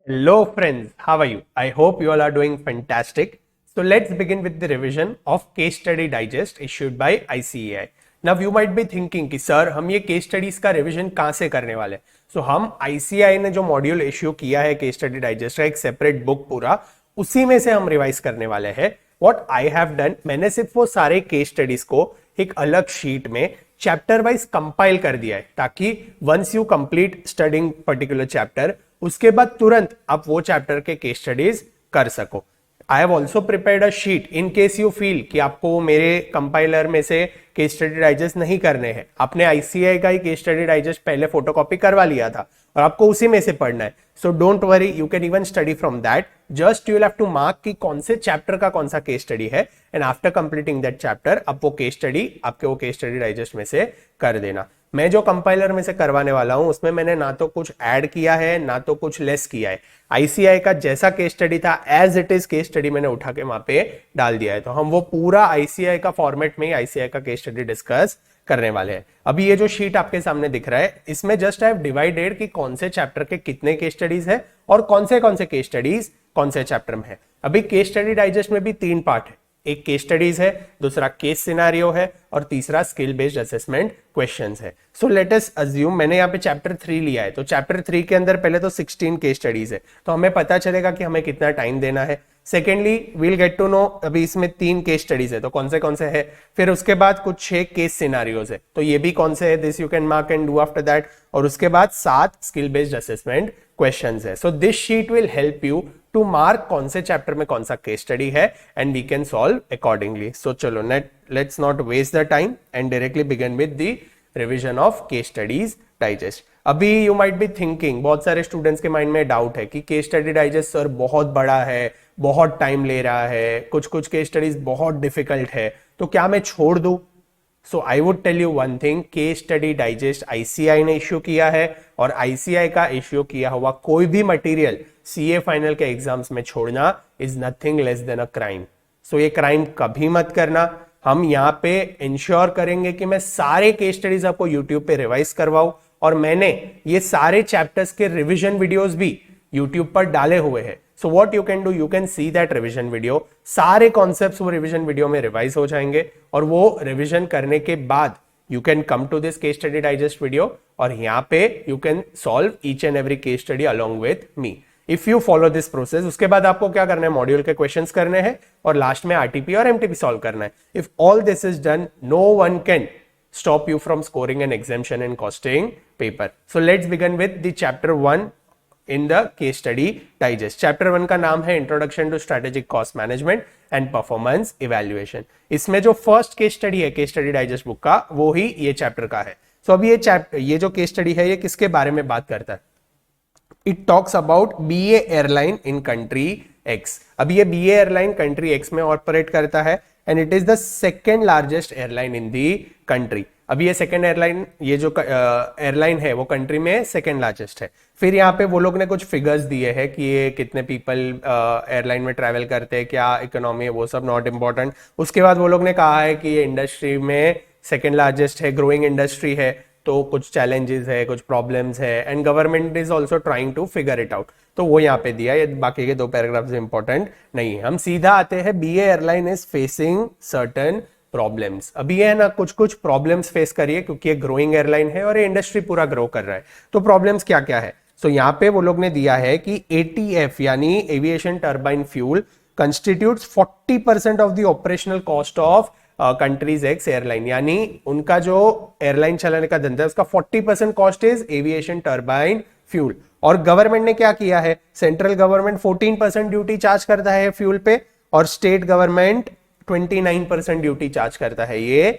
Hello friends, how are you? I hope you all are doing fantastic. So let's begin with the revision of Case Study Digest issued by ICAI. Now you might be thinking कि sir हम ये case studies का revision कहाँ से करने वाले? So हम ICAI ने जो मॉड्यूल इश्यू किया है केस स्टडी डाइजेस्ट का एक सेपरेट बुक पूरा उसी में से हम रिवाइज करने वाले हैं. What I have done, मैंने सिर्फ वो सारे केस स्टडीज को एक अलग शीट में चैप्टर वाइज कंपाइल कर दिया है ताकि once you complete studying particular chapter उसके बाद तुरंत आप वो चैप्टर के केस स्टडीज कर सको. I have also prepared a sheet in case you feel कि आपको मेरे कंपाइलर में से केस स्टडी डाइजेस्ट नहीं करने हैं. आपने आईसीआई का ही केस स्टडी डाइजेस्ट पहले फोटोकॉपी करवा लिया था और आपको उसी में से पढ़ना है. So don't worry, you can even study from that. Just you will have to mark कि कौन से चैप्टर का कौन सा केस स्टडी है and after completing that chapter आप वो केस स्टडी आपके वो केस स्टडी डाइजेस्ट में से कर देना. मैं जो कंपाइलर में से करवाने वाला हूं उसमें मैंने ना तो कुछ ऐड किया है ना तो कुछ लेस किया है. आईसीआई का जैसा केस स्टडी था as it is case study मैंने उठा के वहां पे डाल दिया है. तो हम वो पूरा आईसीआई का फॉर्मेट में ही आईसीआई का केस स्टडी डिस्कस करने वाले हैं. अभी ये जो शीट आपके सामने दिख रहा है इसमें जस्ट आई हैव डिवाइडेड कि कौन से चैप्टर के कितने केस स्टडीज है और कौन से केस स्टडीज कौन से चैप्टर में है. अभी केस स्टडी डाइजेस्ट में भी 3 पार्ट है. एक केस स्टडीज है, दूसरा केस सिनेरियो है और तीसरा स्किल बेस्ड असेसमेंट क्वेश्चंस है. सो लेट अस अज्यूम मैंने यहाँ पे चैप्टर 3 लिया है तो चैप्टर 3 के अंदर पहले तो 16 केस स्टडीज है तो हमें पता चलेगा कि हमें कितना टाइम देना है. Secondly we'll get to know अभी इसमें 3 केस स्टडीज है तो कौन से है. फिर उसके बाद कुछ 6 केस सिनेरियोज है तो ये भी कौन से है, this you can mark and do after that. और उसके बाद 7 स्किल बेस्ड असेसमेंट क्वेश्चंस है. So this sheet will help you to mark कौन से चैप्टर में कौन सा केस स्टडी है and we can solve accordingly. So चलो let's not waste the time and directly begin with the revision of case studies digest. अभी you might be thinking, बहुत सारे स्टूडेंट्स के माइंड में डाउट है कि केस स्टडी डाइजेस्ट सर बहुत बड़ा है, बहुत टाइम ले रहा है, कुछ केस स्टडीज बहुत डिफिकल्ट है तो क्या मैं छोड़ दूं. So I would tell you one thing, case study digest ICAI ने इश्यू किया है और आईसीआई का इश्यू किया हुआ कोई भी मटेरियल सीए फाइनल के एग्जाम्स में छोड़ना is nothing less than a crime. So ये क्राइम कभी मत करना. हम यहाँ पे इंश्योर करेंगे कि मैं सारे केस स्टडीज आपको यूट्यूब पे रिवाइज करवाऊं और मैंने ये सारे चैप्टर्स के रिविजन वीडियोस भी यूट्यूब पर डाले हुए हैं. So what you can do, you can see that revision video. सारे कॉन्सेप्ट्स वो रिविजन वीडियो में रिवाइज हो जाएंगे और वो रिविजन करने के बाद you can come to this case study digest video और यहाँ पे you can solve each and every case study along with me if you follow this process. उसके बाद आपको क्या करना है, मॉड्यूल के क्वेश्चंस करने हैं और लास्ट में आरटीपी और एमटीपी सॉल्व करना है. If all this is done no one can stop you from scoring an exemption in costing paper. So let's begin with the chapter 1 in the case study digest. Chapter 1 का नाम है Introduction to Strategic Cost Management and Performance Evaluation. इसमें जो first case study है case study digest book का वो ही ये chapter का है. सो अभी ये जो केस स्टडी है ये किसके बारे में बात करता है. It talks about BA airline in country x. अब ये बीए एयरलाइन कंट्री एक्स में ऑपरेट करता है and it is the second largest airline in the country. अभी ये सेकेंड एयरलाइन, ये जो एयरलाइन है वो कंट्री में सेकेंड लार्जेस्ट है. फिर यहाँ पे वो लोग ने कुछ फिगर्स दिए हैं कि ये कितने पीपल एयरलाइन में ट्रैवल करते हैं, क्या इकोनॉमी है, वो सब नॉट इम्पॉर्टेंट. उसके बाद वो लोग ने कहा है कि ये इंडस्ट्री में सेकेंड लार्जेस्ट है, ग्रोइंग इंडस्ट्री है तो कुछ चैलेंजेस है, कुछ प्रॉब्लम्स है and government is also trying to figure it out. तो वो यहाँ पे दिया. ये बाकी के 2 पैराग्राफ्स इंपॉर्टेंट नहीं है. हम सीधा आते हैं, BA airline is facing certain problems. अभी है ना कुछ प्रॉब्लम्स फेस करिए क्योंकि ये ग्रोइंग एयरलाइन है और ये इंडस्ट्री पूरा ग्रो कर रहा है. तो प्रॉब्लम्स क्या क्या है. सो यहाँ पे वो लोग ने दिया है कि एटीएफ यानी aviation turbine fuel constitutes 40% of the operational cost of countries x airline. यानी उनका जो एयरलाइन चलाने का धंधा है उसका 40% cost is aviation turbine fuel. और गवर्नमेंट ने क्या किया है, सेंट्रल गवर्नमेंट 14% ड्यूटी चार्ज करता है फ्यूल पे और स्टेट गवर्नमेंट 29% ड्यूटी चार्ज करता है ये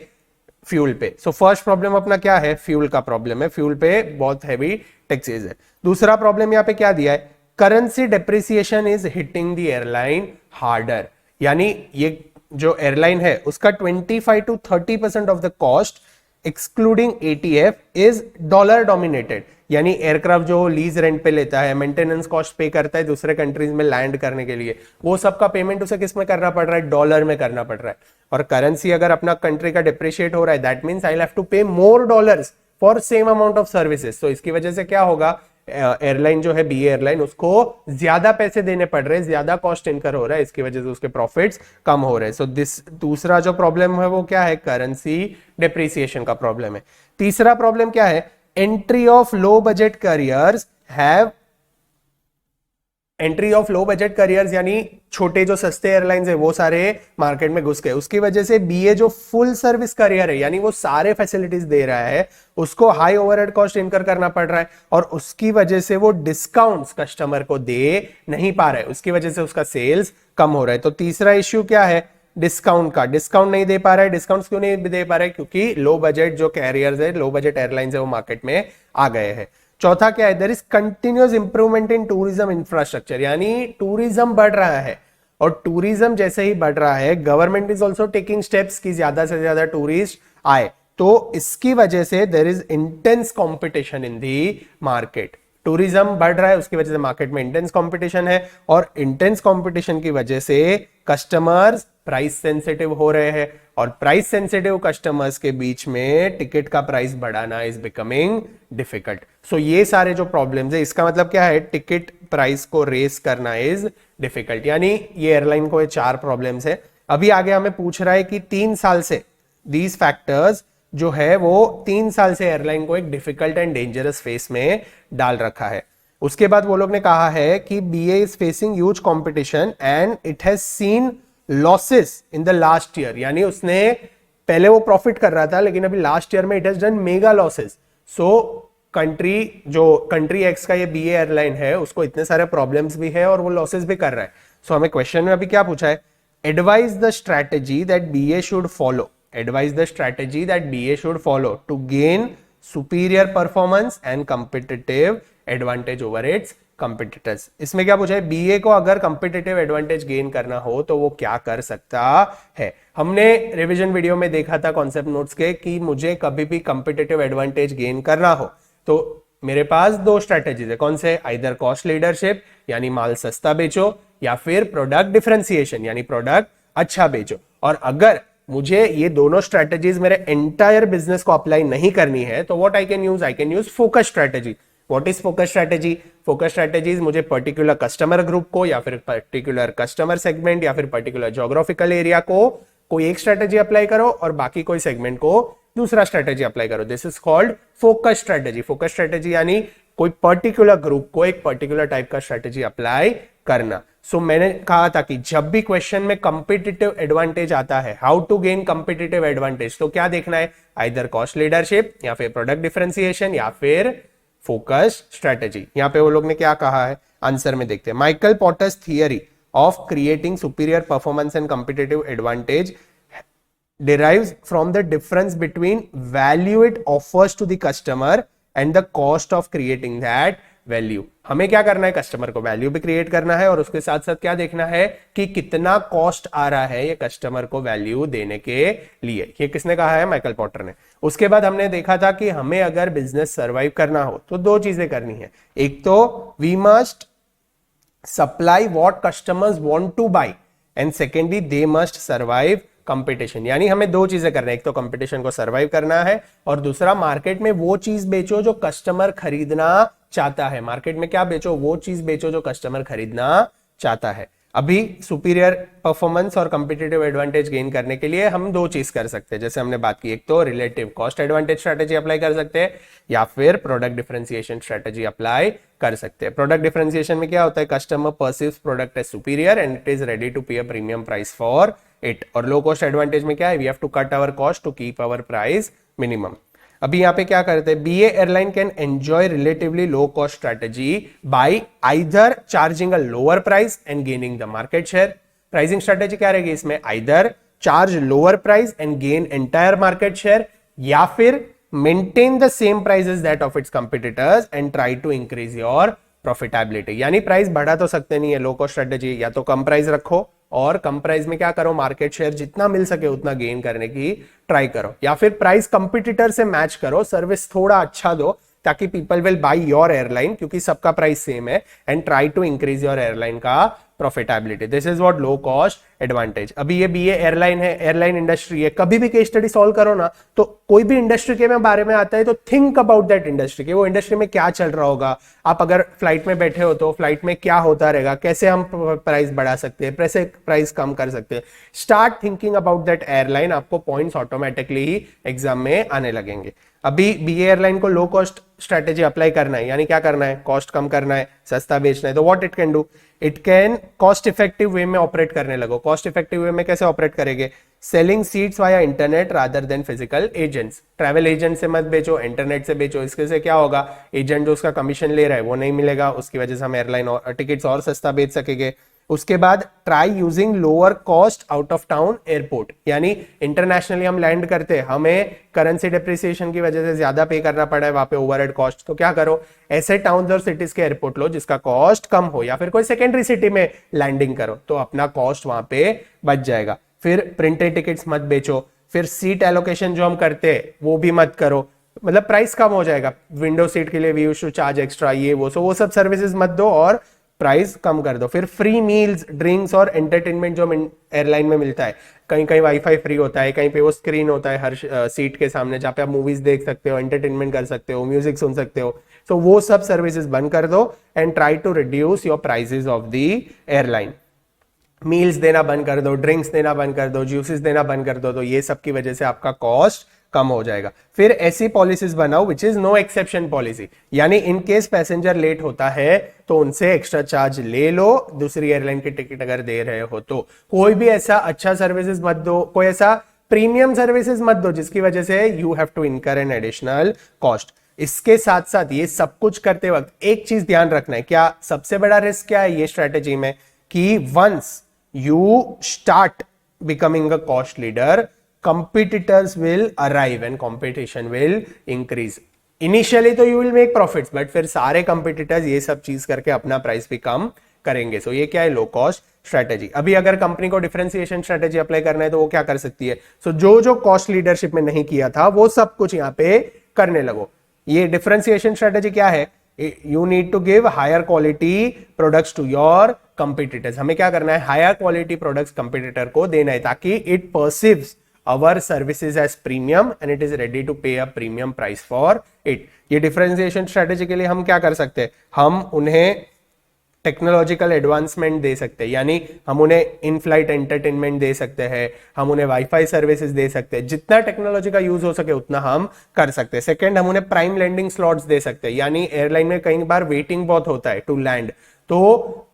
फ्यूल पे. सो फर्स्ट प्रॉब्लम अपना क्या है, फ्यूल का प्रॉब्लम है. फ्यूल पे बहुत हैवी टैक्सेस है. दूसरा प्रॉब्लम यहाँ पे क्या दिया है, currency depreciation is hitting the airline harder. यानी ये जो एयरलाइन है उसका 25 to 30% of the cost excluding ATF is dollar dominated. यानी एयरक्राफ्ट जो लीज रेंट पे लेता है, मेंटेनेंस कॉस्ट पे करता है दूसरे कंट्रीज में लैंड करने के लिए, वो सबका पेमेंट उसे किस में करना पड़ रहा है, डॉलर में करना पड़ रहा है. और करेंसी अगर अपना कंट्री का डिप्रिशिएट हो रहा है that means I have to pay more dollars for same amount of services. तो इसकी वजह से क्या होगा, एयरलाइन जो है बी एयरलाइन, उसको ज्यादा पैसे देने पड़ रहे हैं, ज्यादा कॉस्ट इनकर हो रहा है, इसकी वजह से उसके प्रॉफिट्स कम हो रहे हैं। सो दिस दूसरा जो प्रॉब्लम है वो क्या है, करेंसी डेप्रिसिएशन का प्रॉब्लम है। तीसरा प्रॉब्लम क्या है, entry of low budget careers have, entry of low budget careers यानी छोटे जो सस्ते एयरलाइंस है वो सारे मार्केट में घुस गए, उसकी वजह से बीए जो फुल सर्विस करियर है यानी वो सारे फैसिलिटीज दे रहा है, उसको हाई ओवरहेड कॉस्ट इनकर करना पड़ रहा है और उसकी वजह से वो डिस्काउंट्स कस्टमर को दे नहीं पा रहा है, उसकी वजह से उसका सेल्स कम हो रहा है। तो तीसरा इश्यू क्या है, डिस्काउंट का, डिस्काउंट नहीं दे पा रहा है। डिस्काउंट क्यों नहीं दे पा रहा है, क्योंकि लो बजट जो कैरियर्स है, लो बजट एयरलाइंस है वो मार्केट में आ गए हैं। चौथा क्या है, there is continuous improvement in tourism infrastructure, यानी टूरिज्म बढ़ रहा है और टूरिज्म जैसे ही बढ़ रहा है government is also taking steps कि ज्यादा से ज्यादा टूरिस्ट आए, तो इसकी वजह से there is intense competition in the market. Tourism बढ़ रहा है, उसकी वजह से मार्केट में इंटेंस कंपटीशन है और इंटेंस कंपटीशन की वजह से कस्टमर्स प्राइस सेंसिटिव हो रहे हैं और प्राइस सेंसिटिव कस्टमर्स के बीच में टिकट का प्राइस बढ़ाना इज बिकमिंग डिफिकल्ट। सो ये सारे जो प्रॉब्लम्स है, इसका मतलब क्या है, टिकट प्राइस को रेस करना इज डिफिकल्ट, यानी ये एयरलाइन को ये 4 प्रॉब्लम्स है। अभी आगे हमें पूछ रहा है कि 3 साल से दीज फैक्टर्स जो है वो 3 साल से एयरलाइन को एक डिफिकल्ट एंड डेंजरस फेस में डाल रखा है। उसके बाद वो लोग ने कहा है कि BA is facing huge competition and it has seen losses in the last year, यानी उसने पहले वो प्रॉफिट कर रहा था लेकिन अभी लास्ट ईयर में it has done mega losses. So country x का ये बीए एयरलाइन है उसको इतने सारे प्रॉब्लम्स भी है और वो लॉसेस भी कर रहा है। सो हमें क्वेश्चन में अभी क्या पूछा है, advise the strategy that BA should follow, advise the strategy that BA should follow to gain superior performance and competitive advantage over its competitors। इसमें क्या पूछा है, BA को अगर competitive advantage gain करना हो तो वो क्या कर सकता है। हमने रिवीजन वीडियो में देखा था कॉन्सेप्ट नोट्स के कि मुझे कभी भी competitive advantage gain करना हो तो मेरे पास 2 स्ट्रेटेजीज है, कौन से, आइदर कॉस्ट लीडरशिप यानी माल सस्ता बेचो या फिर प्रोडक्ट डिफरेंशिएशन यानी प्रोडक्ट अच्छा बेचो। और अगर मुझे ये दोनों स्ट्रेटेजीज मेरे एंटायर बिजनेस को अप्लाई नहीं करनी है तो what I can use focus strategy. What is focus strategy, focus strategies मुझे पर्टिकुलर कस्टमर ग्रुप को या फिर पर्टिकुलर कस्टमर सेगमेंट या फिर पर्टिकुलर ज्योग्राफिकल एरिया को कोई एक स्ट्रेटेजी अप्लाई करो और बाकी कोई सेगमेंट को दूसरा स्ट्रेटेजी अप्लाई करो, this is called focus strategy. Focus strategy यानी कोई पर्टिकुलर ग्रुप को एक पर्टिकुलर टाइप का स्ट्रेटेजी अप्लाई करना। सो मैंने कहा था कि जब भी क्वेश्चन में कंपिटिटिव एडवांटेज आता है, how to gain competitive advantage, तो क्या देखना है, आइदर कॉस्ट लीडरशिप या फिर प्रोडक्ट डिफरेंशिएशन या फिर फोकस स्ट्रेटेजी। यहां पे वो लोग ने क्या कहा है, आंसर में देखते हैं। Michael Porter's theory of creating superior performance and competitive advantage derives from the difference between value it offers to the customer and the cost of creating that value। हमें क्या करना है, कस्टमर को वैल्यू भी create करना है और उसके साथ साथ क्या देखना है कि कितना कॉस्ट आ रहा है ये कस्टमर को वैल्यू देने के लिए। ये किसने कहा है, माइकल पॉटर ने। उसके बाद हमने देखा था कि हमें अगर बिजनेस सर्वाइव करना हो तो 2 चीजें करनी है, एक तो we must supply what customers want to buy and secondly they must survive competition, यानी हमें 2 चीजें करना है, एक तो कंपटीशन को सर्वाइव करना है और दूसरा मार्केट में वो चीज बेचो जो कस्टमर खरीदना चाहता है। मार्केट में क्या बेचो, वो चीज बेचो जो कस्टमर खरीदना चाहता है। अभी सुपीरियर परफॉर्मेंस और कंपटीटिव एडवांटेज गेन करने के लिए हम 2 चीज कर सकते हैं, जैसे हमने बात की, एक तो relative cost advantage strategy apply कर सकते हैं या फिर प्रोडक्ट डिफरेंशिएशन स्ट्रेटेजी अप्लाई कर सकते हैं। प्रोडक्ट डिफरेंशिएशन में क्या होता है, customer perceives product as superior and it is ready to pay a premium price for it. और लो कॉस्ट एडवांटेज में क्या है, we have to cut our cost to keep our price minimum. अभी यहाँ पे क्या करते हैं, BA airline can enjoy relatively low cost strategy by either charging a lower price and gaining the market share. Pricing strategy क्या रहेगी इसमें, either charge lower price and gain entire market share या फिर maintain the same prices that of its competitors and try to increase your profitability. यानी price बढ़ा तो सकते नहीं है लो कॉस्ट स्ट्रेटेजी, या तो कम प्राइस रखो और कम प्राइस में क्या करो, मार्केट शेयर जितना मिल सके उतना गेन करने की ट्राई करो, या फिर प्राइस कंपटीटर से मैच करो, सर्विस थोड़ा अच्छा दो ताकि people will buy your airline क्योंकि सबका प्राइस सेम है, and try to increase your airline का profitability. This is what low cost advantage. अभी ये बीए एयरलाइन है, एयरलाइन इंडस्ट्री है, कभी भी केस स्टडी सॉल्व करो ना तो कोई भी इंडस्ट्री के बारे में आता है तो थिंक अबाउट दैट इंडस्ट्री कि वो इंडस्ट्री में क्या चल रहा होगा। आप अगर फ्लाइट में बैठे हो तो फ्लाइट में क्या होता रहेगा, कैसे हम प्राइस बढ़ा सकते हैं, कैसे प्राइस कम कर सकते हैं। Start thinking about that airline, आपको पॉइंट्स ऑटोमेटिकली ही एग्जाम में आने लगेंगे। अभी बीए एयरलाइन को लो कॉस्ट स्ट्रेटेजी अप्लाई करना है, यानी क्या करना है, कॉस्ट कम करना है, सस्ता बेचना है, तो what it can do, it can cost effective way में ऑपरेट करने लगो। कॉस्ट इफेक्टिव वे में कैसे ऑपरेट करेंगे, selling seats via internet rather than physical agents. Travel agent से मत बेचो, इंटरनेट से बेचो। इसके से क्या होगा, एजेंट जो उसका कमीशन ले रहा है वो नहीं मिलेगा, उसकी वजह से हम एयरलाइन और टिकट्स और सस्ता बेच सकेंगे। उसके बाद try using lower cost out of town airport, यानी इंटरनेशनली हम लैंड करते हैं, हमें करेंसी डिप्रिसिएशन की वजह से ज्यादा पे करना पड़ा है वहां पे ओवरहेड कॉस्ट, तो क्या करो, ऐसे टाउन्स और सिटीज के एयरपोर्ट लो जिसका कॉस्ट कम हो, या फिर कोई सेकेंडरी सिटी में लैंडिंग करो तो अपना कॉस्ट वहां पे बच जाएगा। फिर प्रिंटेड टिकट्स मत बेचो, फिर सीट एलोकेशन जो हम करते हैं वो भी मत करो, मतलब प्राइस कम हो जाएगा। विंडो सीट के लिए we used to charge extra, ये वो सब सर्विसेज मत दो और प्राइस कम कर दो। फिर फ्री मील्स, ड्रिंक्स और एंटरटेनमेंट जो एयरलाइन में मिलता है, कहीं कहीं वाईफाई फ्री होता है, कहीं पे वो स्क्रीन होता है हर सीट के सामने जहाँ पे आप मूवीज देख सकते हो, एंटरटेनमेंट कर सकते हो, म्यूजिक सुन सकते हो, तो वो सब सर्विसेज बंद कर दो and try to reduce your prices of the airline. Meals देना बंद कर दो, ड्रिंक्स देना बंद कर दो, जूसेस देना बंद कर दो, तो ये सब की वजह से आपका कॉस्ट कम हो जाएगा। फिर ऐसी पॉलिसीज बनाओ which is no exception policy, यानी इन केस पैसेंजर लेट होता है तो उनसे एक्स्ट्रा चार्ज ले लो, दूसरी एयरलाइन की टिकट अगर दे रहे हो तो। कोई भी ऐसा अच्छा सर्विसेज मत दो, कोई ऐसा प्रीमियम सर्विसेज मत दो जिसकी वजह से you have to incur an additional cost. इसके साथ साथ ये सब कुछ करते वक्त एक चीज ध्यान रखना है, क्या सबसे बड़ा रिस्क क्या है ये स्ट्रेटेजी में, कि once you start becoming a cost leader, competitors will arrive and competition will increase. Initially तो you will make profits, but फिर सारे competitors ये सब चीज करके अपना प्राइस भी कम करेंगे। सो ये क्या है, लो कॉस्ट स्ट्रेटेजी। अभी अगर कंपनी को डिफरेंशिएशन स्ट्रेटेजी अप्लाई करना है तो वो क्या कर सकती है, सो जो कॉस्ट लीडरशिप में नहीं किया था वो सब कुछ यहाँ पे करने लगो। ये डिफरेंशिएशन स्ट्रेटेजी क्या है, you need to give higher quality products to your competitors. हमें क्या करना है, हायर क्वालिटी प्रोडक्ट्स कंपिटिटर को देना है ताकि it perceives our services as premium and it is ready to pay a premium price for it. ये differentiation strategy के लिए हम क्या कर सकते हैं, हम उन्हें टेक्नोलॉजिकल एडवांसमेंट दे सकते हैं, यानी हम उन्हें इन फ्लाइट एंटरटेनमेंट दे सकते हैं, हम उन्हें वाईफाई सर्विसेज दे सकते हैं, जितना टेक्नोलॉजी का यूज हो सके उतना हम कर सकते हैं। सेकंड, हम उन्हें प्राइम लैंडिंग स्लॉट्स दे सकते हैं, यानी एयरलाइन में कई बार वेटिंग बहुत होता है टू लैंड, तो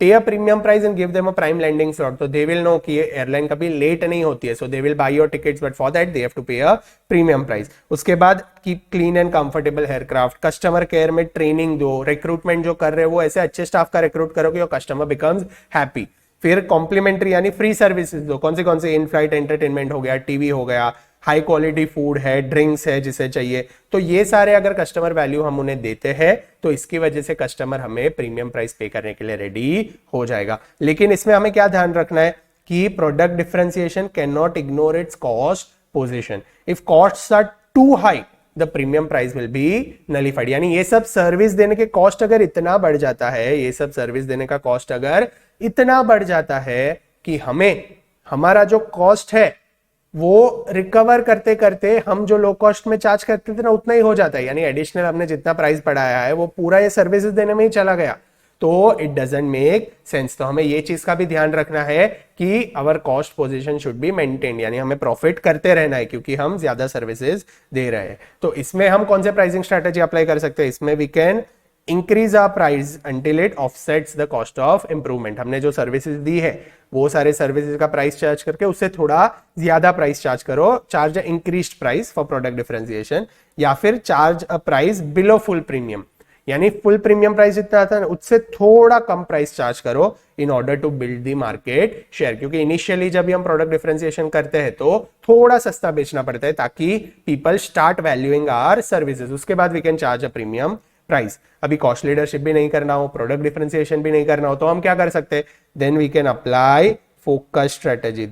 pay a premium price and give them a prime landing slot, तो दे विल नो कि एयरलाइन कभी लेट नहीं होती है, so they will buy your tickets, but for that they have to pay a premium price. उसके बाद keep clean and comfortable aircraft, customer care में training दो, रिक्रूटमेंट जो कर रहे हो वो ऐसे अच्छे स्टाफ का रिक्रूट करो कि योर कस्टमर बिकम्स हैप्पी। फिर कॉम्प्लीमेंट्री यानी फ्री सर्विसेज दो, कौन से इन फ्लाइट एंटरटेनमेंट हो गया, टीवी हो गया, हाई क्वालिटी फूड है, ड्रिंक्स है जिसे चाहिए, तो ये सारे अगर कस्टमर वैल्यू हम उन्हें देते हैं तो इसकी वजह से कस्टमर हमें प्रीमियम प्राइस पे करने के लिए रेडी हो जाएगा। लेकिन इसमें हमें क्या ध्यान रखना है कि product differentiation can not ignore its cost position. If costs are too high the premium price will be nullified, यानी ये सब सर्विस देने के कॉस्ट अगर इतना बढ़ जाता है, ये सब सर्विस देने का कॉस्ट अगर इतना बढ़ जाता है कि हमें हमारा जो कॉस्ट है वो रिकवर करते करते हम जो लो कॉस्ट में चार्ज करते थे ना उतना ही हो जाता है, यानी एडिशनल हमने जितना प्राइस बढ़ाया है वो पूरा ये सर्विसेज देने में ही चला गया, तो इट डजंट मेक सेंस। तो हमें ये चीज का भी ध्यान रखना है कि our cost position should be maintained, यानी हमें प्रॉफिट करते रहना है क्योंकि हम ज्यादा सर्विसेज दे रहे हैं। तो इसमें हम कौन से प्राइसिंग स्ट्रेटेजी अप्लाई कर सकते हैं, इसमें we can increase our price until it offsets the cost of improvement. हमने जो सर्विसेज दी है वो सारे सर्विसेज का प्राइस चार्ज करके उससे थोड़ा ज्यादा प्राइस चार्ज करो, charge increased price for product differentiation, या फिर charge a price below full premium, यानी फुल प्रीमियम प्राइस जितना आता है उससे थोड़ा कम प्राइस चार्ज करो in order to build the market share. क्योंकि इनिशियली जब हम प्रोडक्ट डिफरेंशिएशन करते हैं तो थोड़ा सस्ता बेचना पड़ता है ताकि people start valuing our services, उसके बाद we can charge a premium price. अभी कॉस्ट लीडरशिप भी नहीं करना हो, प्रोडक्ट डिफरेंशिएशन भी नहीं करना हो, तो हम क्या कर सकते हैं, then we can apply focus strategy,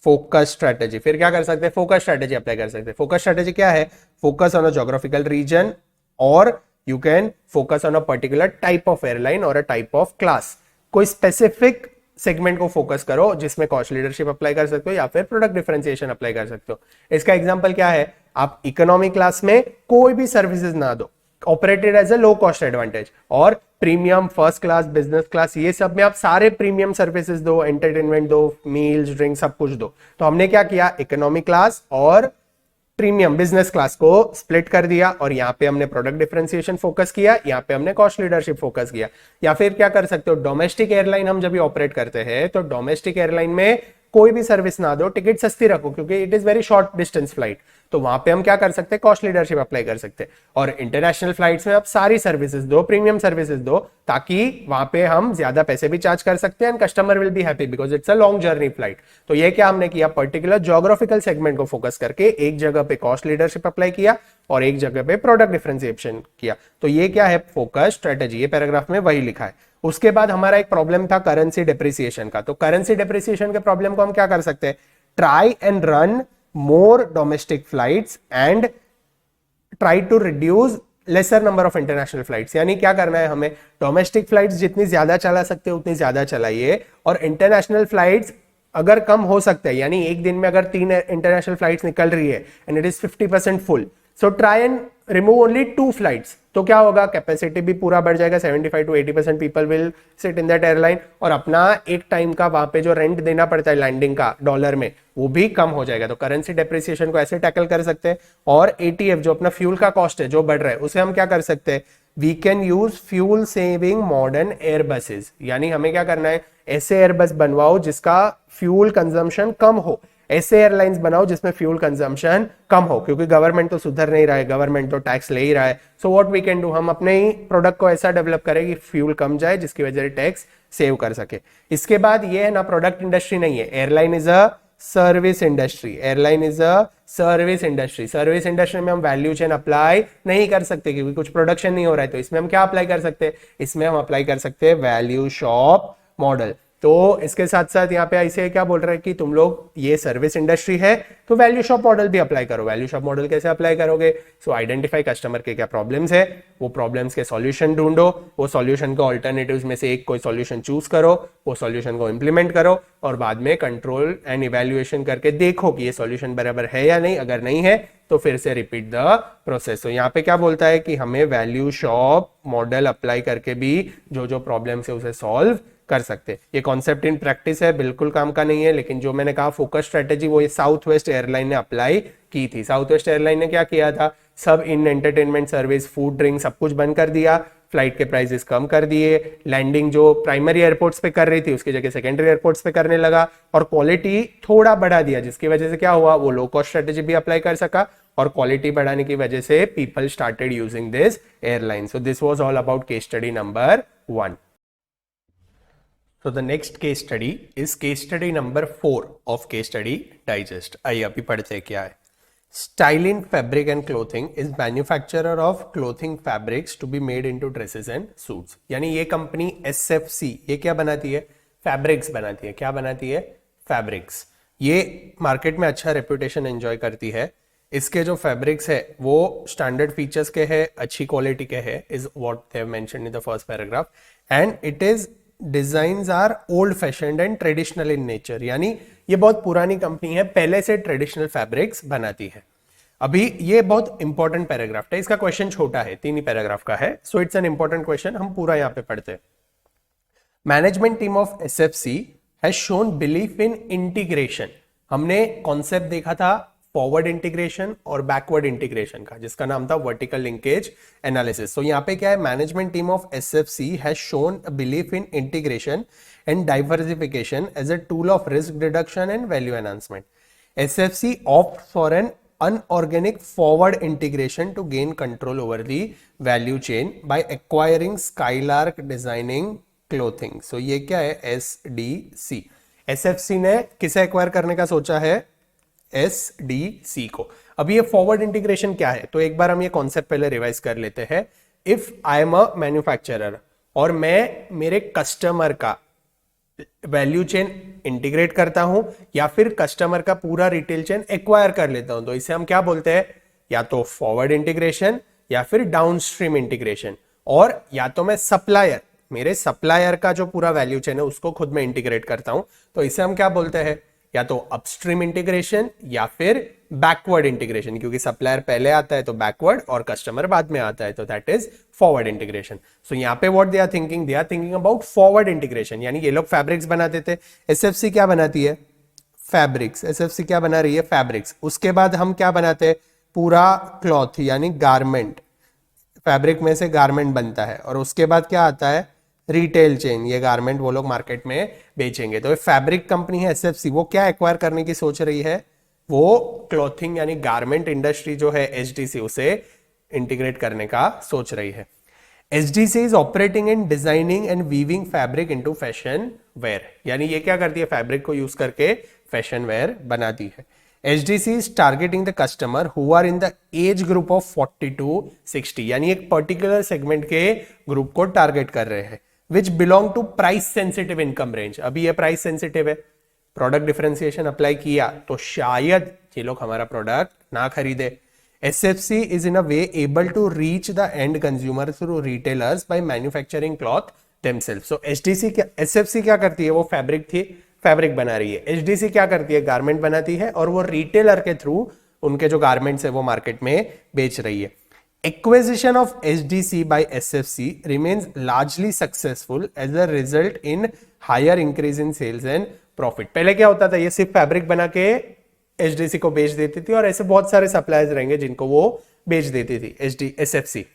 focus strategy. फिर क्या कर सकते हैं, फोकस स्ट्रेटेजी अप्लाई कर सकते हैं। फोकस स्ट्रेटेजी क्या है, focus on a geographical region और you can focus on a particular type of airline और अ टाइप ऑफ क्लास। कोई स्पेसिफिक सेगमेंट को फोकस करो जिसमें कॉस्ट लीडरशिप अप्लाई कर सकते हो या फिर प्रोडक्ट डिफरेंशिएशन अप्लाई कर सकते हो। इसका एग्जांपल क्या है, आप इकोनॉमी क्लास में कोई भी सर्विसेज ना दो, operated as a low cost advantage, और premium, first class, business class, ये सब में आप सारे प्रीमियम सर्विसेज दो, एंटरटेनमेंट दो, मील्स, ड्रिंक, सब कुछ दो। तो हमने क्या किया, इकोनॉमी क्लास और प्रीमियम बिजनेस क्लास को स्प्लिट कर दिया, और यहाँ पे हमने प्रोडक्ट डिफरेंशिएशन फोकस किया, यहाँ पे हमने कॉस्ट लीडरशिप फोकस किया। या फिर क्या कर सकते हो, डोमेस्टिक एयरलाइन हम जब भी ऑपरेट करते हैं तो डोमेस्टिक एयरलाइन में कोई भी सर्विस ना दो, टिकट सस्ती रखो क्योंकि it is very short distance flight, तो वहां पे हम क्या कर सकते हैं, कॉस्ट लीडरशिप अप्लाई कर सकते हैं। और इंटरनेशनल फ्लाइट्स में आप सारी सर्विसेज दो, प्रीमियम सर्विसेज दो, ताकि वहां पे हम ज्यादा पैसे भी चार्ज कर सकते हैं and customer will be happy because it's a long journey flight. तो ये क्या हमने किया, पर्टिकुलर ज्योग्राफिकल सेगमेंट को फोकस करके एक जगह पे कॉस्ट लीडरशिप अप्लाई किया और एक जगह पे प्रोडक्ट डिफरेंशिएशन किया। तो ये क्या है, फोकस स्ट्रेटेजी, ये पैराग्राफ में वही लिखा है। उसके बाद हमारा एक प्रॉब्लम था करेंसी डेप्रिसिएशन का। तो करेंसी डेप्रिसिएशन के प्रॉब्लम को हम क्या कर सकते हैं, try and run more domestic flights and try to reduce lesser number of international flights. यानी क्या करना है, हमें डोमेस्टिक फ्लाइट्स जितनी ज्यादा चला सकते हैं उतनी ज्यादा चलाइए, और इंटरनेशनल फ्लाइट्स अगर कम हो सकते हैं, यानी एक दिन में अगर 3 इंटरनेशनल फ्लाइट्स निकल रही है and it is 50% full, so try and remove only 2 flights. तो क्या होगा, कैपेसिटी भी पूरा बढ़ जाएगा, 75 to 80% people will sit in that airline, और अपना एक टाइम का वहां पे जो रेंट देना पड़ता है लैंडिंग का डॉलर में, वो भी कम हो जाएगा। तो करेंसी डेप्रिसिएशन को ऐसे टैकल कर सकते हैं। और एटीएफ जो अपना फ्यूल का कॉस्ट है जो बढ़ रहा है, उसे हम क्या कर सकते हैं, we can use fuel saving modern air buses. यानी हमें क्या करना है, ऐसे एयरबस बनवाओ जिसका फ्यूल कंजम्पशन कम हो, ऐसे एयरलाइंस बनाओ जिसमें फ्यूल कंजम्पशन कम हो, क्योंकि गवर्नमेंट तो सुधर नहीं रहा है, गवर्नमेंट तो टैक्स ले ही रहा है। So what we can do, हम अपने ही प्रोडक्ट को ऐसा डेवलप करें कि फ्यूल कम जाए जिसकी वजह से टैक्स सेव कर सके। इसके बाद ये है ना, प्रोडक्ट इंडस्ट्री नहीं है, airline is a service industry. Airline is a service industry. Service industry में हम वैल्यू चेन अप्लाई नहीं कर सकते क्योंकि कुछ प्रोडक्शन नहीं हो रहा है। तो इसमें हम क्या अप्लाई कर सकते हैं, इसमें हम अप्लाई कर सकते हैं वैल्यू शॉप मॉडल। तो इसके साथ साथ यहाँ पे ऐसे क्या बोल रहे हैं कि तुम लोग, ये सर्विस इंडस्ट्री है तो वैल्यू शॉप मॉडल भी अप्लाई करो। वैल्यू शॉप मॉडल कैसे अप्लाई करोगे, सो आइडेंटिफाई कस्टमर के क्या प्रॉब्लम्स है, वो प्रॉब्लम्स के सॉल्यूशन ढूंढो, वो सॉल्यूशन को ऑल्टरनेटिव्स में से एक कोई सॉल्यूशन चूज करो, वो सॉल्यूशन को इंप्लीमेंट करो, और बाद में कंट्रोल एंड इवेल्युएशन करके देखो कि ये सॉल्यूशन बराबर है या नहीं। अगर नहीं है तो फिर से रिपीट द प्रोसेस। तो यहाँ पे क्या बोलता है कि हमें वैल्यू शॉप मॉडल अप्लाई करके भी जो जो प्रॉब्लम्स है उसे सॉल्व कर सकते हैं। ये कॉन्सेप्ट इन प्रैक्टिस है, बिल्कुल काम का नहीं है, लेकिन जो मैंने कहा फोकस स्ट्रेटेजी वो ये साउथ वेस्ट एयरलाइन ने अप्लाई की थी। साउथ वेस्ट एयरलाइन ने क्या किया था, सब इन एंटरटेनमेंट सर्विस, फूड, ड्रिंक सब कुछ बंद कर दिया, फ्लाइट के प्राइसेस कम कर दिए, लैंडिंग जो प्राइमरी एयरपोर्ट्स पे कर रही थी उसकी जगह सेकेंडरी एयरपोर्ट्स पे करने लगा, और क्वालिटी थोड़ा बढ़ा दिया, जिसकी वजह से क्या हुआ, वो लो कॉस्ट स्ट्रेटेजी भी अप्लाई कर सका, और क्वालिटी बढ़ाने की वजह से people started using this airline. So this was all about case study number 1. So the next case study is case study number 4 of case study digest. आइए अभी पढ़ते हैं क्या है। Stylin Fabric and Clothing is manufacturer of clothing fabrics to be made into dresses and suits. यानी ये company SFC ये क्या बनाती है, फैब्रिक्स बनाती है। क्या बनाती है, फैब्रिक्स। ये मार्केट में अच्छा रेपुटेशन एंजॉय करती है। इसके जो फैब्रिक्स है वो स्टैंडर्ड फीचर्स के है, अच्छी क्वालिटी के है, is what they have mentioned in the first paragraph, and it is designs are old fashioned and traditional in nature. यानी ये बहुत पुरानी कंपनी है, पहले से ट्रेडिशनल फैब्रिक्स बनाती है। अभी ये बहुत इंपॉर्टेंट पैराग्राफ है, इसका क्वेश्चन छोटा है, 3 ही पैराग्राफ का है, so it's an important question, हम पूरा यहाँ पे पढ़ते हैं। Management team of SFC has shown belief in integration. हमने कॉन्सेप्ट देखा था फॉरवर्ड इंटीग्रेशन और बैकवर्ड इंटीग्रेशन का, जिसका नाम था वर्टिकल लिंकेज एनालिसिस। तो यहाँ पे क्या है, management team of SFC has shown a belief in integration and diversification as a tool of risk reduction and value enhancement. SFC opt for an inorganic forward integration to gain control over the value chain by acquiring Skylark designing clothing. So ये क्या है, SDC. SFC ने किसे acquire करने का सोचा है, SDC को। अब ये फॉरवर्ड इंटीग्रेशन क्या है, तो एक बार हम ये कॉन्सेप्ट पहले रिवाइज कर लेते हैं। If I am a manufacturer और मैं मेरे कस्टमर का वैल्यू चेन इंटीग्रेट करता हूं या फिर कस्टमर का पूरा रिटेल चेन एक्वायर कर लेता हूं, तो इसे हम क्या बोलते हैं, या तो फॉरवर्ड इंटीग्रेशन या फिर डाउनस्ट्रीम इंटीग्रेशन। और या तो मैं सप्लायर मेरे सप्लायर का जो पूरा वैल्यू चेन है उसको खुद में इंटीग्रेट करता हूं, तो इसे हम क्या बोलते हैं, या तो अपस्ट्रीम इंटीग्रेशन या फिर बैकवर्ड इंटीग्रेशन, क्योंकि सप्लायर पहले आता है तो बैकवर्ड और कस्टमर बाद में आता है, तो that is forward integration. So यहाँ पे what they are thinking about forward integration, यानी ये लोग फैब्रिक्स बनाते थे, एसएफसी क्या बनाती है, फैब्रिक्स, एसएफसी क्या बना रही है, फैब्रिक्स। उसके बाद हम क्या बनाते हैं, पूरा क्लॉथ यानी गारमेंट, फैब्रिक में से गारमेंट बनता है, और उसके बाद क्या आता है, रिटेल चेन, ये गारमेंट वो लोग मार्केट में बेचेंगे। तो फैब्रिक कंपनी है एसएफसी, वो क्या एक्वायर करने की सोच रही है, वो क्लॉथिंग यानी गारमेंट इंडस्ट्री जो है एचडीसी, उसे इंटीग्रेट करने का सोच रही है। HDC is operating in designing and weaving fabric into fashion wear, यानी ये क्या करती है, फैब्रिक को यूज करके फैशन वेयर बनाती है। HDC is targeting the customer who are in the age group of 40 to 60, यानी एक पर्टिकुलर सेगमेंट के ग्रुप को टारगेट कर रहे हैं, which belong to price sensitive income range। अभी ये प्राइस सेंसिटिव है, प्रोडक्ट डिफरेंशिएशन अप्लाई किया तो शायद ये लोग हमारा प्रोडक्ट ना खरीदे। SFC is in a way able to reach the end consumer through retailers by manufacturing cloth themselves। So SFC क्या करती है, वो फैब्रिक बना रही है, एचडीसी क्या करती है, गारमेंट बनाती है, और वो रिटेलर के थ्रू उनके जो गारमेंट्स है वो मार्केट में बेच रही है। Acquisition of HDC by SFC remains largely successful as a result in higher increase in sales and profit. पहले क्या होता था, ये सिर्फ फैब्रिक बना के एचडीसी को बेच देती थी, और ऐसे बहुत सारे सप्लायर्स रहेंगे जिनको वो बेच देती थी एसएफसी,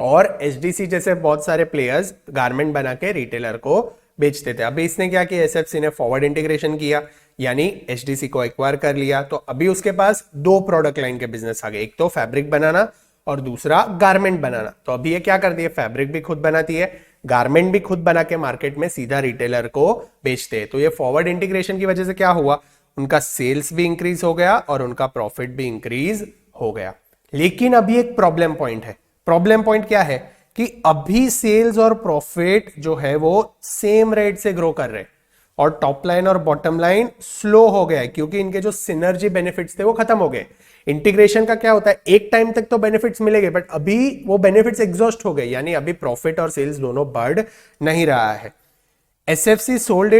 और एचडीसी जैसे बहुत सारे प्लेयर्स गारमेंट बना के रिटेलर को बेचते थे। अभी इसने क्या किया, एसएफसी ने फॉरवर्ड इंटीग्रेशन किया, यानी एचडीसी को एक्वायर कर लिया, तो अभी उसके पास दो प्रोडक्ट लाइन के बिजनेस आ गए, एक तो फैब्रिक बनाना और दूसरा गारमेंट बनाना। तो अभी ये क्या करती है, फैब्रिक भी खुद बनाती है, गारमेंट भी खुद बना के मार्केट में सीधा रिटेलर को बेचते हैं। तो ये फॉरवर्ड इंटीग्रेशन की वजह से क्या हुआ, उनका सेल्स भी इंक्रीज हो गया और उनका प्रॉफिट भी इंक्रीज हो गया। लेकिन अभी एक प्रॉब्लम पॉइंट है। प्रॉब्लम पॉइंट क्या है कि अभी सेल्स और प्रॉफिट जो है वो सेम रेट से ग्रो कर रहे हैं, और टॉप लाइन और बॉटम लाइन स्लो हो गया है, क्योंकि इनके जो सिनर्जी बेनिफिट्स थे वो खत्म हो गए। इंटीग्रेशन का क्या होता है, एक टाइम तक तो बेनिफिट्स मिलेंगे, बट अभी वो बेनिफिट्स एग्जॉस्ट हो गए, यानी अभी प्रॉफिट और सेल्स दोनों बढ़ नहीं रहा है। SFC sold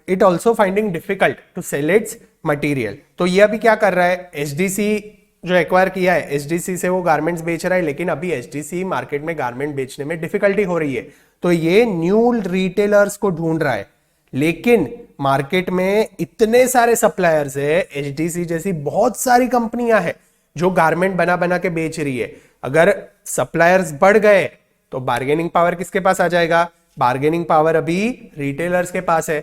it also finding difficult to sell its material. तो ये अभी क्या कर रहा है, एचडीसी जो एक्वायर किया है, एचडीसी से वो गारमेंट्स बेच रहा है, लेकिन अभी एचडीसी मार्केट में गारमेंट बेचने में डिफिकल्टी हो रही है, तो ये न्यू रिटेलर्स को ढूंढ रहा है। लेकिन मार्केट में इतने सारे सप्लायर्स है, एचडीसी जैसी बहुत सारी कंपनियां हैं जो गारमेंट बना बना के बेच रही है। अगर सप्लायर्स बढ़ गए तो बार्गेनिंग पावर किसके पास आ जाएगा, बार्गेनिंग पावर अभी रिटेलर्स के पास है।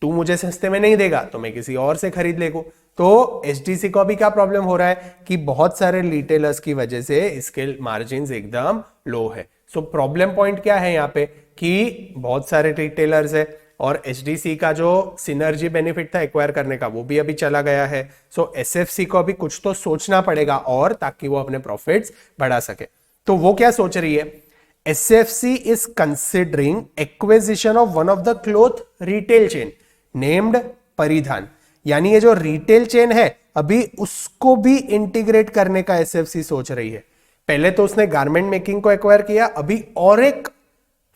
तू मुझे सस्ते में नहीं देगा तो मैं किसी और से खरीद लेगा। तो एचडीसी को अभी क्या प्रॉब्लम हो रहा है कि बहुत सारे रिटेलर्स की वजह से इसके मार्जिन्स एकदम लो है। सो प्रॉब्लम पॉइंट क्या है यहाँ पे कि बहुत सारे रिटेलर्स है, और एचडीसी का जो सिनर्जी बेनिफिट था एक्वायर करने का वो भी अभी चला गया है। सो एसएफसी को अभी कुछ तो सोचना पड़ेगा और, ताकि वो अपने प्रॉफिट्स बढ़ा सके। तो वो क्या सोच रही है, SFC is considering acquisition of one of the cloth retail chain named परिधान, यानी ये जो रिटेल चेन है अभी उसको भी इंटीग्रेट करने का एसएफसी सोच रही है। पहले तो उसने गारमेंट मेकिंग को एक्वायर किया, अभी और एक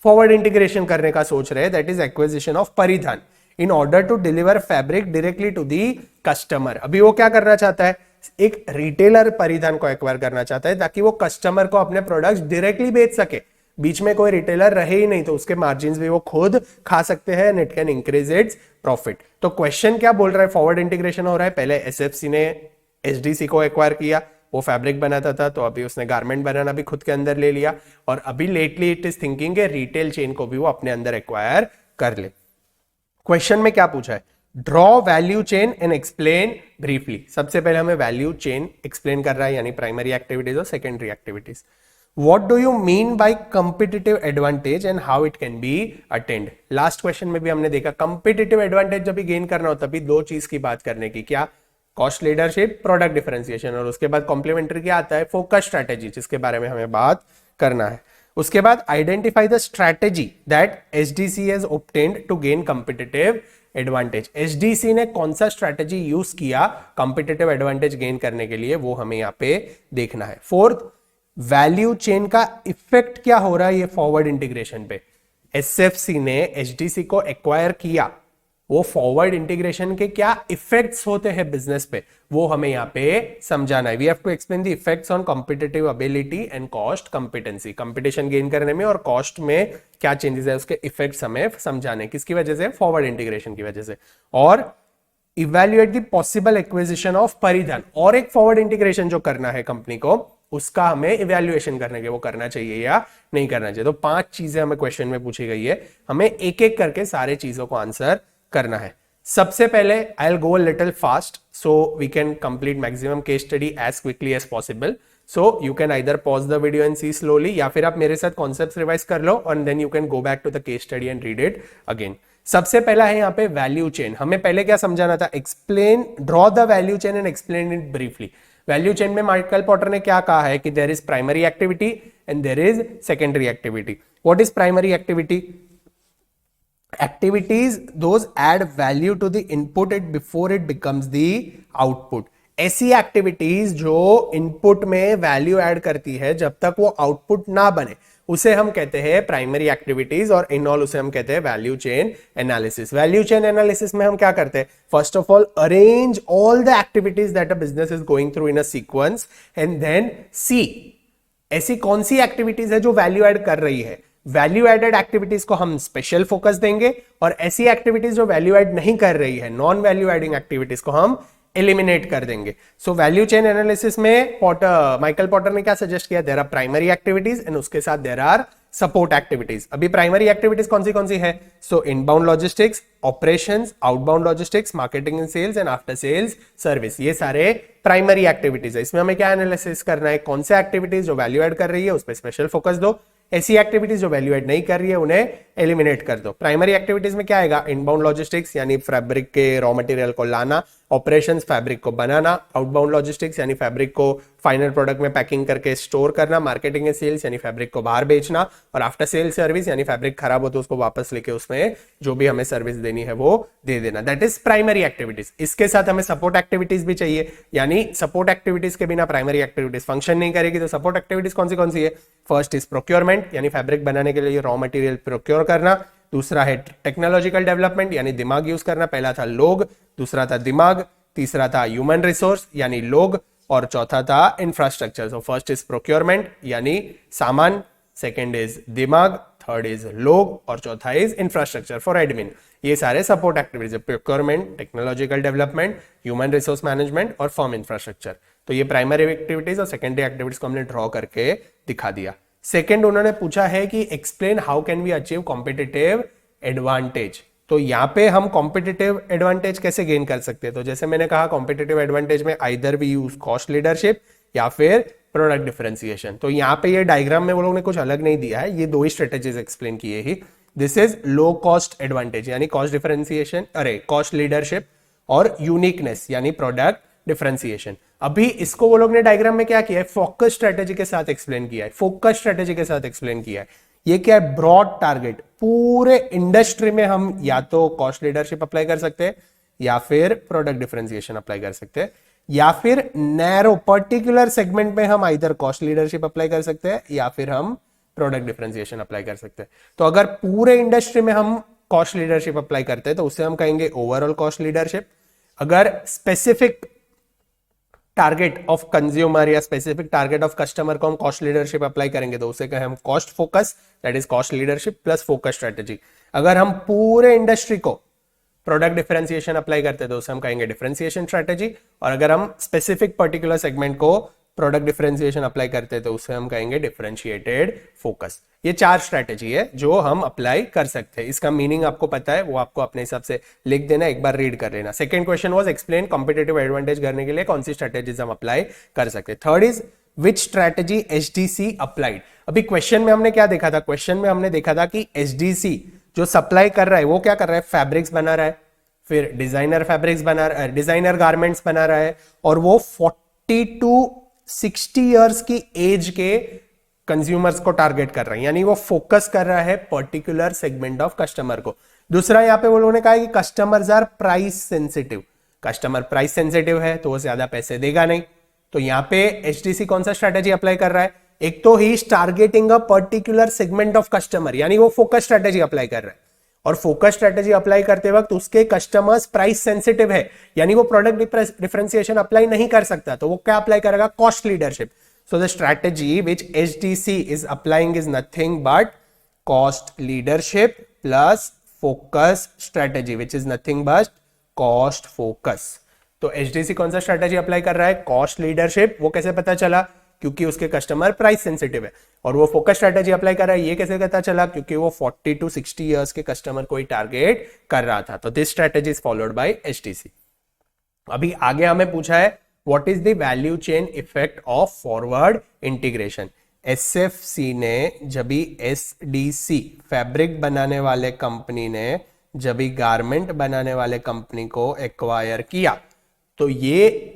फॉरवर्ड इंटीग्रेशन करने का सोच रहे हैं, that is acquisition of Paridhan in order to deliver fabric directly to the customer. अभी वो क्या करना चाहता है, एक रिटेलर परिधान को एक्वायर करना चाहता है ताकि वो कस्टमर को अपने प्रोडक्ट्स डायरेक्टली बेच सके, बीच में कोई रिटेलर रहे ही नहीं, तो उसके मार्जिन्स भी वो खुद खा सकते हैं and it can increase its profit. तो क्वेश्चन क्या बोल रहा है, फॉरवर्ड इंटीग्रेशन हो रहा है। पहले एसएफसी ने एचडीसी को एक्वायर किया, वो फैब्रिक बनाता था, तो अभी उसने गारमेंट बनाना भी खुद के अंदर ले लिया, और अभी लेटली इट इज थिंकिंग के रिटेल चेन को भी वो अपने अंदर एक्वायर कर ले। क्वेश्चन में क्या पूछा है, draw value chain and explain briefly. सबसे पहले हमें वैल्यू चेन एक्सप्लेन कर रहा है, यानी प्राइमरी एक्टिविटीज और secondary activities. What do you mean by competitive advantage and how it can be attained? Last question में भी हमने देखा competitive advantage जब भी गेन करना होता है दो चीज की बात करने की, क्या, कॉस्ट लीडरशिप, प्रोडक्ट डिफरेंशिएशन, और उसके बाद कॉम्प्लीमेंट्री क्या आता है, फोकस स्ट्रैटेजी, जिसके बारे में हमें बात करना है। उसके बाद identify the strategy that HDC has obtained to gain competitive advantage. HDC ने कौन सा स्ट्रैटेजी यूज किया कॉम्पिटिटिव एडवांटेज गेन करने के लिए, वो हमें यहाँ पे देखना है। फोर्थ, वैल्यू चेन का इफेक्ट क्या हो रहा है ये फॉरवर्ड इंटीग्रेशन पे, एसएफसी ने एचडीसी को एक्वायर किया, वो फॉरवर्ड इंटीग्रेशन के क्या इफेक्ट्स होते हैं बिजनेस पे, वो हमें यहाँ पे समझाना है. We have to explain the effects on competitive ability and cost competency. Competition gain करने में और कॉस्ट में क्या चेंजेस है उसके इफेक्ट्स हमें समझाने. किसकी वजह से? फॉरवर्ड इंटीग्रेशन की वजह से. और evaluate the possible acquisition of Paridhan. और एक फॉरवर्ड इंटीग्रेशन जो करना है कंपनी को, उसका हमें इवेल्युएशन करने के, वो करना चाहिए या नहीं करना चाहिए. तो 5 चीजें हमें क्वेश्चन में पूछी गई है, हमें एक एक करके सारे चीजों को आंसर करना है. सबसे पहले I will go a little fast so we can complete maximum case study as quickly as possible. So you can either pause the video and see slowly, या फिर आप मेरे साथ कॉन्सेप्ट्स रिवाइज कर लो और then you can go back to the case study and read it again. सबसे पहला है यहाँ पे वैल्यू चेन. हमें पहले क्या समझाना था? Explain, draw the value chain and explain it briefly. Value chain में माइकल पॉटर ने क्या कहा है कि there is primary activity and there is secondary activity. What is primary activity? Activities those add value to the input it before it becomes the output. ऐसी activities जो input में value add करती है जब तक वो आउटपुट ना बने, उसे हम कहते हैं प्राइमरी एक्टिविटीज, और इन ऑल उसे हम कहते हैं value chain analysis. Value chain analysis में हम क्या करते हैं? First of all arrange all the activities that a business is going through in a sequence and then see ऐसी कौन सी एक्टिविटीज है जो वैल्यू ऐड कर रही है. वैल्यू एडेड एक्टिविटीज को हम स्पेशल फोकस देंगे, और ऐसी एक्टिविटीज जो वैल्यू ऐड नहीं कर रही है, नॉन वैल्यू एडिंग एक्टिविटीज को हम एलिमिनेट कर देंगे. सो वैल्यू चेन एनालिसिस में माइकल पॉटर ने क्या सजेस्ट किया? There are primary activities and उसके साथ देयर आर सपोर्ट एक्टिविटीज. अभी प्राइमरी एक्टिविटीज कौन सी है? So inbound logistics, operations, outbound logistics, marketing and sales and after sales service. ये सारे प्राइमरी एक्टिविटीज है. इसमें हमें क्या एनालिसिस करना है? कौन से एक्टिविटीज जो वैल्यू एड कर रही है उस पर स्पेशल फोकस दो, ऐसी एक्टिविटीज जो वैल्यू एड नहीं कर रही है उन्हें एलिमिनेट कर दो. प्राइमरी एक्टिविटीज में क्या आएगा? इनबाउंड लॉजिस्टिक्स यानी फैब्रिक के रॉ मटेरियल को लाना, ऑपरेशंस फैब्रिक को बनाना, आउटबाउंड लॉजिस्टिक्स यानी फैब्रिक को फाइनल प्रोडक्ट में पैकिंग करके स्टोर करना, मार्केटिंग एंड सेल्स यानी फैब्रिक को बाहर बेचना, और आफ्टर सेल सर्विस यानी फैब्रिक खराब हो तो उसको वापस लेके उसमें जो भी हमें सर्विस देनी है वो दे देना. That is primary activities. इसके साथ हमें सपोर्ट एक्टिविटीज भी चाहिए, यानी सपोर्ट एक्टिविटीज के बिना प्राइमरी एक्टिविटीज फंक्शन नहीं करेगी. तो सपोर्ट एक्टिविटीज कौन सी है? फर्स्ट इज प्रोक्योरमेंट यानी फैब्रिक बनाने के लिए रॉ मटेरियल प्रोक्योर करना. दूसरा है टेक्नोलॉजिकल डेवलपमेंट यानी दिमाग यूज करना. पहला था लोग, दूसरा था दिमाग, तीसरा था ह्यूमन रिसोर्स यानी लोग, और चौथा था infrastructure. So first is procurement यानी सामान, सेकेंड इज दिमाग, थर्ड इज लोग, और चौथा इज इंफ्रास्ट्रक्चर फॉर एडमिन. ये सारे सपोर्ट एक्टिविटीज है: procurement, technological development, human resource management और फर्म इंफ्रास्ट्रक्चर. तो ये प्राइमरी एक्टिविटीज और सेकेंडरी एक्टिविटीज को हमने ड्रॉ करके दिखा दिया. सेकेंड उन्होंने पूछा है कि explain how can we achieve competitive advantage. तो यहाँ पे हम कॉम्पिटिटिव एडवांटेज कैसे गेन कर सकते हैं? तो जैसे मैंने कहा, कॉम्पिटिटिव एडवांटेज में either we use cost leadership या फिर प्रोडक्ट डिफरेंशिएशन. तो यहाँ पे ये डायग्राम में वो लोग ने कुछ अलग नहीं दिया है, ये 2 ही स्ट्रेटेजीज एक्सप्लेन किए ही. This is low cost advantage यानी कॉस्ट डिफरेंशिएशन, कॉस्ट लीडरशिप, और यूनिकनेस यानी प्रोडक्ट डिफरेंशिएशन. अभी इसको वो लोग ने डायग्राम में क्या किया है? फोकस स्ट्रेटेजी के साथ एक्सप्लेन किया है. फोकस स्ट्रेटेजी के साथ एक्सप्लेन किया है. ये क्या है? Broad target. पूरे इंडस्ट्री में हम या तो कॉस्ट लीडरशिप अप्लाई कर सकते हैं, या फिर प्रोडक्ट डिफरेंशिएशन अप्लाई कर सकते हैं, या फिर नैरो पर्टिकुलर सेगमेंट में हम आइदर कॉस्ट लीडरशिप अप्लाई कर सकते हैं या फिर हम प्रोडक्ट डिफरेंशिएशन अप्लाई कर सकते हैं. तो अगर पूरे इंडस्ट्री में हम कॉस्ट लीडरशिप अप्लाई करते हैं तो उससे हम कहेंगे ओवरऑल कॉस्ट लीडरशिप. अगर स्पेसिफिक टारगेट ऑफ कंज्यूमर या स्पेसिफिक टारगेट ऑफ कस्टमर को हम कॉस्ट लीडरशिप अप्लाई करेंगे तो उसे कहें हम cost focus, that is cost leadership plus focus strategy. अगर हम पूरे इंडस्ट्री को प्रोडक्ट डिफरेंशिएशन अप्लाई करते हैं तो उसे हम कहेंगे डिफरेंशिएशन स्ट्रेटेजी, और अगर हम स्पेसिफिक पर्टिकुलर सेगमेंट को प्रोडक्ट डिफरेंशिएशन अप्लाई करते हैं तो उसे हम कहेंगे डिफरेंशिएटेड फोकस. ये 4 स्ट्रेटेजी है जो हम अप्लाई कर सकते हैं. इसका मीनिंग आपको पता है, वो आपको अपने हिसाब से लिख देना, एक बार रीड कर लेना. Second question was explain competitive advantage करने के लिए कौन सी स्ट्रेटेजीज हम अप्लाई कर सकते हैं. Third is which strategy HDC applied. अभी क्वेश्चन में हमने क्या देखा था? क्वेश्चन में हमने देखा था कि एचडीसी जो सप्लाई कर रहा है वो क्या कर रहा है? फैब्रिक्स बना रहा है, फिर डिजाइनर फैब्रिक्स बना रहा है, डिजाइनर गारमेंट्स बना रहा है, और वो 40 to 60 इयर्स की एज के कंज्यूमर्स को टारगेट कर रहा है, यानी वो फोकस कर रहा है पर्टिकुलर सेगमेंट ऑफ कस्टमर को. दूसरा यहां पे वो लोगों ने कहा कि customers are price sensitive. Customer price sensitive है तो वो ज्यादा पैसे देगा नहीं. तो यहां पे एचडीसी कौन सा स्ट्रेटेजी अप्लाई कर रहा है? एक तो ही targeting a particular segment of customer, यानी वो फोकस स्ट्रेटेजी अप्लाई कर रहा है, और फोकस स्ट्रेटेजी अप्लाई करते वक्त उसके कस्टमर्स प्राइस सेंसिटिव है, यानी वो प्रोडक्ट डिफरेंशिएशन अप्लाई नहीं कर सकता, तो वो क्या अप्लाई करेगा, cost leadership. So the strategy which HDC is applying is nothing but cost leadership plus focus strategy which is nothing but cost focus. तो HDC कौन सा स्ट्रेटेजी अप्लाई कर रहा है, कॉस्ट लीडरशिप. वो कैसे पता चला, क्योंकि उसके कस्टमर प्राइस सेंसिटिव है. और वो फोकस स्ट्रेटेजी अप्लाई कर रहा है, ये कैसे पता चला, क्योंकि वो 40 to 60 इयर्स के कस्टमर को ही टारगेट कर रहा था. तो this strategy is followed by HDC. अभी आगे हमें पूछा है what is the value chain effect of forward integration. SFC ने जब भी SDC फैब्रिक बनाने वाले कंपनी ने जब भी गारमेंट बनाने वाले कंपनी को एक्वायर किया, तो ये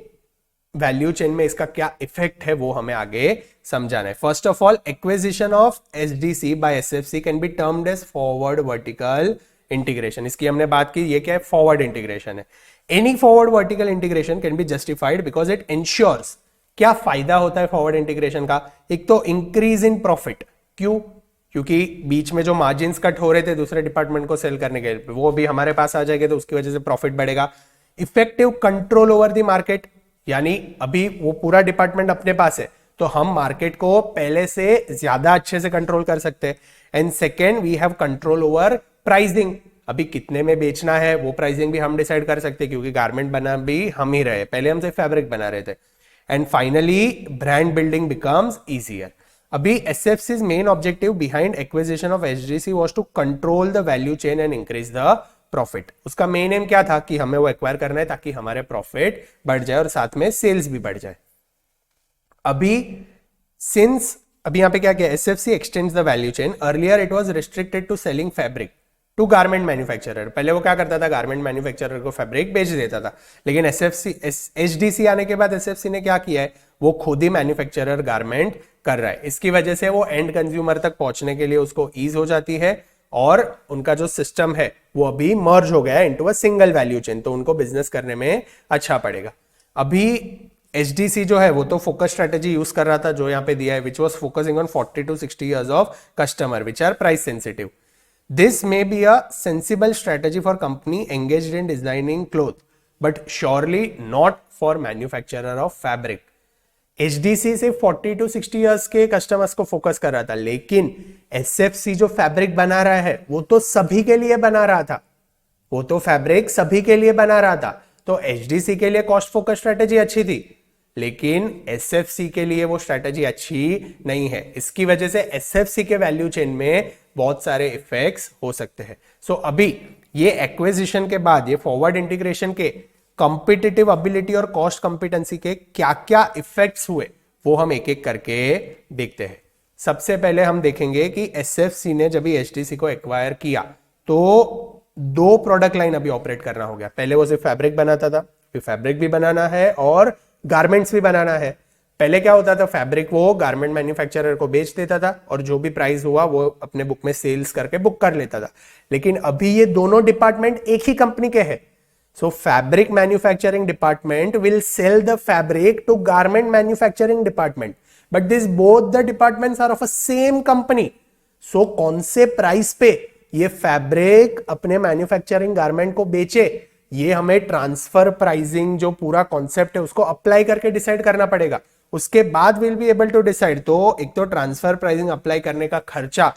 वैल्यू चेन में इसका क्या इफेक्ट है वो हमें आगे समझाना है. First of all, acquisition of SDC by SFC can be termed as forward vertical integration. इसकी हमने बात की, ये क्या है, फॉरवर्ड इंटीग्रेशन है. Any forward vertical integration can be justified because it ensures. क्या फायदा होता है फॉरवर्ड इंटीग्रेशन का, एक तो इंक्रीज इन प्रॉफिट. क्यों, क्योंकि बीच में जो मार्जिन कट हो रहे थे दूसरे डिपार्टमेंट को सेल करने के, वो भी हमारे पास आ जाएंगे, तो उसकी वजह से प्रॉफिट बढ़ेगा. Effective control over the market, यानी अभी वो पूरा डिपार्टमेंट अपने पास है, तो हम मार्केट को पहले से ज्यादा अच्छे से कंट्रोल कर सकते हैं. And second, we have control over pricing. अभी कितने में बेचना है वो प्राइसिंग भी हम डिसाइड कर सकते हैं, क्योंकि गारमेंट बना भी हम ही रहे, पहले हम सिर्फ फैब्रिक बना रहे थे. And finally, brand building becomes easier. अभी SFC's main objective behind acquisition of HDC was to control the value chain and increase the profit. उसका मेन एम क्या था कि हमें वो एक्वायर करना है ताकि हमारे प्रॉफिट बढ़ जाए और साथ में सेल्स भी बढ़ जाए. अभी यहाँ पे क्या किया, SFC extends the value chain. Earlier it was restricted to selling fabric to garment manufacturer. पहले वो क्या करता था, गारमेंट मैन्युफैक्चरर को फैब्रिक बेच देता था. लेकिन HDC आने के बाद SFC ने क्या किया है, वो खुद ही मैन्युफैक्चरर गारमेंट कर रहा है. इसकी वजह से वो एंड कंज्यूमर तक पहुंचने के लिए उसको ईज हो जाती है, और उनका जो सिस्टम है वो अभी मर्ज हो गया है into a single value chain, तो उनको बिजनेस करने में अच्छा पड़ेगा. अभी HDC जो है वो तो फोकस स्ट्रेटेजी यूज कर रहा था, जो यहाँ पे दिया है, which was focusing on 40 to 60 years of customer which are price sensitive. This may be a sensible strategy for company engaged in designing cloth, but surely not for manufacturer of fabric. HDC से 40 to 60 years के customers को focus कर रहा था, लेकिन SFC जो fabric बना रहा है वो तो सभी के लिए बना रहा था, वो तो फैब्रिक सभी के लिए बना रहा था. तो HDC के लिए कॉस्ट फोकस स्ट्रेटेजी अच्छी थी, लेकिन SFC के लिए वो स्ट्रेटेजी अच्छी नहीं है. इसकी वजह से SFC के वैल्यू चेन में बहुत सारे इफेक्ट्स हो सकते हैं. सो अभी ये एक्विजिशन के बाद, ये फॉरवर्ड इंटीग्रेशन के कॉम्पिटिटिव एबिलिटी और कॉस्ट कॉम्पिटेंसी के क्या क्या इफेक्ट्स हुए वो हम एक एक करके देखते हैं. सबसे पहले हम देखेंगे कि SFC ने जब HDC को एक्वायर किया तो 2 प्रोडक्ट लाइन अभी ऑपरेट करना हो गया. पहले वो सिर्फ फैब्रिक बनाता था, फिर फैब्रिक भी बनाना है और गारमेंट्स भी बनाना है. पहले क्या होता था, फैब्रिक वो गारमेंट मैन्युफैक्चरर को बेच देता था और जो भी प्राइस हुआ वो अपने बुक में सेल्स करके बुक कर लेता था. लेकिन अभी ये दोनों डिपार्टमेंट एक ही कंपनी के हैं. So fabric manufacturing department will sell the fabric to garment manufacturing department, but this both the departments are of a same company. So कौन से प्राइस पे ये फैब्रिक अपने मैन्युफैक्चरिंग गारमेंट को बेचे, ये हमें ट्रांसफर प्राइसिंग जो पूरा कॉन्सेप्ट है उसको अप्लाई करके डिसाइड करना पड़ेगा. उसके बाद will be able to decide. तो एक तो ट्रांसफर प्राइसिंग अप्लाई करने का खर्चा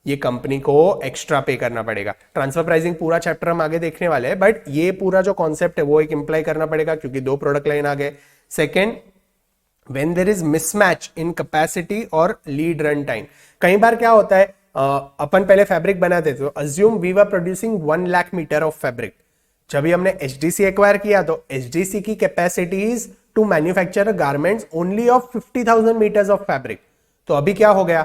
ये कंपनी को एक्स्ट्रा पे करना पड़ेगा. ट्रांसफर प्राइसिंग पूरा चैप्टर हम आगे देखने वाले हैं, बट ये पूरा जो कॉन्सेप्ट है वो एक इंप्लाई करना पड़ेगा क्योंकि 2 प्रोडक्ट लाइन आ गए. Second, when there is mismatch in capacity और लीड रन टाइम. कई बार क्या होता है, अपन पहले फैब्रिक बनाते थे, तो assume we were producing 1 lakh metre of fabric. जब भी हमने HDC एक्वायर किया तो HDC की capacities to manufacture garments only of 50,000 metres of fabric. तो अभी क्या हो गया,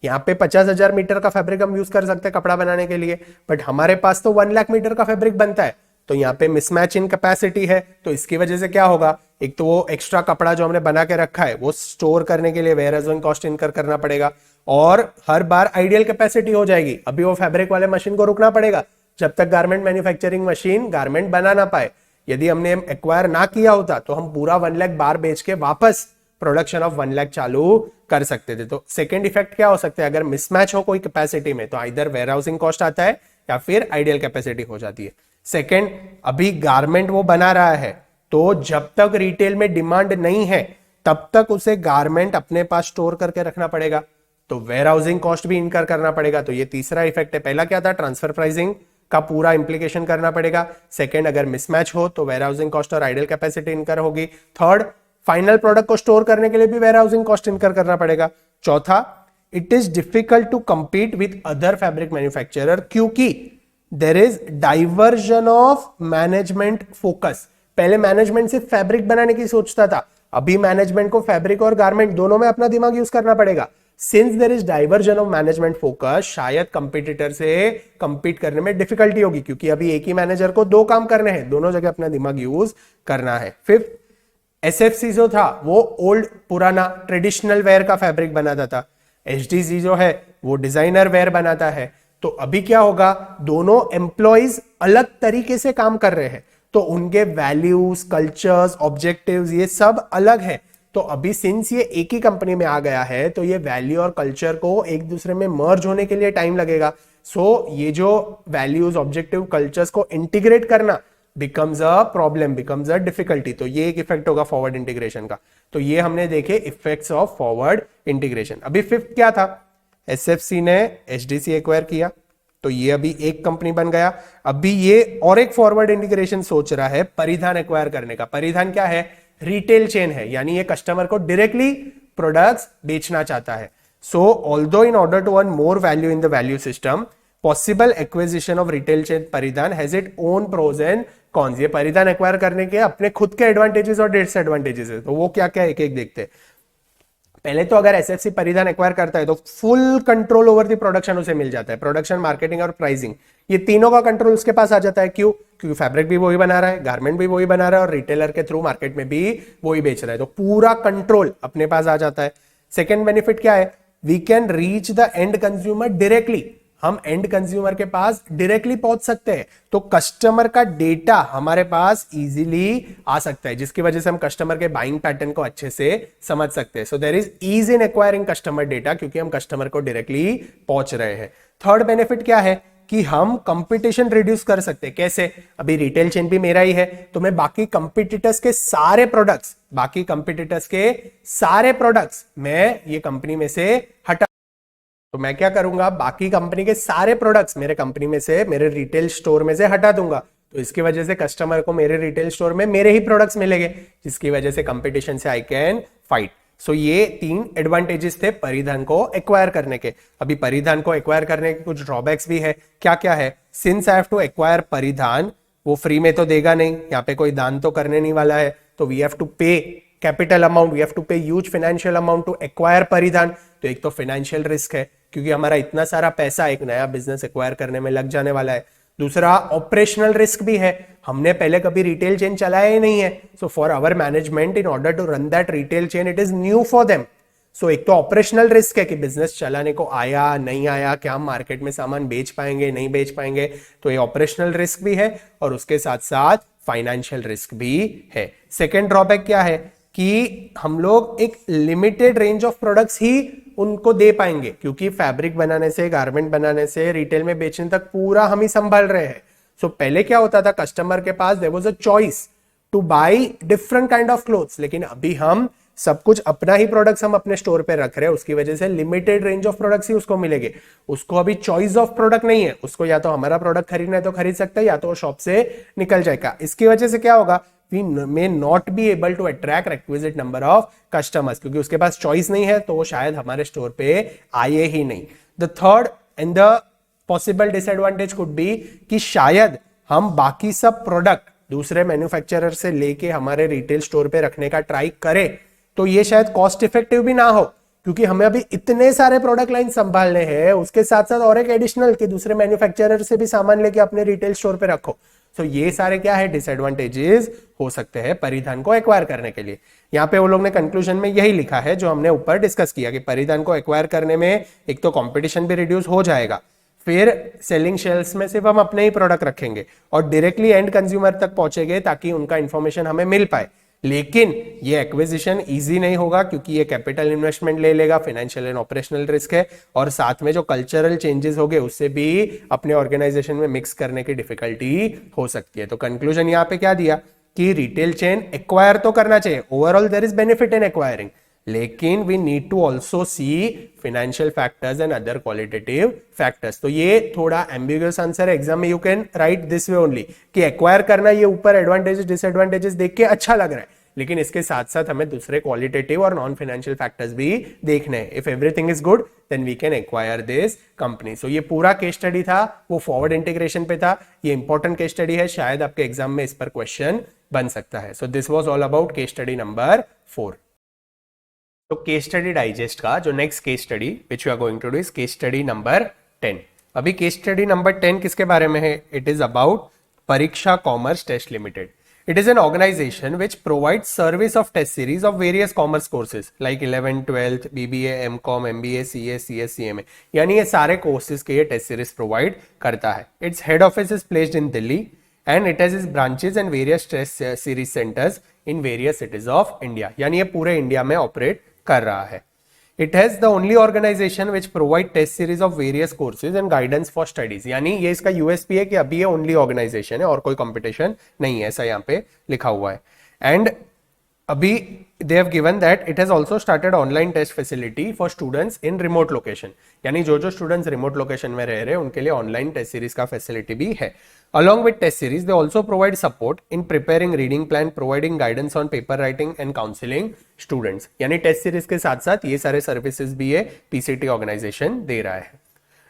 यहाँ पे 50,000 मीटर का फैब्रिक हम यूज कर सकते हैं कपड़ा बनाने के लिए, बट हमारे पास तो 1 लाख मीटर का फैब्रिक बनता है. तो यहाँ पे मिसमैच इन कैपेसिटी है. तो इसकी वजह से क्या होगा, एक तो वो एक्स्ट्रा कपड़ा जो हमने बना के रखा है वो स्टोर करने के लिए वेयरहाउसिंग कॉस्ट इनकर करना पड़ेगा, और हर बार आइडियल कैपेसिटी हो जाएगी. अभी वो फैब्रिक वाले मशीन को रुकना पड़ेगा जब तक गारमेंट मैन्युफैक्चरिंग मशीन गारमेंट बना ना पाए. यदि हमने एक्वायर ना किया होता तो हम पूरा 1 लाख बार बेच के वापस प्रोडक्शन ऑफ 1 लाख चालू कर सकते थे। तो सेकेंड इफेक्ट क्या हो सकता है, अगर मिसमैच हो कोई कैपेसिटी में तो इधर वेयर हाउसिंग कॉस्ट आता है या फिर आइडियल कैपेसिटी हो जाती है। सेकेंड, अभी गारमेंट वो बना रहा है तो जब तक रिटेल में डिमांड नहीं है तब तक उसे गारमेंट अपने पास स्टोर करके रखना पड़ेगा, तो वेयर हाउसिंग कॉस्ट भी इनकर करना पड़ेगा। तो ये तीसरा इफेक्ट है। पहला क्या था, ट्रांसफर प्राइसिंग का पूरा इंप्लीकेशन करना पड़ेगा। सेकंड, अगर मिसमैच हो तो वेयर हाउसिंग कॉस्ट और आइडियल कैपेसिटी इनकर होगी। थर्ड, फाइनल प्रोडक्ट को स्टोर करने के लिए भी वेयर हाउसिंग कॉस्ट इनकर करना पड़ेगा। चौथा, it is difficult to compete with other fabric manufacturer क्योंकि there is diversion of management focus. पहले मैनेजमेंट सिर्फ फैब्रिक बनाने की सोचता था, अभी मैनेजमेंट को फैब्रिक और गारमेंट दोनों में अपना दिमाग यूज करना पड़ेगा। Since there is diversion of management focus, शायद कंपटीटर से कंपीट करने में डिफिकल्टी होगी क्योंकि अभी एक ही मैनेजर को दो काम करने हैं, दोनों जगह अपना दिमाग यूज करना है। फिफ्थ, एसएफसी जो था वो ओल्ड पुराना ट्रेडिशनल वेयर का फैब्रिक बनाता था, एचडीसी जो है वो डिजाइनर वेयर बनाता है। तो अभी क्या होगा, दोनों एम्प्लॉइज अलग तरीके से काम कर रहे हैं तो उनके वैल्यूज, कल्चर्स, ऑब्जेक्टिव्स ये सब अलग है। तो अभी सिंस ये एक ही कंपनी में आ गया है तो ये वैल्यू और कल्चर को एक दूसरे में मर्ज होने के लिए टाइम लगेगा। सो ये जो वैल्यूज, ऑब्जेक्टिव, कल्चर्स को इंटीग्रेट करना becomes a problem, becomes a difficulty. तो ये एक इफेक्ट होगा फॉरवर्ड इंटीग्रेशन का। तो ये हमने देखे इफेक्ट्स ऑफ फॉरवर्ड इंटीग्रेशन। अभी फिफ्थ क्या था, एसएफसी ने एचडीसी एक्वायर किया तो ये अभी एक कंपनी बन गया। अभी ये और एक फॉरवर्ड इंटीग्रेशन सोच रहा है परिधान एक्वायर करने का। परिधान क्या है, रिटेल चेन है, यानी ये कस्टमर को डायरेक्टली प्रोडक्ट्स बेचना चाहता है। So although in order to earn more value in the value system, possible acquisition of retail chain Paridhan has it own pros and cons. ये परिधान एक्वायर करने के अपने खुद के एडवांटेजेस और डिसएडवांटेजेस है, तो वो क्या क्या एक एक देखते हैं। पहले तो अगर एसएफसी परिधान एक्वायर करता है तो full control over the production उसे मिल जाता है, प्रोडक्शन, मार्केटिंग और प्राइसिंग, ये तीनों का कंट्रोल उसके पास आ जाता है। क्यों, क्योंकि फैब्रिक भी वही बना रहा है, गारमेंट भी वही बना रहा है और रिटेलर के थ्रू मार्केट में भी वही बेच रहा है, तो पूरा कंट्रोल अपने पास आ जाता है। सेकेंड बेनिफिट क्या है, we can reach the end consumer directly, हम एंड कंज्यूमर के पास डायरेक्टली पहुंच सकते हैं। तो कस्टमर का डेटा हमारे पास इजीली आ सकता है जिसकी वजह से हम कस्टमर के बाइंग पैटर्न को अच्छे से समझ सकते हैं। So there is ease in acquiring customer data क्योंकि हम कस्टमर को डायरेक्टली पहुंच रहे हैं। थर्ड बेनिफिट क्या है कि हम कंपटीशन रिड्यूस कर सकते हैं। कैसे, अभी रिटेल चेन भी मेरा ही है तो मैं बाकी कंपटीटर्स के सारे प्रोडक्ट्स मैं ये कंपनी में से हटा, तो मैं क्या करूंगा, बाकी कंपनी के सारे प्रोडक्ट्स मेरे कंपनी में से, मेरे रिटेल स्टोर में से हटा दूंगा। तो इसकी वजह से कस्टमर को मेरे रिटेल स्टोर में मेरे ही प्रोडक्ट्स मिलेंगे जिसकी वजह से कंपटीशन से आई कैन फाइट। सो ये तीन एडवांटेजेस थे परिधान को एक्वायर करने के। अभी परिधान को एक्वायर करने के कुछ ड्रॉबैक्स भी है। क्या क्या है, since I have to acquire Paridhan, वो फ्री में तो देगा नहीं, यहाँ पे कोई दान तो करने नहीं वाला है, तो we have to pay capital amount, we have to pay huge financial amount to acquire Paridhan. तो एक तो फाइनेंशियल रिस्क है क्योंकि हमारा इतना सारा पैसा एक नया बिजनेस एक्वायर करने में लग जाने वाला है। दूसरा ऑपरेशनल रिस्क भी है, हमने पहले कभी रिटेल चेन चलाया ही नहीं है। So for our management in order to run that retail chain it is new for them. So एक तो ऑपरेशनल रिस्क है कि बिजनेस चलाने को आया नहीं आया, क्या हम मार्केट में सामान बेच पाएंगे नहीं बेच पाएंगे, तो ये ऑपरेशनल रिस्क भी है और उसके साथ साथ फाइनेंशियल रिस्क भी है। सेकेंड ड्रॉबैक क्या है कि हम लोग एक लिमिटेड रेंज ऑफ प्रोडक्ट्स ही उनको दे पाएंगे क्योंकि फैब्रिक बनाने से, गारमेंट बनाने से रिटेल में बेचने तक पूरा हम ही संभाल रहे हैं। सो पहले क्या होता था, कस्टमर के पास there was a choice to buy different kind of clothes, लेकिन अभी हम सब कुछ अपना ही प्रोडक्ट्स हम अपने स्टोर पे रख रहे हैं, उसकी वजह से लिमिटेड रेंज ऑफ प्रोडक्ट्स ही उसको मिलेंगे। उसको अभी चॉइस ऑफ प्रोडक्ट नहीं है, उसको या तो हमारा प्रोडक्ट खरीदना है तो खरीद सकता है या तो शॉप से निकल जाएगा। इसकी वजह से क्या होगा, we may not be able to attract requisite number of customers क्योंकि उसके पास चॉइस नहीं है तो वो शायद हमारे स्टोर पे आए ही नहीं। The third and the possible disadvantage could be कि शायद हम बाकी सब प्रोडक्ट दूसरे मैन्युफैक्चरर से लेके हमारे रिटेल स्टोर पे रखने का ट्राई करें तो ये शायद कॉस्ट इफेक्टिव भी ना हो क्योंकि हमें अभी इतने सारे प्रोडक्ट लाइन संभालने हैं, उसके साथ साथ और एक एडिशनल कि दूसरे मैन्युफैक्चरर से भी सामान लेके अपने रिटेल स्टोर पे रखो। तो ये सारे क्या है, डिसएडवांटेजेस हो सकते हैं परिधान को एक्वायर करने के लिए। यहाँ पे वो लोग ने कंक्लूजन में यही लिखा है जो हमने ऊपर डिस्कस किया कि परिधान को एक्वायर करने में एक तो कंपटीशन भी रिड्यूस हो जाएगा, फिर सेलिंग शेल्स में सिर्फ हम अपने ही प्रोडक्ट रखेंगे और डायरेक्टली एंड कंज्यूमर तक पहुंचेंगे ताकि उनका इंफॉर्मेशन हमें मिल पाए। लेकिन ये एक्विजिशन इजी नहीं होगा क्योंकि ये कैपिटल इन्वेस्टमेंट ले लेगा, फाइनेंशियल एंड ऑपरेशनल रिस्क है, और साथ में जो कल्चरल चेंजेस हो गए उससे भी अपने ऑर्गेनाइजेशन में मिक्स करने की डिफिकल्टी हो सकती है। तो कंक्लूजन यहाँ पे क्या दिया कि रिटेल चेन एक्वायर तो करना चाहिए, overall there is benefit in acquiring, लेकिन we need to also see financial factors and other qualitative factors. तो ये थोड़ा एम्बिगुअस आंसर है, एग्जाम में you can write this way only कि एक्वायर करना, ये ऊपर एडवांटेजेस डिसएडवांटेजेस देख के अच्छा लग रहा है, लेकिन इसके साथ साथ हमें दूसरे क्वालिटेटिव और नॉन फाइनेंशियल फैक्टर्स भी देखने हैं। If everything is good then we can acquire this company. So ये पूरा केस स्टडी था, वो फॉरवर्ड इंटीग्रेशन पे था, ये इंपॉर्टेंट केस स्टडी है, शायद आपके एग्जाम में इस पर क्वेश्चन बन सकता है। So this was all about case study number 4। तो केस स्टडी डाइजेस्ट का जो next case study which you are going to do is case study number 10। अभी केस स्टडी नंबर 10 किसके बारे में है? It is about Pariksha Commerce Test Limited. It is an organization which provides service of test series of various commerce courses like 11th, 12th, BBA, MCOM, MBA, CA, CS, CMA. यानी ये सारे courses के ये test series provide करता है. Its head office is placed in Delhi and it has its branches and various test series centers in various cities of India. यानी ये पूरे इंडिया में ऑपरेट कर रहा है. It has the only organization which provide test series of various courses and guidance for studies. यानी ये इसका USP है कि अभी ये ओनली ऑर्गेनाइजेशन है और कोई कंपटीशन नहीं है, ऐसा यहाँ पे लिखा हुआ है. एंड अभी they have given that it has also started online test facility for students in remote location. यानी जो जो स्टूडेंट्स रिमोट लोकेशन में रह रहे हैं उनके लिए ऑनलाइन टेस्ट सीरीज का फैसिलिटी भी है. Along with test series, they also provide support in preparing reading plan, providing guidance on paper writing and counseling students. यानी टेस्ट सीरीज के साथ साथ ये सारे सर्विसेज भी ये PCT ऑर्गेनाइजेशन दे रहा है.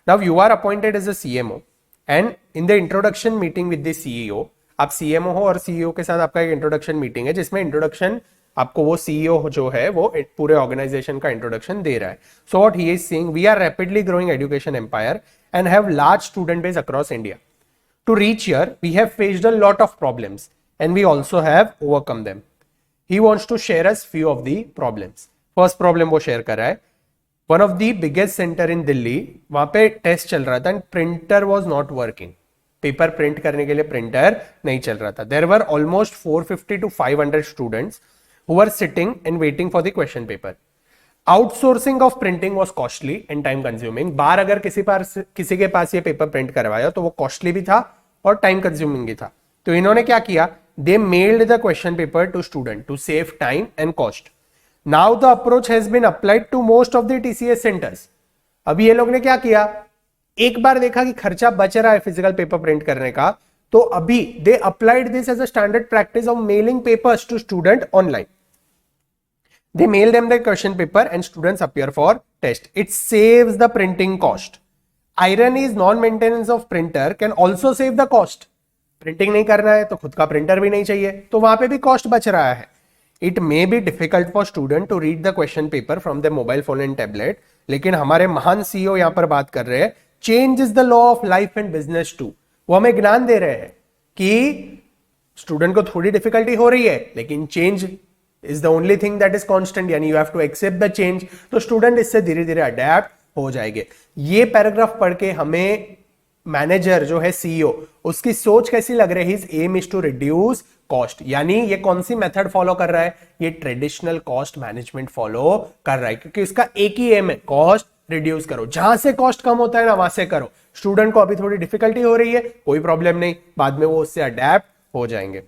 Now you are appointed as a CMO and in the introduction meeting with the CEO, आप CMO हो और CEO के साथ आपका एक इंट्रोडक्शन मीटिंग है जिसमें इंट्रोडक्शन आपको वो CEO जो है वो पूरे ऑर्गेनाइजेशन का इंट्रोडक्शन दे रहा है. So what he is saying, we are rapidly growing education empire and have large student base across India. To reach here, we have faced a lot of problems and we also have overcome them. He wants to share us few of the problems. First problem वो share कर रहा है. One of the biggest center in Delhi, वहाँ पे test चल रहा था and printer was not working. Paper print करने के लिए प्रिंटर नहीं चल रहा था. There were almost 450 to 500 students who were sitting and waiting for the question paper. Outsourcing of printing was costly and time consuming. बार अगर किसी के पास ये पेपर प्रिंट करवाया तो वो कॉस्टली भी था और टाइम कंज्यूमिंग भी था. तो इन्होंने क्या किया, they mailed the question paper to student to save time and cost. Now the approach has been applied to most of the TCS centres. अभी ये लोग ने क्या किया, एक बार देखा कि खर्चा बच रहा है फिजिकल पेपर प्रिंट करने का, तो अभी they applied this as a standard practice of mailing papers to student online. They mail them the question paper and students appear for test. It saves the printing cost. Irony is non-maintenance of printer can also save the cost. Printing नहीं करना है तो खुद का printer भी नहीं चाहिए, तो वहां पे भी कॉस्ट बच रहा है. It may be difficult for student to read the question paper from their mobile phone and tablet. लेकिन हमारे महान CEO यहाँ पर बात कर रहे हैं, change is the law of life and business too. वो हमें ज्ञान दे रहे हैं कि स्टूडेंट को थोड़ी डिफिकल्टी हो रही है लेकिन change is the only thing that is constant, यानी you have to accept the change. तो स्टूडेंट इससे धीरे धीरे अडेप्ट हो जाएंगे. ये पैराग्राफ पढ़ के हमें मैनेजर जो है CEO उसकी सोच कैसी लग रही है? His aim is to reduce cost. यानी ये कौन सी मेथड फॉलो कर रहा है? ये ट्रेडिशनल कॉस्ट मैनेजमेंट फॉलो कर रहा है क्योंकि उसका एक ही एम है, कॉस्ट रिड्यूस करो. जहां से कॉस्ट कम होता है ना वहां से करो. स्टूडेंट को अभी थोड़ी डिफिकल्टी हो रही है, कोई प्रॉब्लम नहीं, बाद में वो उससे अडेप्ट हो जाएंगे.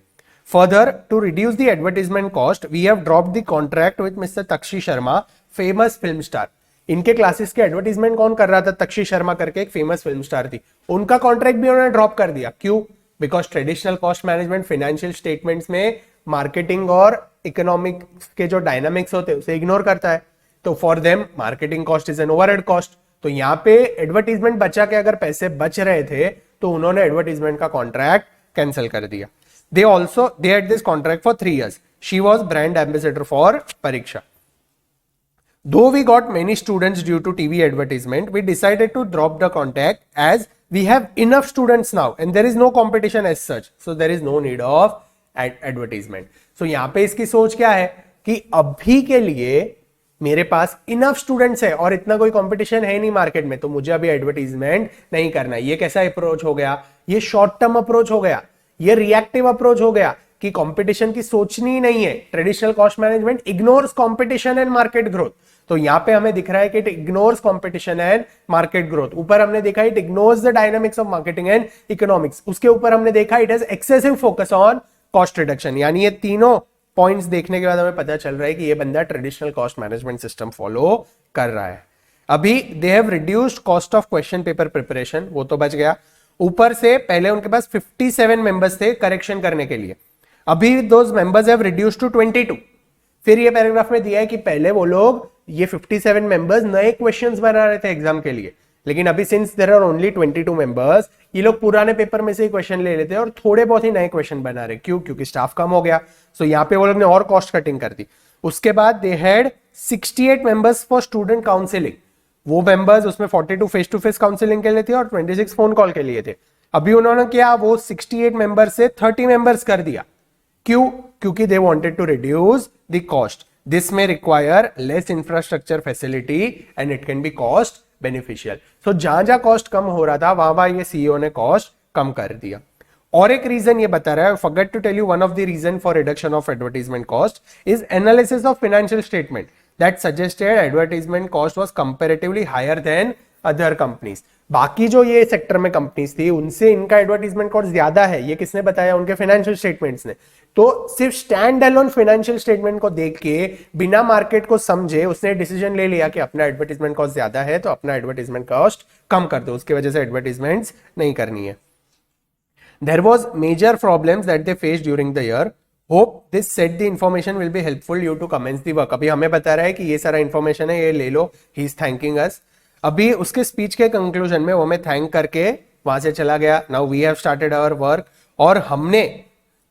Further, to reduce the advertisement cost, we have dropped the contract with Mr. Takshi Sharma, famous film star. इनके क्लासेस के एडवर्टीजमेंट कौन कर रहा था? तक्षी शर्मा करके एक फेमस फिल्म स्टार थी. उनका कॉन्ट्रैक्ट भी उन्होंने ड्रॉप कर दिया. क्यों? Because traditional cost management financial statements में मार्केटिंग और इकोनॉमिक के जो डायनामिक्स होते हैं उसे इग्नोर करता है. तो for them marketing cost is an overhead cost. तो यहाँ पे एडवर्टीजमेंट बचा के अगर पैसे बच रहे थे तो उन्होंने एडवर्टीजमेंट का कॉन्ट्रैक्ट कैंसिल कर दिया. They had this contract for 3 years. She was brand ambassador for Pariksha. Though we got many students due to TV advertisement, we decided to drop the contact as we have enough students now and there is no competition as such. So there is no need of advertisement. So यहाँ पे इसकी सोच क्या है कि अभी के लिए मेरे पास इनफ स्टूडेंट्स है और इतना कोई कंपटीशन है नहीं मार्केट में, तो मुझे अभी एडवर्टीजमेंट नहीं करना. ये कैसा अप्रोच हो गया? ये शॉर्ट टर्म अप्रोच हो गया, ये रिएक्टिव अप्रोच हो गया. कि कंपटीशन की सोचनी ही नहीं है। Traditional cost management ignores competition and market growth. तो यहां पे हमें दिख रहा है कि it ignores competition and market growth. ऊपर हमने देखा it ignores the dynamics of marketing and economics. उसके ऊपर हमने देखा it has excessive focus on cost reduction. यानी ये तीनों पॉइंट्स देखने के बाद हमें पता चल रहा है कि ये बंदा traditional cost management system follow कर रहा है। अभी they have reduced cost of question paper preparation, वो तो बच गया। ऊपर से पहले उनके पास 57 मेंबर्स थे करेक्शन करने के लिए, अभी those members have reduced to 22। फिर ये पैराग्राफ में दिया है कि पहले वो लोग ये 57 मेंबर्स नए क्वेश्चंस बना रहे थे एग्जाम के लिए, लेकिन अभी since there are only 22 members, ये लोग पुराने पेपर में से ही क्वेश्चन ले लेते हैं और थोड़े बहुत ही नए क्वेश्चन बना रहे। क्यों? क्योंकि स्टाफ कम हो गया। सो यहाँ पे वो लोग ने और कॉस्ट कटिंग कर दी। उसके बाद they had 68 members for student counselling. वो मेंबर्स उसमें 42 फेस टू फेस काउंसिलिंग के लिए थे और 26 फोन कॉल के लिए थे। अभी उन्होंने क्या, वो 68 मेंबर्स से 30 मेंबर्स कर दिया। क्यों? क्योंकि they wanted to reduce the cost. This may require less infrastructure facility and it can be cost beneficial. So जहां जहां कॉस्ट कम हो रहा था वहां वहां ये सीईओ ने कॉस्ट कम कर दिया। और एक रीजन ये बता रहा है, forget to tell you, one of the reason for reduction of advertisement cost is analysis of financial statement that suggested advertisement cost was comparatively higher than other companies. बाकी जो ये सेक्टर में कंपनीज थी उनसे इनका एडवर्टाइजमेंट कॉस्ट ज्यादा है। ये किसने बताया? उनके फाइनेंशियल स्टेटमेंट्स ने। तो सिर्फ स्टैंड अलोन फाइनेंशियल स्टेटमेंट को देख के बिना मार्केट को समझे उसने डिसीजन ले लिया कि अपना एडवर्टाइजमेंट कॉस्ट ज्यादा है तो अपना एडवर्टाइजमेंट कॉस्ट कम कर दो, उसकी वजह से एडवर्टाइजमेंट्स नहीं करनी है। There was major problems that they faced during the year. Hope this set the information will be helpful you to commence the work. अभी हमें बता रहा है कि ये सारा इंफॉर्मेशन है, ये ले लो, he is thanking us. अभी उसके स्पीच के कंक्लूजन में वो हमें थैंक करके वहां से चला गया। Now we have started our work. और हमने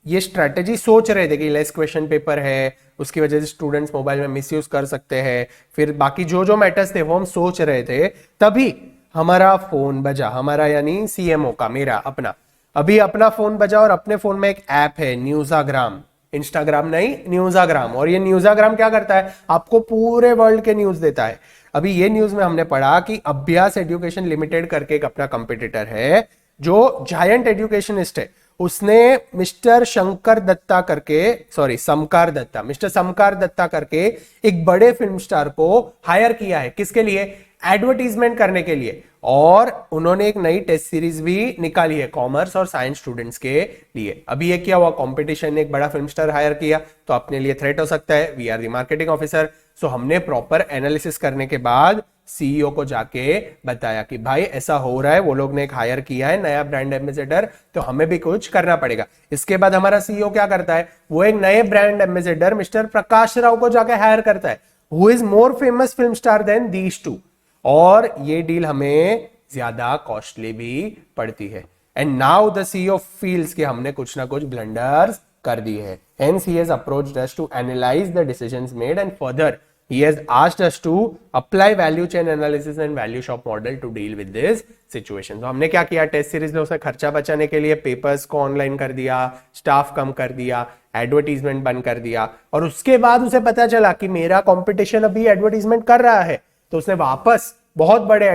ये स्ट्रेटेजी सोच रहे थे कि लेस क्वेश्चन पेपर है, उसकी वजह से स्टूडेंट्स मोबाइल में मिसयूज कर सकते हैं, फिर बाकी जो जो मैटर्स थे वो हम सोच रहे थे, तभी हमारा फोन बजा, हमारा यानी सीएमओ का, मेरा अपना। अभी अपना फोन बजा और अपने फोन में एक ऐप है न्यूज़ाग्राम, इंस्टाग्राम नहीं, न्यूज़ाग्राम। और ये न्यूज़ाग्राम क्या करता है? आपको पूरे वर्ल्ड के न्यूज देता है। अभी ये न्यूज में हमने पढ़ा कि अभ्यास एजुकेशन लिमिटेड करके एक अपना कंपटीटर है जो जायंट एजुकेशनिस्ट है। उसने मिस्टर शंकर दत्ता करके, सॉरी समकार दत्ता, मिस्टर समकार दत्ता करके एक बड़े फिल्म स्टार को हायर किया है। किसके लिए? एडवर्टीजमेंट करने के लिए। और उन्होंने एक नई टेस्ट सीरीज भी निकाली है कॉमर्स और साइंस स्टूडेंट्स के लिए। अभी ये क्या हुआ, कंपटीशन ने एक बड़ा फिल्म स्टार हायर किया तो अपने लिए थ्रेट हो सकता है। We are the marketing officer. So हमने प्रॉपर एनालिसिस करने के बाद सीईओ को जाके बताया कि भाई ऐसा हो रहा है, वो लोग ने एक हायर किया है नया ब्रांड एम्बेसडर, तो हमें भी कुछ करना पड़ेगा। इसके बाद हमारा सीईओ क्या करता है? वो एक नए brand ambassador mister Prakash Rao को जाके हायर करता है, who is more famous film star than these two. और ये डील हमें ज्यादा कॉस्टली भी पड़ती है। And now the CEO feels कि हमने कुछ ना कुछ ब्लंडर्स कर दी है। Hence he has approached us to analyze the decisions made and further he has asked us to apply value chain analysis and value shop model to deal with this situation. तो हमने क्या किया? Test series में उसे खर्चा बचाने के लिए पेपर्स को ऑनलाइन कर दिया, स्टाफ कम कर दिया, एडवर्टीजमेंट बंद कर दिया। और उसके बाद उसे पता चला कि मेरा कंपटीशन अभी एडवर्टीजमेंट कर रहा है, तो उसने वापस बहुत बड़े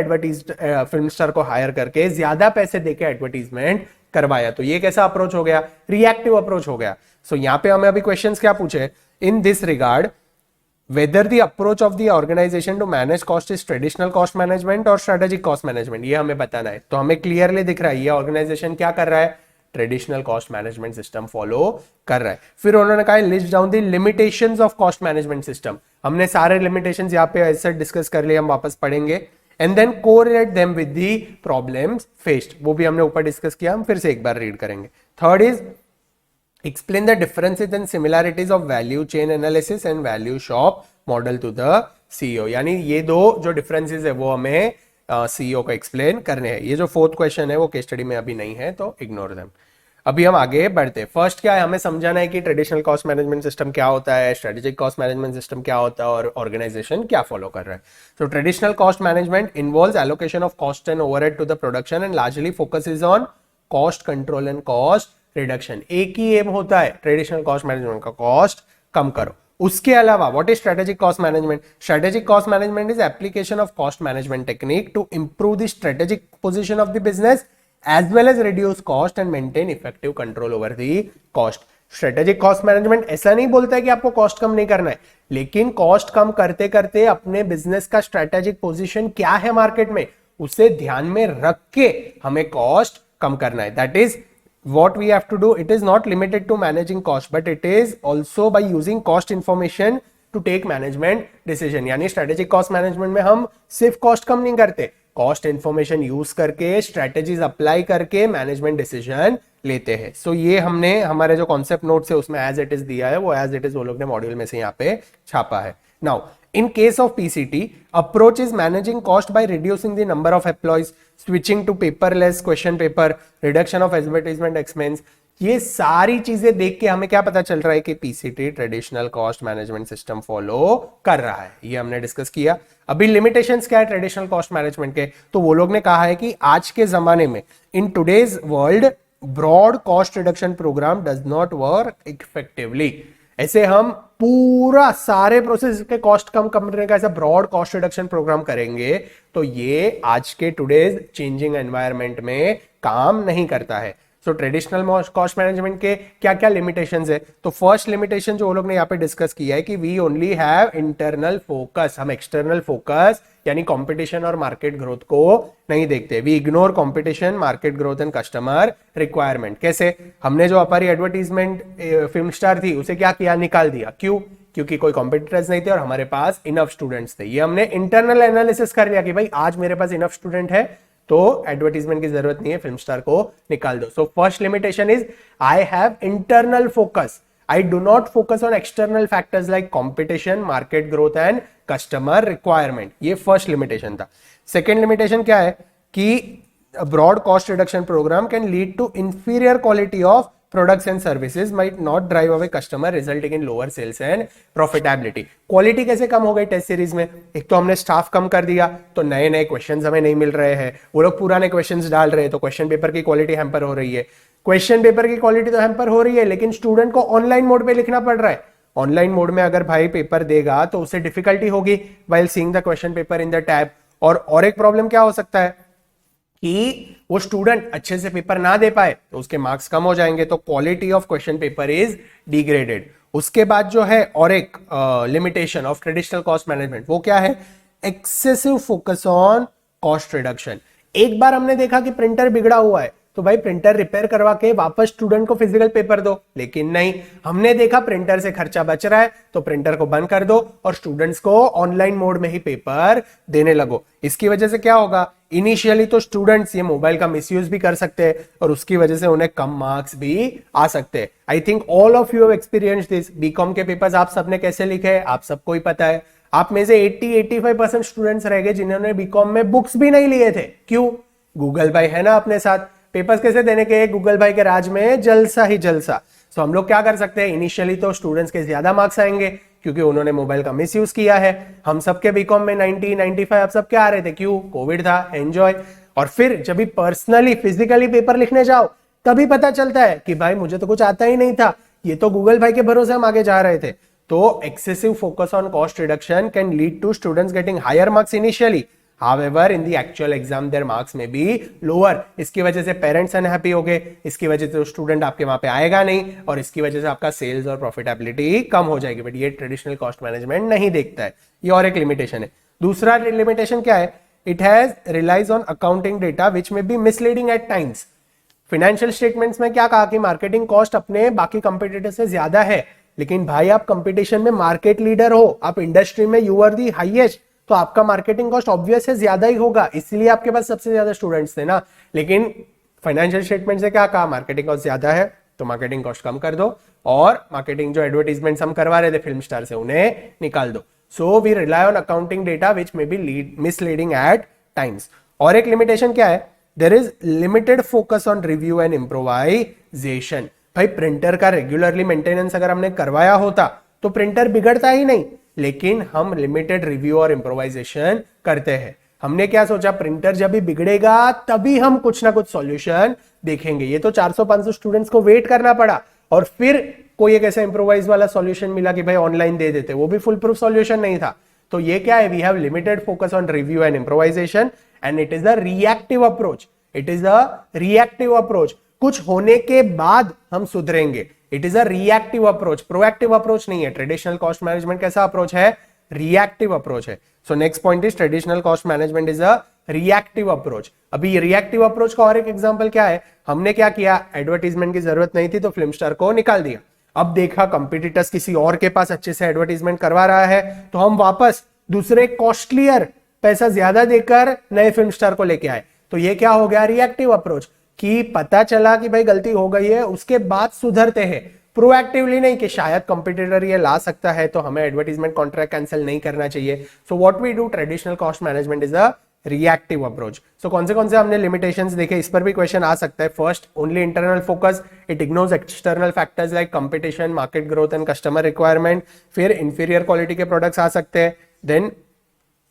फिल्म स्टार को हायर करके ज्यादा पैसे देके एडवर्टीजमेंट करवाया। तो ये कैसा अप्रोच हो गया? रिएक्टिव अप्रोच हो गया। सो यहां पे हमें अभी क्वेश्चंस क्या पूछे? In this regard whether the approach of the organisation to manage cost is traditional cost management और स्ट्रेटेजिक कॉस्ट मैनेजमेंट, ये हमें बताना है। तो हमें क्लियरली दिख रहा है ये ऑर्गेनाइजेशन क्या कर रहा है? Traditional cost management system follow कर रहा है। फिर उन्होंने कहा list down the limitations of cost management system. हमने सारे लिमिटेशंस यहाँ पे ऐसे डिस्कस कर लिए, हम वापस पढ़ेंगे। And then correlate them with the problems faced, वो भी हमने ऊपर डिस्कस किया, हम फिर से एक बार रीड करेंगे। Third is explain the differences and similarities of value chain analysis and value shop model to the CEO। यानी ये दो जो डिफरेंसेस है वो हमें सीईओ को एक्सप्लेन करने हैं। ये जो फोर्थ क्वेश्चन है वो केस स्टडी में अभी नहीं है, तो इग्नोर देम। अभी हम आगे बढ़ते हैं। फर्स्ट क्या है, हमें समझाना है कि ट्रेडिशनल कॉस्ट मैनेजमेंट सिस्टम क्या होता है, स्ट्रेटेजिक कॉस्ट मैनेजमेंट सिस्टम क्या होता है और ऑर्गेनाइजेशन क्या फॉलो कर रहा है। तो traditional cost management involves allocation of cost and overhead to the production and largely focuses on cost control and cost reduction. एक ही एम होता है ट्रेडिशनल कॉस्ट मैनेजमेंट का, कॉस्ट कम करो। उसके अलावा what is strategic cost management? Strategic cost management is application of cost management technique to improve the strategic position of the business as well as reduce cost and maintain effective control over the cost। Strategic cost management ऐसा नहीं बोलता है कि आपको cost कम नहीं करना है, लेकिन कॉस्ट कम करते करते अपने बिजनेस का स्ट्रेटेजिक पोजीशन क्या है मार्केट में उसे ध्यान में रख के हमें कॉस्ट कम करना है. That is what we have to do. It is not limited to managing cost, but it is also by using cost information to take management decision. यानी strategic cost management में हम सिर्फ cost कम नहीं करते, cost information use करके strategies apply करके management decision लेते हैं. सो ये हमने हमारे जो कॉन्सेप्ट नोट्स है उसमें एज इट इज दिया है, वो एज इट इज वो लोग ने मॉड्यूल में से यहाँ पे छापा है. Now in case of PCT, approach is managing cost by reducing the number of employees, switching to paperless question paper, reduction of advertisement expense. ये सारी चीजें देख के हमें क्या पता चल रहा है कि PCT traditional cost management system follow कर रहा है. ये हमने डिस्कस किया. अभी लिमिटेशंस क्या है ट्रेडिशनल कॉस्ट मैनेजमेंट के, तो वो लोग ने कहा है कि आज के जमाने में in today's world broad cost reduction programme does not work effectively. ऐसे हम पूरा सारे प्रोसेस के कॉस्ट कम करने का ऐसा ब्रॉड कॉस्ट रिडक्शन प्रोग्राम करेंगे तो ये आज के टुडेज चेंजिंग एनवायरनमेंट में काम नहीं करता है. सो ट्रेडिशनल कॉस्ट मैनेजमेंट के क्या क्या लिमिटेशंस है, तो फर्स्ट लिमिटेशन जो वो लोग ने यहाँ पे डिस्कस किया है कि we only have internal focus. हम एक्सटर्नल फोकस यानी कंपटीशन और मार्केट ग्रोथ को नहीं देखते. We ignore competition, market growth and customer requirement. कैसे, हमने जो हमारी एडवर्टीजमेंट फिल्म स्टार थी उसे क्या किया, निकाल दिया. क्यों, क्योंकि कोई कॉम्पिटिटर्स नहीं थे और हमारे पास इनफ स्टूडेंट्स थे. ये हमने इंटरनल एनालिसिस कर लिया कि भाई आज मेरे पास इनफ स्टूडेंट है तो एडवर्टीजमेंट की जरूरत नहीं है, फिल्म स्टार को निकाल दो. So first limitation is I have internal focus. I do not focus on external factors like competition, market growth and customer requirement. ये first limitation था. Second limitation क्या है कि a broad cost reduction program can lead to inferior quality of products and services, might not drive away customer, resulting in lower sales and profitability. Quality कैसे कम हो गई test series में, एक तो हमने स्टाफ कम कर दिया तो नए नए क्वेश्चंस हमें नहीं मिल रहे हैं, वो लोग पुराने क्वेश्चंस डाल रहे हैं तो क्वेश्चन पेपर की क्वालिटी हैम्पर हो रही है. क्वेश्चन पेपर की क्वालिटी तो हैम्पर हो रही है लेकिन स्टूडेंट को ऑनलाइन मोड पे लिखना पड़ रहा है. ऑनलाइन मोड में अगर भाई पेपर देगा तो उसे डिफिकल्टी होगी while seeing the question paper in the tab. और एक प्रॉब्लम क्या हो सकता है कि वो स्टूडेंट अच्छे से पेपर ना दे पाए तो उसके मार्क्स कम हो जाएंगे, तो quality of question paper is degraded. उसके बाद जो है और एक limitation of traditional cost management वो क्या है, excessive focus on cost reduction. एक बार हमने देखा कि प्रिंटर बिगड़ा हुआ है तो भाई प्रिंटर रिपेयर करवा के वापस स्टूडेंट को फिजिकल पेपर दो, लेकिन नहीं, हमने देखा प्रिंटर से खर्चा बच रहा है तो प्रिंटर को बंद कर दो और स्टूडेंट्स को ऑनलाइन मोड में ही पेपर देने लगो. इसकी वजह से क्या होगा, इनिशियली तो स्टूडेंट्स ये मोबाइल का मिसयूज भी कर सकते हैं और उसकी वजह से उन्हें कम मार्क्स भी आ सकते हैं. I think all of you have experienced this. B Com के पेपर्स आप सबने कैसे लिखे आप सबको ही पता है. आप में से 80-85% स्टूडेंट्स रह गए जिन्होंने बीकॉम में बुक्स भी नहीं लिए थे. क्यों, गूगल भाई है ना अपने साथ. पेपर्स कैसे देने के, गूगल भाई के राज में जलसा ही जलसा. सो हम लोग क्या कर सकते हैं, इनिशियली तो स्टूडेंट्स के ज्यादा मार्क्स आएंगे क्योंकि उन्होंने मोबाइल का मिसयूज किया है. हम सबके बीकॉम में 90-95 अब सब क्या आ रहे थे, क्यों, कोविड था, एंजॉय. और फिर जब भी पर्सनली फिजिकली पेपर लिखने जाओ तभी पता चलता है कि भाई मुझे तो कुछ आता ही नहीं था, ये तो गूगल भाई के भरोसे हम आगे जा रहे थे. तो excessive focus on cost reduction can lead to students getting higher marks initially. However, in the actual exam, their marks may be lower. इसकी वजह से पेरेंट्स अनहैप्पी हो गए, इसकी वजह से स्टूडेंट आपके वहां पे आएगा नहीं और इसकी वजह से आपका सेल्स और प्रॉफिटेबिलिटी कम हो जाएगी. बट ये ट्रेडिशनल कॉस्ट मैनेजमेंट नहीं देखता है. ये और एक लिमिटेशन है. दूसरा लिमिटेशन क्या है, it has relies on accounting data which may be misleading at times. Financial statements में क्या कहा कि मार्केटिंग कॉस्ट अपने बाकी कंपटीटर से ज्यादा है, लेकिन भाई आप कंपटीशन में मार्केट लीडर हो, आप इंडस्ट्री में यू आर दी हाईएस्ट, तो आपका मार्केटिंग कॉस्ट ऑब्वियस है ज्यादा ही होगा, इसलिए आपके पास सबसे ज्यादा स्टूडेंट्स थे ना. लेकिन फाइनेंशियल स्टेटमेंट से क्या कहा, मार्केटिंग कॉस्ट ज्यादा है तो मार्केटिंग कॉस्ट कम कर दो और मार्केटिंग जो एडवर्टीजमेंट हम करवा रहे थे फिल्म स्टार से उन्हें निकाल दो. So we rely on accounting data which may be misleading at times. और एक लिमिटेशन क्या है, there is limited focus on review and improvisation. भाई प्रिंटर का रेगुलरली मेंटेनेंस अगर हमने करवाया होता तो प्रिंटर बिगड़ता ही नहीं, लेकिन हम लिमिटेड रिव्यू और इम्प्रोवाइजेशन करते हैं. हमने क्या सोचा, प्रिंटर जब भी बिगड़ेगा तभी हम कुछ ना कुछ सॉल्यूशन देखेंगे. ये तो 400-500 स्टूडेंट्स को वेट करना पड़ा और फिर कोई एक ऐसा इम्प्रोवाइज वाला सॉल्यूशन मिला कि भाई ऑनलाइन दे देते, वो भी फुल प्रूफ सॉल्यूशन नहीं था. तो ये क्या है, we have limited focus on review and improvisation and it is a reactive approach. It is a reactive approach. कुछ होने के बाद हम सुधरेंगे. It is a reactive approach, proactive approach नहीं है। ट्रेडिशनल कॉस्ट मैनेजमेंट कैसा अप्रोच है? रिएक्टिव अप्रोच है। So next point is traditional cost management is a reactive approach. अभी रिएक्टिव अप्रोच का और एक एग्जांपल क्या है? हमने क्या किया, एडवर्टीजमेंट की जरूरत नहीं थी तो फिल्म स्टार को निकाल दिया। अब देखा कंपटीटर्स किसी और के पास अच्छे से एडवर्टीजमेंट करवा रहा है तो हम वापस दूसरे कॉस्टलियर पैसा ज्यादा देकर नए फिल्म स्टार को लेके आए। तो ये क्या हो गया? Reactive approach. कि पता चला कि भाई गलती हो गई है, उसके बाद सुधरते हैं, प्रोएक्टिवली नहीं कि शायद कंपटीटर ये ला सकता है तो हमें एडवर्टीजमेंट कॉन्ट्रैक्ट कैंसिल नहीं करना चाहिए। So what we do, traditional cost management is a reactive approach. So कौन से हमने लिमिटेशंस देखे, इस पर भी क्वेश्चन आ सकता है। First, only internal focus, it ignores external factors like competition, market growth and customer requirement. फिर इंफीरियर क्वालिटी के प्रोडक्ट्स आ सकते हैं। Then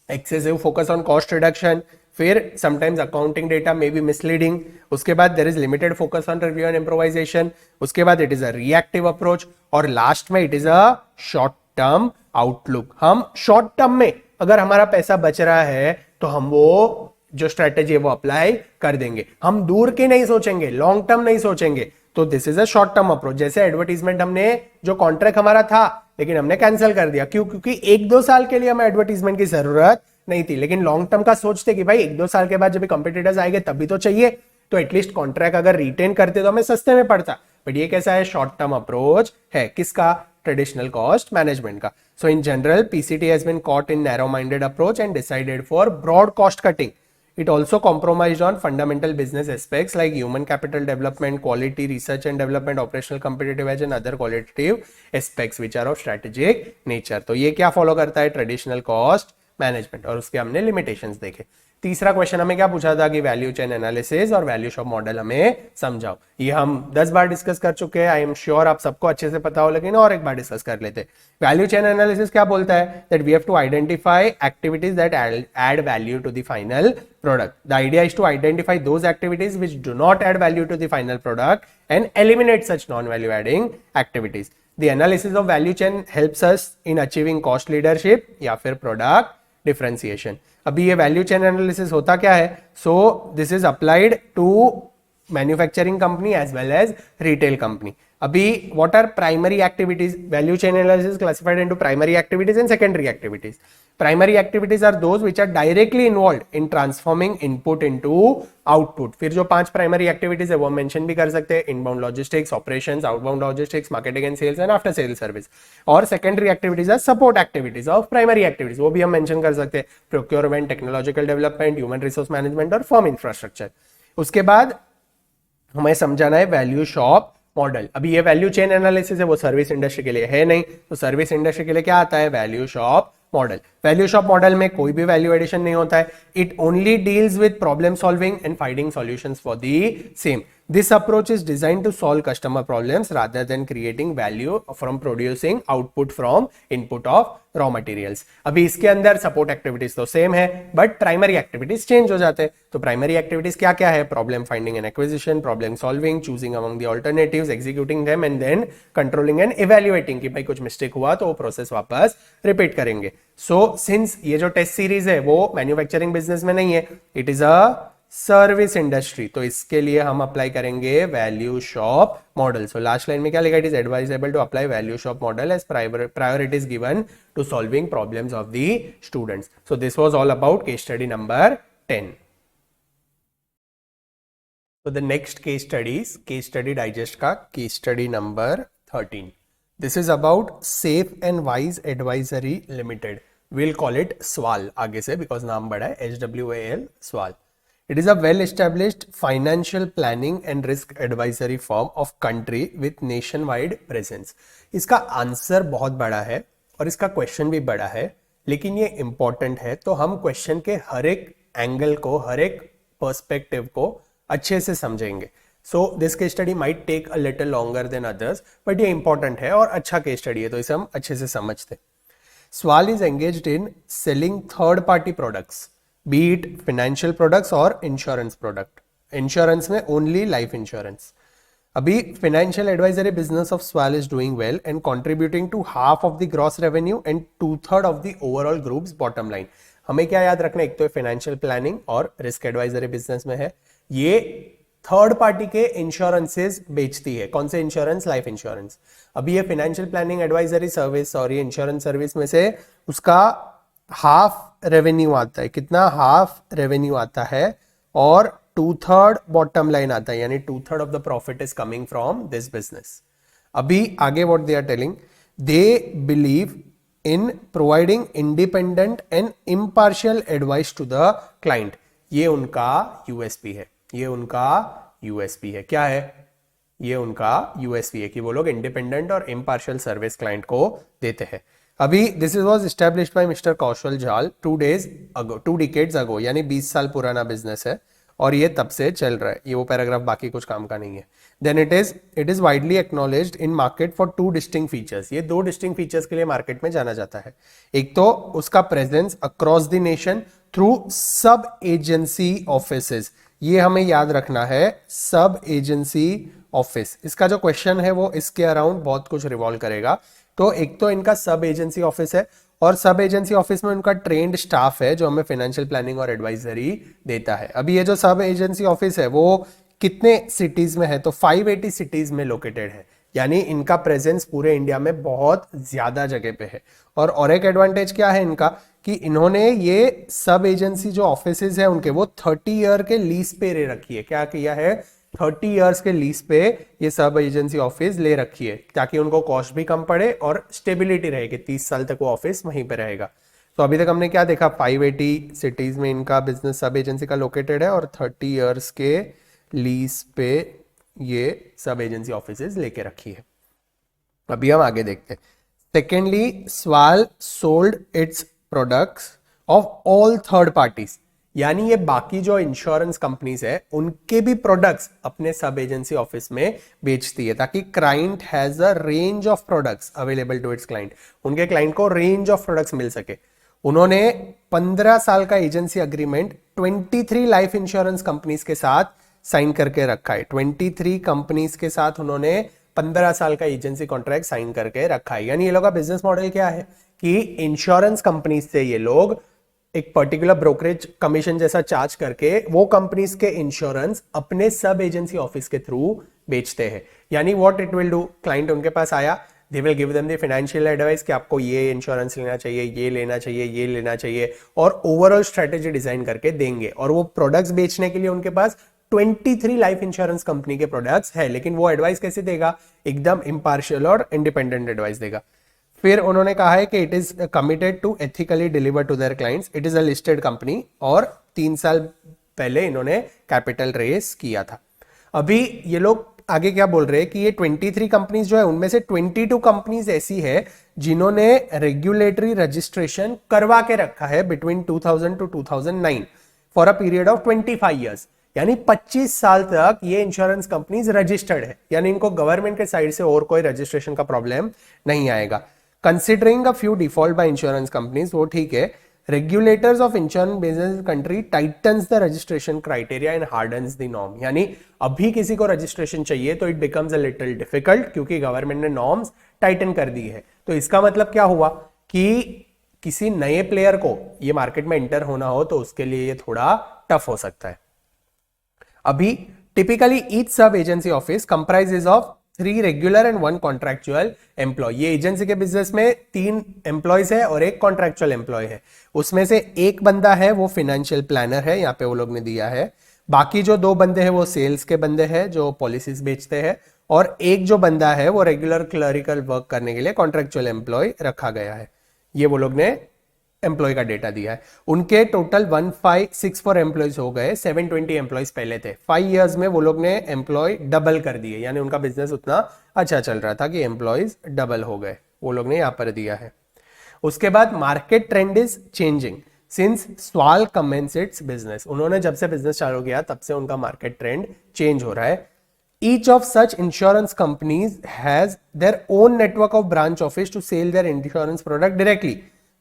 excessive focus on cost reduction. फिर sometimes accounting data may be misleading. उसके बाद there is limited focus on review and improvisation. उसके बाद it is a reactive approach और लास्ट में it is a short term outlook. हम short term में अगर हमारा पैसा बच रहा है तो हम वो जो स्ट्रेटेजी है वो अप्लाई कर देंगे। हम दूर के नहीं सोचेंगे, लॉन्ग टर्म नहीं सोचेंगे। तो this is a short term approach. जैसे एडवर्टीजमेंट, हमने जो कॉन्ट्रैक्ट हमारा था लेकिन हमने कैंसिल कर दिया, क्यों? क्योंकि 1-2 साल के लिए हमें एडवर्टीजमेंट की जरूरत नहीं थी, लेकिन लॉन्ग टर्म का सोचते कि भाई 1-2 साल के बाद जब कंपटीटर्स आएंगे तभी तो चाहिए, तो एटलीस्ट कॉन्ट्रैक्ट अगर रिटेन करते तो हमें सस्ते में पड़ता। बट ये कैसा है? शॉर्ट टर्म अप्रोच है। किसका? ट्रेडिशनल कॉस्ट मैनेजमेंट का। So in general PCT has been caught in narrow minded approach and decided for broad cost cutting. It also compromised on fundamental business aspects like human capital development, quality, research and development, operational competitive edge and other qualitative aspects which are of strategic nature. तो ये क्या follow करता है? Traditional cost management. और उसके हमने limitations देखे। तीसरा क्वेश्चन हमें क्या पूछा था कि वैल्यू चेन एनालिसिस और वैल्यू शॉप मॉडल हमें समझाओ। ये हम 10 बार डिस्कस कर चुके हैं, आई एम श्योर आप सबको अच्छे से पता हो, लेकिन और एक बार डिस्कस कर लेते। वैल्यू चेन एनालिसिस क्या बोलता है? That we have to identify activities that add value to the final product. The idea is to identify those activities which do not add value to the final product and eliminate such non-value adding activities. The analysis of value chain helps us in achieving cost leadership या फिर product differentiation. अभी ये value chain analysis होता क्या है? So this is applied to manufacturing company as well as retail company. अभी what are primary activities? Value chain analysis classified into primary activities and secondary activities. Primary activities are those which are directly involved in transforming input into output. फिर जो 5 primary activities है वो mention भी कर सकते हैं, inbound logistics, operations, outbound logistics, marketing and sales and after sales service. और secondary activities are support activities of primary activities, वो भी हम मेंशन कर सकते हैं, procurement, technological development, human resource management और firm infrastructure. उसके बाद हमें समझाना है वैल्यू शॉप मॉडल। अभी ये वैल्यू चेन एनालिसिस है वो सर्विस इंडस्ट्री के लिए है नहीं, तो सर्विस इंडस्ट्री के लिए क्या आता है? Value shop model. Value shop model में कोई भी वैल्यू एडिशन नहीं होता है। It only deals with problem solving and finding solutions for the same. This approach is designed to solve customer problems rather than creating value from producing output from input of raw materials. अभी इसके अंदर support activities तो same है but primary activities change हो जाते हैं. तो primary activities क्या क्या है? Problem finding and acquisition, problem solving, choosing among the alternatives, executing them and then controlling and evaluating कि भाई कुछ मिस्टेक हुआ तो वो प्रोसेस वापस रिपीट करेंगे. सो सिंस ये जो टेस्ट सीरीज है वो मैन्युफैक्चरिंग बिजनेस में नहीं है, it is a service industry, तो इसके लिए हम अप्लाई करेंगे value shop model. So last line में क्या लिखा? It is advisable to apply value shop model as priorities given to solving problems of the students. So this was all about case study number 10. So the next case studies, case study digest का case study number 13. This is about Safe and Wise Advisory Limited. We'll call it SWAL आगे से because नाम बड़ा है, SWAL SWAL. It is a well-established financial planning and risk advisory firm of country with nationwide presence. इसका answer बहुत बड़ा है और इसका क्वेश्चन भी बड़ा है, लेकिन ये इंपॉर्टेंट है तो हम क्वेश्चन के हर एक एंगल को, हर एक पर्सपेक्टिव को अच्छे से समझेंगे. So this case study might take a little longer than others, but ये इंपॉर्टेंट है और अच्छा केस स्टडी है तो इसे हम अच्छे से समझते. SWAL is engaged in selling third party products, be it financial products और insurance product. Insurance में only life insurance. अभी financial advisory business of SWAL is doing well and contributing to half of the gross revenue and 2/3 of the overall group's bottom line. हमें क्या याद रखना है? एक तो financial planning और risk advisory business में है. ये थर्ड पार्टी के इंश्योरेंसेस बेचती है। कौन से इंश्योरेंस? Life insurance. अभी ये फाइनेंशियल प्लानिंग एडवाइजरी सर्विस और ये इंश्योरेंस सर्विस में से उसका हाफ रेवेन्यू आता है। कितना? हाफ रेवेन्यू आता है और 2/3 बॉटम लाइन आता है, यानी 2/3 of the profit is coming from this business. अभी आगे what they are telling, they believe in providing independent and impartial advice to the client. ये उनका यूएसपी है। ये उनका यूएसपी है। क्या है? ये उनका यूएसपी है कि वो लोग इंडिपेंडेंट और इम्पार्शियल सर्विस क्लाइंट को देते हैं। अभी this is was established by mister Kaushal Jal 2 decades अगो, यानी 20 साल पुराना बिजनेस है और ये तब से चल रहा है। ये वो पैराग्राफ बाकी कुछ काम का नहीं है। Then it is widely acknowledged in market for 2 distinct features. ये 2 डिस्टिंक्ट फीचर्स के लिए मार्केट में जाना जाता है। एक तो उसका presence across the nation through सब एजेंसी ऑफिसेज। ये हमें याद रखना है, सब एजेंसी ऑफिस। इसका जो क्वेश्चन है वो इसके अराउंड बहुत कुछ रिवॉल्व करेगा। तो एक तो इनका सब एजेंसी ऑफिस है और सब एजेंसी ऑफिस में उनका ट्रेंड स्टाफ है जो हमें फाइनेंशियल प्लानिंग और एडवाइजरी देता है। अभी ये जो सब एजेंसी ऑफिस है वो कितने सिटीज में है? तो 580 सिटीज में लोकेटेड है, यानी इनका प्रेजेंस पूरे इंडिया में बहुत ज्यादा जगह पे है। और एक एडवांटेज क्या है इनका कि इन्होंने ये सब एजेंसी जो ऑफिसेज है उनके वो 30 ईयर के लीज पे ले रखी है। क्या किया है? 30 इयर्स के लीज पे ये सब एजेंसी ऑफिस ले रखी है ताकि उनको कॉस्ट भी कम पड़े और स्टेबिलिटी रहेगी। 30 साल तक वो ऑफिस वहीं पे रहेगा। तो अभी तक हमने क्या देखा? 580 सिटीज में इनका बिजनेस सब एजेंसी का लोकेटेड है और 30 इयर्स के लीज पे ये सब एजेंसी ऑफिस लेके रखी है। अभी हम आगे देखते हैं। सेकेंडली, स्वाल sold its products of all third parties, यानी ये बाकी जो इंश्योरेंस कंपनीज है उनके भी प्रोडक्ट्स अपने सब एजेंसी ऑफिस में बेचती है ताकि client has a range of products available to its client. उनके क्लाइंट को रेंज ऑफ प्रोडक्ट्स मिल सके। उन्होंने 15 साल का agency agreement 23 life insurance companies के साथ साइन करके रखा है। 23 कंपनीज के साथ उन्होंने 15 साल का एजेंसी कॉन्ट्रैक्ट साइन करके रखा है। यानी ये लोग का बिजनेस मॉडल क्या है कि इंश्योरेंस कंपनीज से ये लोग एक पर्टिकुलर ब्रोकरेज कमीशन जैसा चार्ज करके वो कंपनीज के इंश्योरेंस अपने सब एजेंसी ऑफिस के थ्रू बेचते हैं। यानी what it will do, client उनके पास आया, they will give them the financial advice कि आपको ये इंश्योरेंस लेना चाहिए, ये लेना चाहिए, ये लेना चाहिए, और ओवरऑल स्ट्रेटेजी डिजाइन करके देंगे। और वो प्रोडक्ट्स बेचने के लिए उनके पास 23 लाइफ इंश्योरेंस कंपनी के प्रोडक्ट्स है, लेकिन वो एडवाइस कैसे देगा? एकदम इम्पार्शियल और इंडिपेंडेंट एडवाइस देगा। फिर उन्होंने कहा है कि it is committed to ethically deliver to their clients. It is a listed company और 3 साल पहले इन्होंने कैपिटल रेस किया था। अभी ये लोग आगे क्या बोल रहे हैं कि ये 23 कंपनीज जो है उनमें से 22 कंपनीज ऐसी है जिन्होंने रेगुलेटरी रजिस्ट्रेशन करवा के रखा है between 2000 to 2009 for a period of 25 years. यानी 25 साल तक ये इंश्योरेंस कंपनीज रजिस्टर्ड है, यानी इनको गवर्नमेंट के साइड से और कोई रजिस्ट्रेशन का प्रॉब्लम नहीं आएगा। Considering a few default by insurance companies, वो ठीक है। Regulators of insurance business country titans the registration criteria and hardens the norm. यानी अभी किसी को रजिस्ट्रेशन चाहिए तो it becomes a little difficult क्योंकि गवर्नमेंट ने नॉर्म्स टाइटन कर दी है। तो इसका मतलब क्या हुआ कि किसी नए प्लेयर को ये मार्केट में एंटर होना हो तो उसके लिए ये थोड़ा टफ हो सकता है। अभी typically each sub agency office comprises of 3 regular and 1 contractual employee. ये एजेंसी के बिजनेस में 3 एम्प्लॉयज है और 1 कॉन्ट्रैक्चुअल एम्प्लॉय है। उसमें से एक बंदा है वो फाइनेंशियल प्लानर है, यहाँ पे वो लोग ने दिया है। बाकी जो 2 बंदे हैं वो सेल्स के बंदे हैं जो पॉलिसीज बेचते हैं, और एक जो बंदा है वो रेगुलर क्लरिकल वर्क करने के लिए कॉन्ट्रैक्चुअल एम्प्लॉय रखा गया है। ये वो लोग ने एम्प्लॉय का डेटा दिया है। उनके टोटल 1564 एम्प्लॉयज हो गए, 720 एम्प्लॉयज पहले थे। 5 इयर्स में वो लोग ने एम्प्लॉय डबल कर दिए, यानी उनका बिजनेस उतना अच्छा चल रहा था कि एम्प्लॉयज डबल हो गए, वो लोग ने यहां पर दिया है। उसके बाद market trend is changing since स्वाल कमेंस इट्स बिजनेस। उन्होंने जब से बिजनेस चालू किया तब से उनका मार्केट ट्रेंड चेंज हो रहा है। Each of such insurance companies has their own network of branch office to sell their insurance product directly,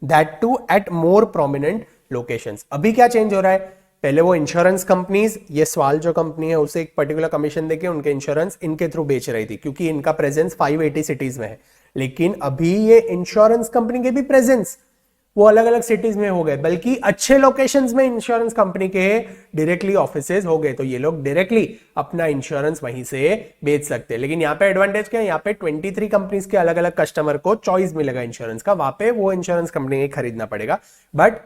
that too at more prominent locations. अभी क्या चेंज हो रहा है? पहले वो इंश्योरेंस कंपनीज, ये सवाल जो कंपनी है उसे एक पर्टिकुलर कमीशन देके उनके इंश्योरेंस इनके थ्रू बेच रही थी क्योंकि इनका प्रेजेंस 580 सिटीज में है। लेकिन अभी ये इंश्योरेंस कंपनी के भी प्रेजेंस वो अलग अलग सिटीज में हो गए, बल्कि अच्छे लोकेशंस में इंश्योरेंस कंपनी के डायरेक्टली ऑफिसेज हो गए, तो ये लोग डायरेक्टली अपना इंश्योरेंस वहीं से बेच सकते हैं। लेकिन यहाँ पे एडवांटेज क्या है, यहाँ पे 23 कंपनीज के अलग अलग कस्टमर को चॉइस मिलेगा इंश्योरेंस का, वहां पे वो इंश्योरेंस कंपनी खरीदना पड़ेगा। बट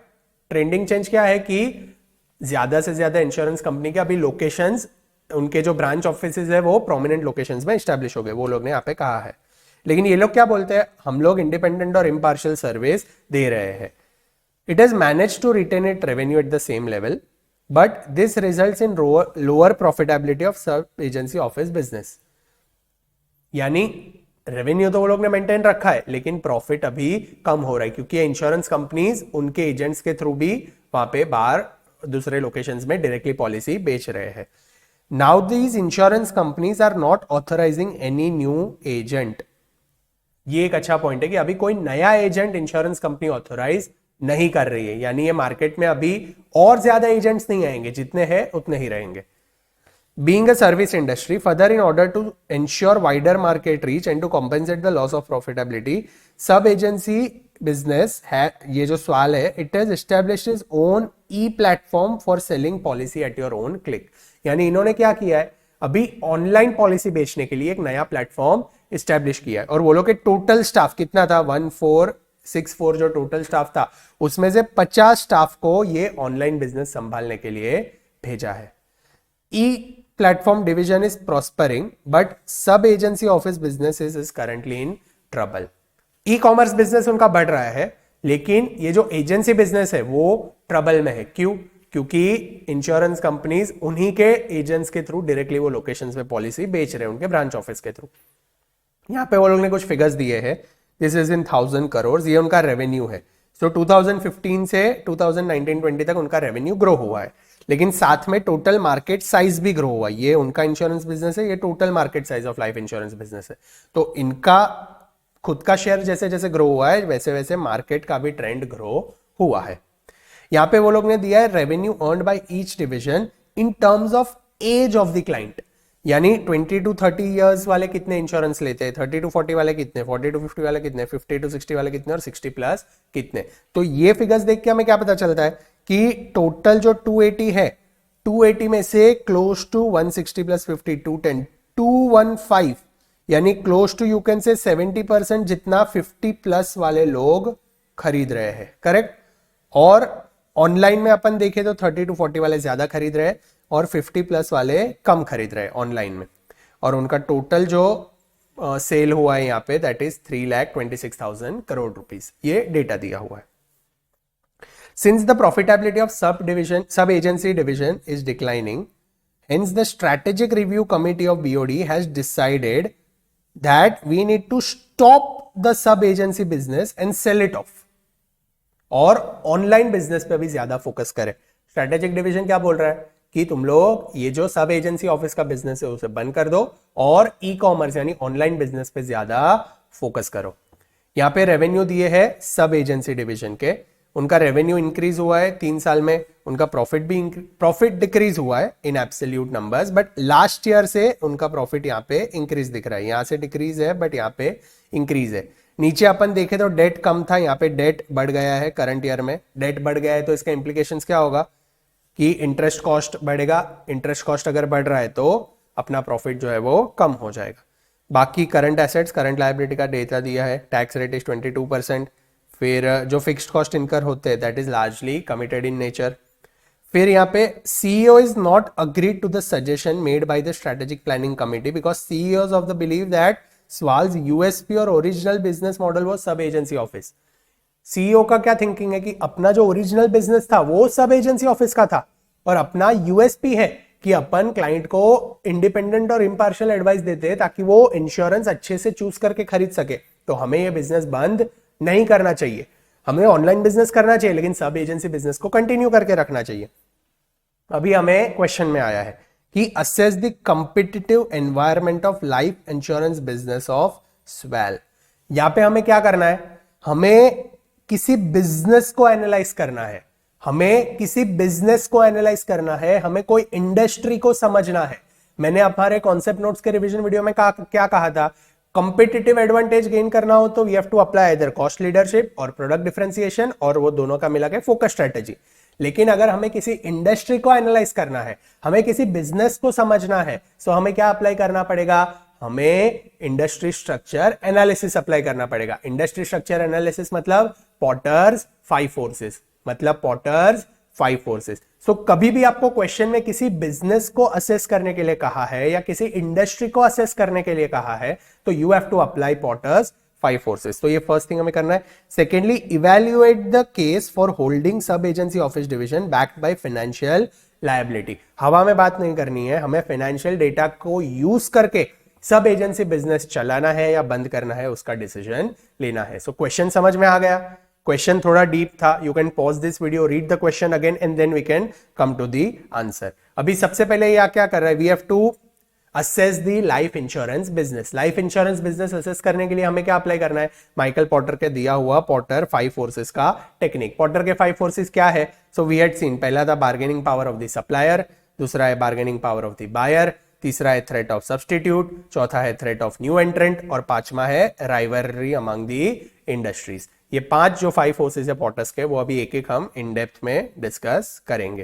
ट्रेंडिंग चेंज क्या है कि ज्यादा से ज्यादा इंश्योरेंस कंपनी के अभी लोकेशंस, उनके जो ब्रांच ऑफिसेज है वो प्रोमिनेंट लोकेशंस में एस्टैब्लिश हो गए, वो लोग ने यहाँ पे कहा है। लेकिन ये लोग क्या बोलते हैं, हम लोग इंडिपेंडेंट और इम्पार्शियल सर्विस दे रहे हैं। It has manage to retain it revenue at the same level, but this results in lower profitability of sub agency office business. यानी रेवेन्यू तो वो लोग ने मेंटेन रखा है, लेकिन प्रॉफिट अभी कम हो रहा है, क्योंकि इंश्योरेंस कंपनीज उनके एजेंट्स के थ्रू भी वहां पे बाहर दूसरे लोकेशंस में डायरेक्टली पॉलिसी बेच रहे हैं। Now these insurance companies are not authorising any new agent. ये एक अच्छा पॉइंट है कि अभी कोई नया एजेंट इंश्योरेंस कंपनी ऑथराइज नहीं कर रही है, यानी ये मार्केट में अभी और ज्यादा एजेंट्स नहीं आएंगे, जितने हैं उतने ही रहेंगे। Being a service industry, further in order to ensure wider market reach and to compensate the loss of profitability, sub agency business है, ये जो सवाल है, it has established its own e-platform for selling policy at your own click। यानी इन्होंने क्या किया है, अभी ऑनलाइन पॉलिसी बेचने के लिए एक नया प्लेटफॉर्म इस्टेब्लिश किया है। और वो लोग के टोटल स्टाफ कितना था, 1464 जो टोटल स्टाफ था, उसमें से 50 स्टाफ को ये ऑनलाइन बिजनेस संभालने के लिए भेजा है। E-platform division is prospering, but sub-agency office businesses is currently in trouble। E-commerce business उनका बढ़ रहा है, लेकिन ये जो एजेंसी बिजनेस है वो ट्रबल में है। क्यों? क्योंकि इंश्योरेंस कंपनीज उन्हीं के एजेंट्स के थ्रू डायरेक्टली वो लोकेशंस में पॉलिसी बेच रहे हैं, उनके ब्रांच ऑफिस के थ्रू। यहाँ पे वो लोग ने कुछ फिगर्स दिए हैं, दिस इज इन 1000 करोड़, ये उनका रेवेन्यू है। सो 2015 से 2019-20 तक उनका रेवेन्यू ग्रो हुआ है, लेकिन साथ में टोटल मार्केट साइज भी ग्रो हुआ है। ये उनका इंश्योरेंस बिजनेस है, ये total market size of life insurance business है। तो इनका खुद का शेयर जैसे जैसे ग्रो हुआ है, वैसे वैसे मार्केट का भी ट्रेंड ग्रो हुआ है। यहाँ पे वो लोग ने दिया है revenue earned by each division in terms of age of the client, यानी 20 to 30 इयर्स वाले कितने इंश्योरेंस लेते हैं, 30 to 40 वाले कितने, 40 to 50 वाले कितने, 50 to 60 वाले कितने और 60 प्लस कितने। तो ये फिगर्स देख के हमें क्या पता चलता है कि टोटल जो 280 है, 280 में से क्लोज टू 160 प्लस 50 210 215, यानी close to you can say 70% जितना 50 प्लस वाले लोग खरीद रहे हैं, करेक्ट। और ऑनलाइन में अपन देखें तो 30 to 40 वाले ज्यादा खरीद रहे हैं और 50 प्लस वाले कम खरीद रहे हैं ऑनलाइन में। और उनका टोटल जो सेल हुआ है यहाँ पे, दैट इज 3,26,000 करोड़ रुपीस, ये डेटा दिया हुआ है। Since the profitability of sub-agency division is declining, hence the strategic review committee of BOD has decided that we need to stop the sub-agency business and sell it off, और online business पे भी ज्यादा focus करें। Strategic division क्या बोल रहा है कि तुम लोग ये जो सब एजेंसी ऑफिस का बिजनेस है उसे बंद कर दो और ई कॉमर्स यानी ऑनलाइन बिजनेस पे ज्यादा फोकस करो। यहाँ पे रेवेन्यू दिए है सब एजेंसी डिवीजन के, उनका रेवेन्यू इंक्रीज हुआ है 3 साल में, उनका प्रॉफिट डिक्रीज हुआ है in absolute numbers, but last year से उनका प्रॉफिट यहाँ पे इंक्रीज दिख रहा है। यहाँ से डिक्रीज है बट यहाँ पे इंक्रीज है। नीचे अपन देखें तो डेट कम था, यहाँ पे डेट बढ़ गया है। करंट ईयर में डेट बढ़ गया है तो इसका इंप्लीकेशंस क्या होगा कि इंटरेस्ट कॉस्ट बढ़ेगा। इंटरेस्ट कॉस्ट अगर बढ़ रहा है तो अपना प्रॉफिट जो है वो कम हो जाएगा। बाकी करंट एसेट्स करंट लायबिलिटी का डेटा दिया है, टैक्स रेट इज 22%। फिर जो फिक्स्ड कॉस्ट इनकर होते हैं that is largely committed in nature. फिर यहाँ पे CEO is not agreed to the suggestion made by the strategic planning committee because CEOs of the believe that स्वाल्स USP और original business model वो sub agency office. CEO का क्या thinking है कि अपना जो ओरिजिनल बिजनेस था वो सब एजेंसी ऑफिस का था और अपना यूएसपी है कि अपन क्लाइंट को इंडिपेंडेंट और इम्पार्शियल एडवाइस देते हैं ताकि वो इंश्योरेंस अच्छे से चूज करके खरीद सके। तो हमें ये बिजनेस बंद नहीं करना चाहिए, हमें ऑनलाइन बिजनेस करना चाहिए, लेकिन सब एजेंसी बिजनेस को कंटिन्यू करके रखना चाहिए। अभी हमें क्वेश्चन में आया है कि assess the competitive environment of life insurance business of swell. यहां पे हमें क्या करना है, हमें किसी बिजनेस को एनालाइज करना है, हमें किसी बिजनेस को एनालाइज करना है, हमें कोई इंडस्ट्री को समझना है। मैंने हमारे कॉन्सेप्ट नोट्स के रिवीजन वीडियो में क्या कहा था, कंपिटिटिव एडवांटेज गेन करना हो तो वी हैव टू अप्लाई इधर कॉस्ट लीडरशिप और प्रोडक्ट डिफरेंशिएशन, और वो दोनों का मिला के फोकस स्ट्रेटेजी। लेकिन अगर हमें किसी इंडस्ट्री को एनालाइज करना है, हमें किसी बिजनेस को समझना है, तो हमें क्या अप्लाई करना पड़ेगा? हमें इंडस्ट्री स्ट्रक्चर एनालिसिस अप्लाई करना पड़ेगा। इंडस्ट्री स्ट्रक्चर एनालिसिस मतलब पॉटर्स 5 फोर्सेस, मतलब पॉटर्स 5 फोर्सेस। सो कभी भी आपको क्वेश्चन में किसी बिजनेस को असेस करने के लिए कहा है या किसी इंडस्ट्री को असेस करने के लिए कहा है, तो you have to apply Porter's 5 forces. तो ये फर्स्ट थिंग हमें करना है। Secondly, evaluate the case for holding sub agency office division backed by financial liability. हवा में बात नहीं करनी है, हमें फाइनेंशियल डेटा को यूज करके सब एजेंसी बिजनेस चलाना है या बंद करना है, उसका डिसीजन लेना है। सो क्वेश्चन समझ में आ गया? क्वेश्चन थोड़ा डीप था। You can pause this video, read the question again and then we can come to the answer. अभी सबसे पहले यह क्या कर रहा है? We have to assess the life insurance business. Life insurance business assess करने के लिए हमें क्या अप्लाई करना है? माइकल पॉटर के दिया हुआ पॉटर 5 फोर्सेस का टेक्निक। पॉटर के 5 फोर्सेस क्या है? सो वी हैड सीन, पहला था bargaining power of the supplier, दूसरा है bargaining power of the buyer, तीसरा है थ्रेट ऑफ सब्स्टिट्यूट, चौथा है थ्रेट ऑफ न्यू एंट्रेंट, और पांचवा है राइवलरी अमंग दी इंडस्ट्रीज। ये 5 जो 5 फोर्सेस है पॉटर्स के, वो अभी एक एक हम इन डेप्थ में डिस्कस करेंगे।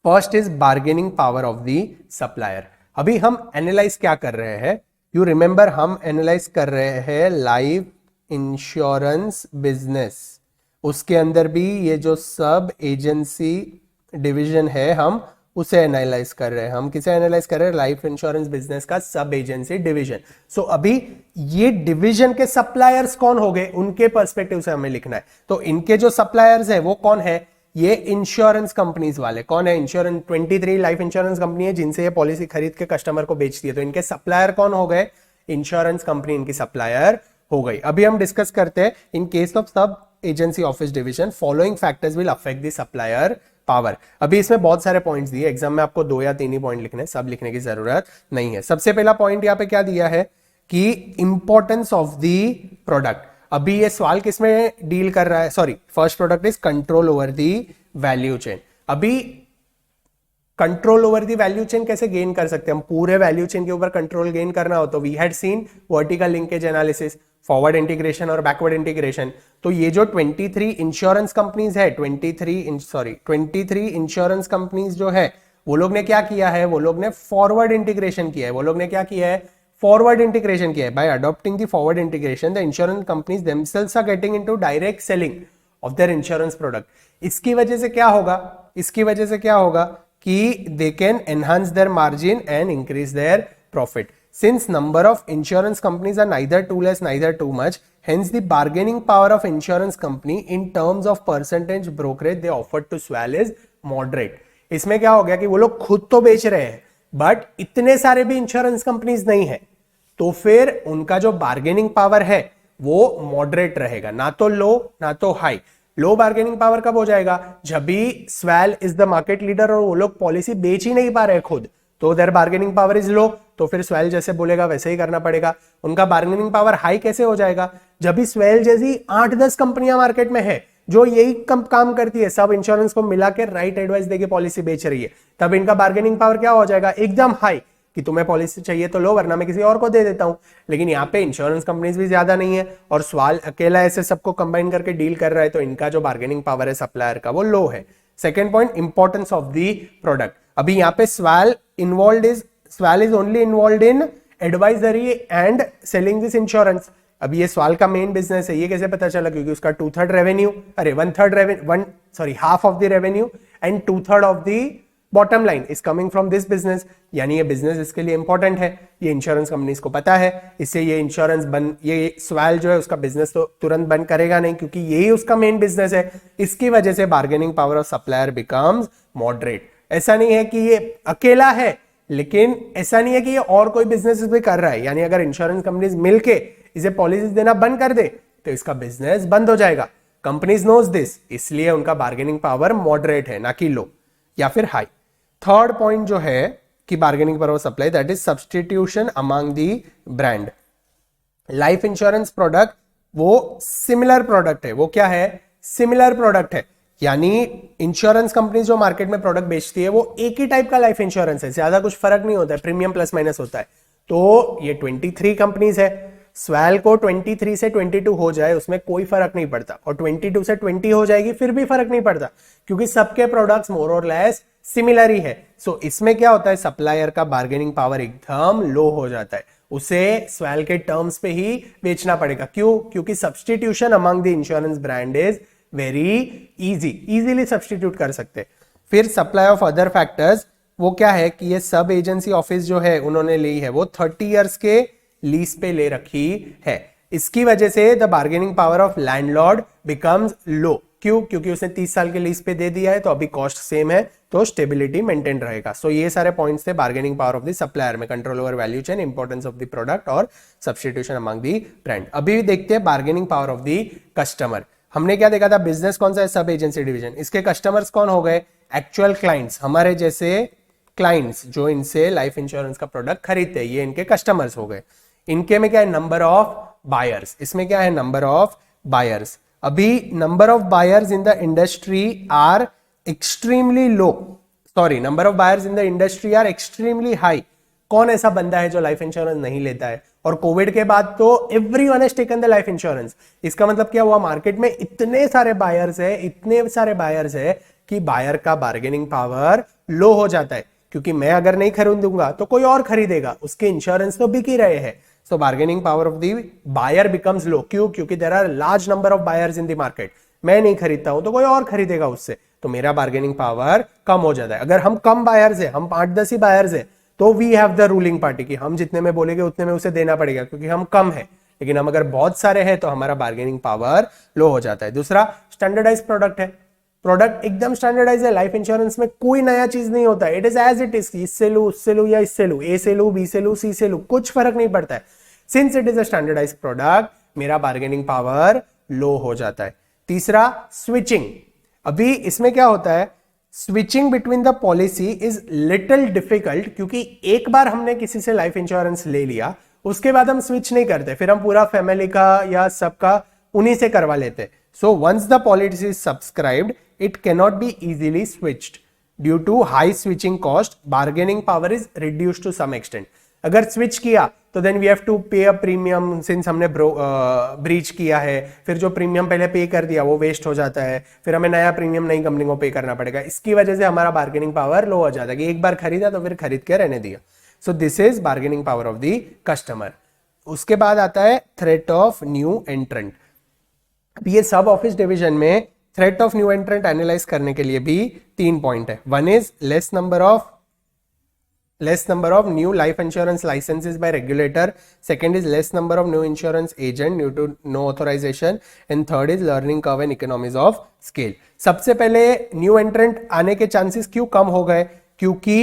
First is bargaining power of the supplier. अभी हम एनालाइज क्या कर रहे हैं? यू रिमेंबर, हम एनालाइज कर रहे हैं लाइफ इंश्योरेंस बिजनेस। उसके अंदर भी ये जो सब एजेंसी डिवीजन है, हम उसे एनालाइज कर रहे हैं। हम किसे एनालाइज कर रहे हैं? लाइफ इंश्योरेंस बिजनेस का सब एजेंसी डिवीजन। सो अभी ये डिवीजन के सप्लायर्स कौन हो गए, उनके पर्सपेक्टिव से हमें लिखना है। तो इनके जो सप्लायर्स है वो कौन है? ये इंश्योरेंस कंपनीज वाले। कौन है? इंश्योरेंस 23 लाइफ इंश्योरेंस कंपनी है जिनसे ये पॉलिसी खरीद के कस्टमर को बेचती है। तो इनके सप्लायर कौन हो गए? इंश्योरेंस कंपनी इनकी सप्लायर हो गई। अभी हम डिस्कस करते हैं, in case of sub agency office division following factors will affect the supplier power. अभी इसमें बहुत सारे पॉइंट्स दिए, एग्जाम में आपको 2 या 3 ही पॉइंट लिखने, सब लिखने की जरूरत नहीं है। सबसे पहला पॉइंट यहाँ पे क्या दिया है कि इंपॉर्टेंस ऑफ द प्रोडक्ट। अभी ये सवाल किसमें डील कर रहा है? Sorry, first product is control over the value chain. अभी control over the value chain कैसे गेन कर सकते हैं? हम पूरे वैल्यू चेन के ऊपर कंट्रोल गेन करना हो तो we had seen vertical linkage analysis, forward integration और बैकवर्ड इंटीग्रेशन। तो ये जो 23 इंश्योरेंस कंपनीज है, 23 इंश्योरेंस कंपनीज जो है, वो लोग ने क्या किया है? वो लोग ने फॉरवर्ड इंटीग्रेशन किया है। वो लोग ने क्या किया है? फॉरवर्ड इंटीग्रेशन किया है। By adopting the forward integration, the insurance companies themselves are getting into direct selling of their insurance product. इसकी वजह से क्या होगा कि they can enhance their margin and increase their profit. Since number of insurance companies are neither too less neither too much, hence the bargaining power of insurance company in terms of percentage brokerage they offer to swell is moderate. इसमें क्या हो गया कि वो लोग खुद तो बेच रहे हैं बट इतने सारे भी इंश्योरेंस कंपनीज नहीं है, तो फिर उनका जो बार्गेनिंग पावर है वो मॉडरेट रहेगा, ना तो लो ना तो हाई। लो बार्गेनिंग पावर कब हो जाएगा? जब भी swell is the market leader और वो लोग पॉलिसी बेच ही नहीं पा रहे खुद, तो their bargaining power is low, तो फिर स्वेल जैसे बोलेगा वैसे ही करना पड़ेगा। उनका बार्गेनिंग पावर हाई कैसे हो जाएगा? जब भी स्वेल जैसी 8-10 कंपनियां मार्केट में है जो यही काम करती है, सब इंश्योरेंस को मिला के राइट एडवाइस देके पॉलिसी बेच रही है, तब इनका बार्गेनिंग पावर क्या हो जाएगा? एकदम हाई, कि तुम्हें पॉलिसी चाहिए तो लो वरना मैं किसी और को दे देता हूं। लेकिन यहाँ पे इंश्योरेंस कंपनीज भी ज्यादा नहीं है और सवाल अकेला ऐसे सबको कंबाइन करके डील कर रहा है, तो इनका जो बार्गेनिंग पावर है सप्लायर का वो लो है। Second point, importance of the product. अभी यहाँ पे swell is only involve in advisory and selling this insurance. अब ये सवाल का मेन बिजनेस है, ये कैसे पता चला? क्योंकि उसका 2/3 revenue, half of the revenue and 2/3 of the bottom line is coming from this business. यानी ये बिजनेस इसके लिए इंपॉर्टेंट है, ये इंश्योरेंस कंपनीज को पता है, इससे ये ये स्वेल जो है उसका बिजनेस तो तुरंत बंद करेगा नहीं, क्योंकि यही उसका मेन बिजनेस है। इसकी वजह से bargaining power of supplier becomes moderate. ऐसा नहीं है कि ये अकेला है, लेकिन ऐसा नहीं है कि ये और कोई बिजनेस भी कर रहा है। यानी अगर इंश्योरेंस कंपनीज मिलके इसे पॉलिसीज देना बंद कर दे तो इसका बिजनेस बंद हो जाएगा। कंपनीज नोज दिस, इसलिए उनका बार्गेनिंग पावर मॉडरेट है, ना कि लो या फिर हाई। थर्ड पॉइंट जो है कि bargaining power of supply, that is substitution among the brand. Life insurance product वो सिमिलर प्रोडक्ट है। वो क्या है? सिमिलर प्रोडक्ट है। यानी इंश्योरेंस कंपनी जो मार्केट में प्रोडक्ट बेचती है वो एक ही टाइप का लाइफ इंश्योरेंस है, ज्यादा कुछ फर्क नहीं होता है, प्रीमियम प्लस माइनस होता है। तो ये 23 कंपनीज है, स्वेल को 23 से 22 हो जाए उसमें कोई फर्क नहीं पड़ता, और 22 से 20 हो जाएगी फिर भी फर्क नहीं पड़ता, क्योंकि सबके प्रोडक्ट्स मोर और लेस सिमिलर ही है। सो इसमें क्या होता है, सप्लायर का बार्गेनिंग पावर एकदम लो हो जाता है, उसे स्वेल के टर्म्स पे ही बेचना पड़ेगा। क्यों? क्योंकि substitution among the insurance brand is very easily substitute कर सकते। फिर सप्लाई ऑफ अदर फैक्टर्स, वो क्या है कि ये सब एजेंसी ऑफिस जो है उन्होंने ली है वो 30 इयर्स के लीज पे ले रखी है। इसकी वजह से the bargaining power of landlord becomes low. क्यों? क्योंकि उसने 30 साल के लीज पे दे दिया है, तो अभी कॉस्ट सेम है, तो स्टेबिलिटी मेंटेन रहेगा। सो ये सारे पॉइंट्स थे bargaining power of the supplier में, control over value chain, importance of the product और सब्स्टिट्यूशन अमंग द ब्रांड। अभी देखते हैं bargaining power of the customer. हमने क्या देखा था, बिजनेस कौन सा है, सब एजेंसी डिवीजन, इसके कस्टमर्स कौन हो गए, एक्चुअल क्लाइंट्स, हमारे जैसे क्लाइंट्स जो इनसे लाइफ इंश्योरेंस का प्रोडक्ट खरीदते हैं, ये इनके कस्टमर्स हो गए। इनके में क्या है, नंबर ऑफ बायर्स, इसमें क्या है, नंबर ऑफ बायर्स। अभी number of buyers in the industry are extremely low, sorry, number of buyers in the industry are extremely high. कौन ऐसा बंदा है जो लाइफ इंश्योरेंस नहीं लेता है? और कोविड के बाद तो everyone has taken the life insurance. इसका मतलब क्या हुआ, मार्केट में इतने सारे बायर्स है, इतने सारे बायर्स है कि बायर का बार्गेनिंग पावर लो हो जाता है, क्योंकि मैं अगर नहीं खरीदूंगा तो कोई और खरीदेगा, उसके इंश्योरेंस तो बिक ही रहे हैं। So bargaining power of the buyer becomes low. क्यों? क्योंकि there are large number of buyers in the market, मैं नहीं खरीदता हूं तो कोई और खरीदेगा उससे, तो मेरा बार्गेनिंग पावर कम हो जाता है। अगर हम कम बायर्स है, हम 8-10 ही बायर्स है, तो we have the ruling party की हम जितने में बोलेंगे उतने में उसे देना पड़ेगा, क्योंकि हम कम है। लेकिन हम अगर बहुत सारे हैं तो हमारा बार्गेनिंग पावर लो हो जाता है। दूसरा, स्टैंडर्डाइज प्रोडक्ट है, प्रोडक्ट एकदम स्टैंडर्डाइज है। लाइफ इंश्योरेंस में कोई नया चीज नहीं होता है, it is as it is, इससे लू, उससे लू या इससे लू, ए से लू, बी से लू, सी से लू, कुछ फर्क नहीं पड़ता है। Since it is a standardize product, मेरा बार्गेनिंग पावर लो हो जाता है। तीसरा, स्विचिंग। अभी इसमें क्या होता है, switching between the policy is little difficult, क्योंकि एक बार हमने किसी से लाइफ इंश्योरेंस ले लिया, उसके बाद हम स्विच नहीं करते, फिर हम पूरा फैमिली का या सबका उन्हीं से करवा लेते। So once the policy is subscribed, it cannot be easily switched due to high switching cost, bargaining power is reduced to some extent. अगर स्विच किया तो then we have to pay a premium, since हमने breach किया है, फिर जो premium पहले पे कर दिया वो वेस्ट हो जाता है, फिर हमें नया प्रीमियम नई कंपनी को पे करना पड़ेगा। इसकी वजह से हमारा बार्गेनिंग पावर लो हो जाता है कि एक बार खरीदा तो फिर खरीद के रहने दिया। So this is bargaining power of the customer. उसके बाद आता है थ्रेट ऑफ न्यू एंट्रेंट। ये सब ऑफिस डिवीजन में थ्रेट ऑफ न्यू एंट्रेंट एनालाइज करने के लिए भी 3 पॉइंट है। One is less number of new life insurance licenses by regulator, second is less number of new insurance agent due to no authorization, and third is learning curve and economies of scale. सबसे पहले new एंट्रेंट आने के chances क्यों कम हो गए? क्योंकि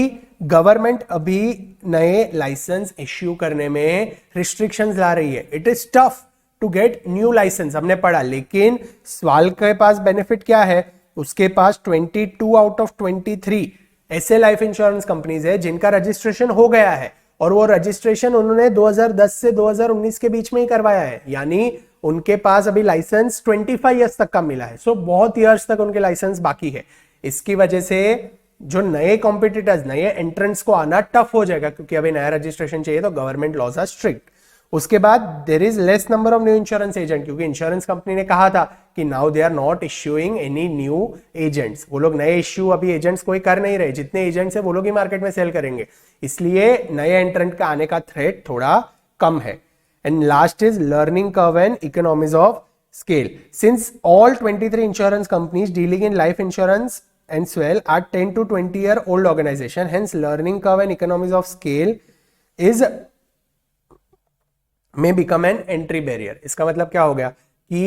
government अभी नए लाइसेंस इश्यू करने में रिस्ट्रिक्शंस ला रही है। It is tough to get new license, हमने पढ़ा, लेकिन सवाल के पास बेनिफिट क्या है, उसके पास 22 आउट ऑफ 23 ऐसे लाइफ इंश्योरेंस कंपनीज है जिनका रजिस्ट्रेशन हो गया है, और वो रजिस्ट्रेशन उन्होंने 2010 से 2019 के बीच में ही करवाया है, यानी उनके पास अभी लाइसेंस 25 ईयर्स तक का मिला है। सो बहुत ईयर्स तक उनके लाइसेंस बाकी है। इसकी वजह से जो नए कॉम्पिटिटर्स, नए एंट्रेंट्स को आना टफ हो जाएगा, क्योंकि अभी नया रजिस्ट्रेशन चाहिए तो गवर्नमेंट लॉज आर स्ट्रिक्ट। उसके बाद there is less number of new insurance agent, क्योंकि इंश्योरेंस कंपनी ने कहा था कि now they are not issuing any new agents, वो लोग नए इश्यू अभी एजेंट्स कोई कर नहीं रहे, जितने एजेंट्स है वो लोग ही मार्केट में सेल करेंगे, इसलिए नए एंट्रेंट का आने का थ्रेट थोड़ा कम है। And last is learning curve and economies of scale. Since all 23 insurance companies dealing in life insurance and Swell are 10 to 20 year old organization, hence learning curve and economies of scale is may become an entry barrier। इसका मतलब क्या हो गया कि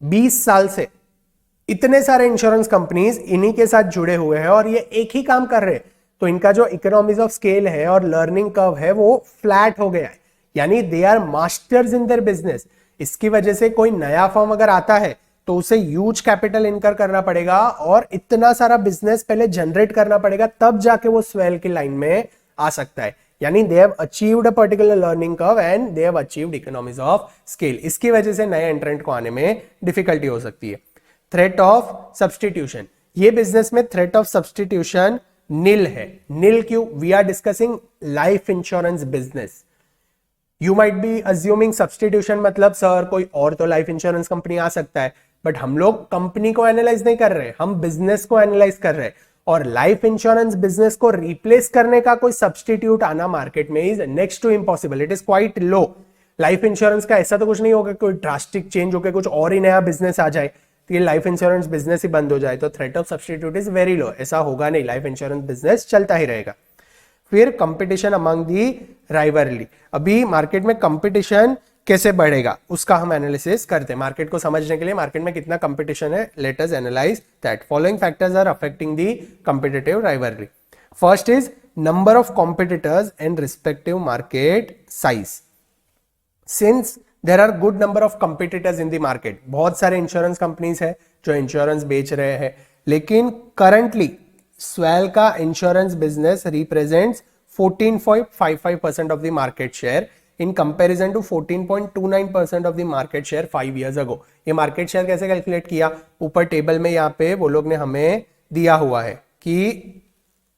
20 साल से इतने सारे इंश्योरेंस कंपनीज इन्हीं के साथ जुड़े हुए हैं और ये एक ही काम कर रहे हैं, तो इनका जो इकोनॉमीज ऑफ स्केल है और लर्निंग कर्व है वो फ्लैट हो गया है, यानी they are masters in their business. इसकी वजह से कोई नया फर्म अगर आता है तो उसे ह्यूज कैपिटल इनकर करना पड़ेगा और इतना सारा बिजनेस पहले जनरेट करना पड़ेगा, तब जाके वो स्वेल की लाइन में आ सकता है। यानी they have achieved a particular learning curve and they have achieved economies of scale. इसकी वजह से नए एंट्रेंट को आने में डिफिकल्टी हो सकती है। थ्रेट ऑफ सब्सटीट्यूशन, ये बिजनेस में थ्रेट ऑफ सब्सटीट्यूशन नील है। नील क्यों? We are discussing life insurance business. You might be assuming substitution मतलब सर कोई और तो लाइफ इंश्योरेंस कंपनी आ सकता है, बट हम लोग कंपनी को एनालाइज नहीं कर रहे, हम बिजनेस को एनालाइज कर रहे हैं। और लाइफ इंश्योरेंस बिजनेस को रिप्लेस करने का कोई सब्सटीट्यूट आना मार्केट में is next to impossible, it is quite low. Life insurance का ऐसा तो कुछ नहीं होगा कोई ड्रास्टिक चेंज होकर कुछ और ही नया बिजनेस आ जाए तो ये लाइफ इंश्योरेंस बिजनेस ही बंद हो जाए, तो threat of substitute is very low. ऐसा होगा नहीं, लाइफ इंश्योरेंस बिजनेस चलता ही रहेगा। फिर कंपटीशन अमंग दी राइवलरी, अभी मार्केट में कंपटीशन कैसे बढ़ेगा उसका हम एनालिसिस करते हैं। मार्केट को समझने के लिए मार्केट में कितना कंपटीशन है, let us analyse that. Following factors are affecting the competitive rivalry. First is number of competitors and respective market size. Since there are good number of competitors in the market, बहुत सारे insurance companies है जो insurance बेच रहे हैं, लेकिन currently swell का insurance business represents 14.55% of the market share in comparison to 14.29% of the market share 5 years ago. ये मार्केट शेयर कैसे कैलकुलेट किया? ऊपर टेबल में यहाँ पे वो लोग ने हमें दिया हुआ है कि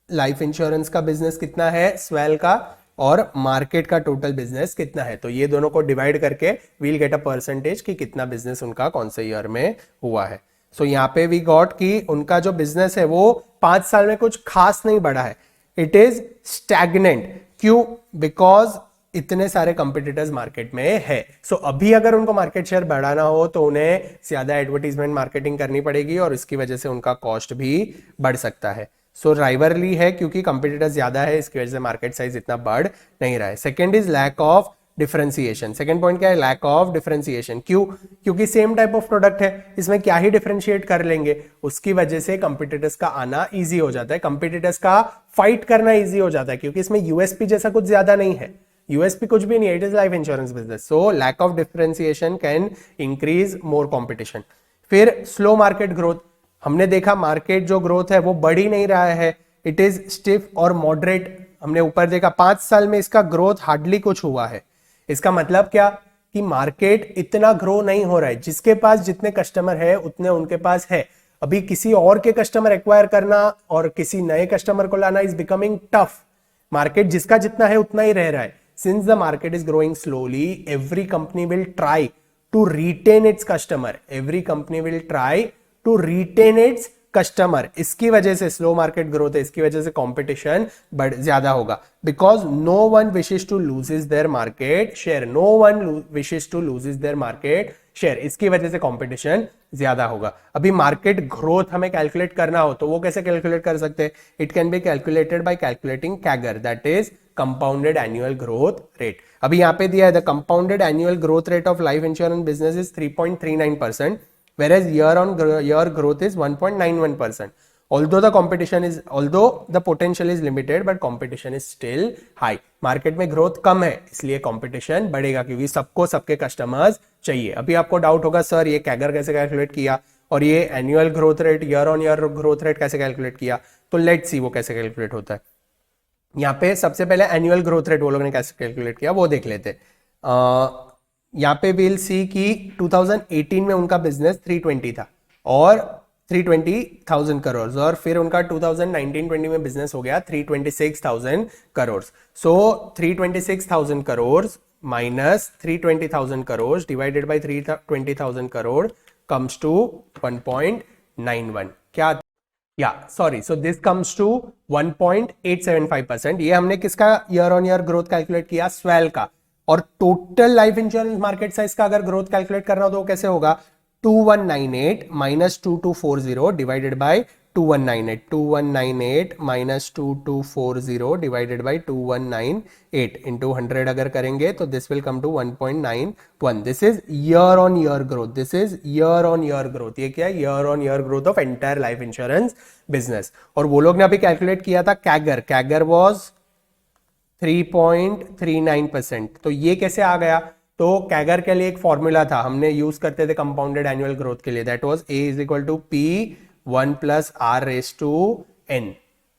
लाइफ इंश्योरेंस का बिजनेस कितना है स्वेल का और मार्केट का टोटल बिजनेस कितना है, तो ये दोनों को डिवाइड करके वील गेट अ परसेंटेज कि कितना बिजनेस उनका कौन से ईयर में हुआ है। सो यहाँ पे वी गॉट कि उनका जो बिजनेस है वो 5 साल में कुछ खास नहीं बढ़ा है, इट इज स्टैग्नेंट। क्यों? बिकॉज इतने सारे कंपिटिटर्स मार्केट में है। सो अभी अगर उनको मार्केट शेयर बढ़ाना हो तो उन्हें ज्यादा एडवर्टीजमेंट मार्केटिंग करनी पड़ेगी और इसकी वजह से उनका कॉस्ट भी बढ़ सकता है। सो राइवलरी है क्योंकि कंपिटिटर्स ज्यादा है, इसकी वजह से मार्केट साइज इतना बढ़ नहीं रहा है। Second is lack of differentiation. Second point क्या है? Lack of differentiation. क्यों? क्योंकि सेम टाइप ऑफ प्रोडक्ट है, इसमें क्या ही डिफरेंशिएट कर लेंगे, उसकी वजह से कंपिटिटर्स का आना इजी हो जाता है, कंपिटिटर्स का फाइट करना इजी हो जाता है, क्योंकि इसमें यूएसपी जैसा कुछ ज्यादा नहीं है, यूएसपी कुछ भी नहीं है, it is life insurance business. So lack of differentiation can increase more competition. फिर स्लो मार्केट ग्रोथ, हमने देखा मार्केट जो ग्रोथ है वो बढ़ ही नहीं रहा है, इट इज स्टिफ और मॉडरेट। हमने ऊपर देखा 5 साल में इसका ग्रोथ हार्डली कुछ हुआ है। इसका मतलब क्या कि मार्केट इतना ग्रो नहीं हो रहा है, जिसके पास जितने कस्टमर है उतने उनके पास है। अभी किसी और के कस्टमर एक्वायर करना और किसी नए कस्टमर को लाना इज बिकमिंग टफ। मार्केट जिसका जितना है उतना ही रह रहा है। Since the market is growing slowly, every company will try to retain its customer, every company will try to retain its customer. इसकी वजह से स्लो मार्केट ग्रोथ है, इसकी वजह से कंपटीशन ज्यादा होगा, because no one wishes to loses their market share, no one wishes to loses their market share, इसकी वजह से कंपटीशन ज्यादा होगा। अभी मार्केट ग्रोथ हमें कैलकुलेट करना हो तो वो कैसे कैलकुलेट कर सकते हैं? It can be calculated by calculating CAGR, that is compounded annual growth rate. अभी यहाँ पे दिया है the compounded annual growth rate of life insurance business is 3.39%, whereas year growth is 1.91%. Although the potential is limited, but competition is still high. Market में growth कम है इसलिए competition बढ़ेगा, क्योंकि सबको सबके कस्टमर्स चाहिए। अभी आपको डाउट होगा सर ये कैगर कैसे कैलकुलेट किया और ये annual growth rate, year on year growth rate कैसे कैलकुलेट किया, तो लेट्स सी वो कैसे कैलकुलेट होता है। यहाँ पे सबसे पहले एनुअल ग्रोथ रेट वो लोग ने कैसे कैलकुलेट किया वो देख लेते। यहाँ पे विल सी कि 2018 में उनका बिजनेस 320 था और 320,000 करोड़, और फिर उनका 2019-20 में बिजनेस हो गया 326,000 crore. So 326,000 crore minus 320,000 crore divided by 320,000 crore comes to 1.91। क्या? या sorry, so this comes to 1.875%। ये हमने किसका year on year growth calculate किया? स्वेल का। और total life insurance market size का अगर ग्रोथ कैलकुलेट करना हो तो कैसे होगा? 2198 minus 2240 divided by 2198, 2198 minus 2240 divided by 2198 into 100 अगर करेंगे तो this will come to 1.91। This is year on year growth, this is year on year growth. ये क्या है? Year on year growth of entire life insurance business. और वो लोग ने अभी कैलकुलेट किया था कैगर, कैगर वॉज 3.39%। तो ये कैसे आ गया? तो कैगर के लिए एक फॉर्मूला था, हमने यूज करते थे कंपाउंडेड एनुअल ग्रोथ के लिए, that was a is equal to p 1 plus r raise to n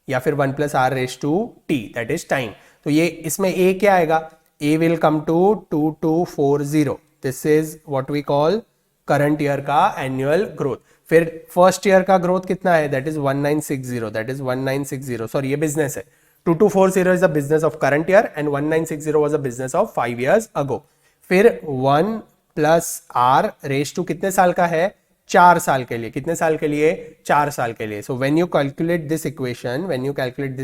या फिर 1 plus r raise to t, that is time. तो ये इसमें a क्या आएगा? a will come to 2240, this is what we call current year का annual growth. फिर first year का ग्रोथ कितना है, that is 1960, that is 1960, sorry ये बिजनेस है, 2240 is the business of current year and 1960 was the business of 5 years अगो। फिर 1 plus are raise to कितने साल का है, 4 साल के लिए, कितने साल के लिए, 4 साल के लिए। So when you calculate this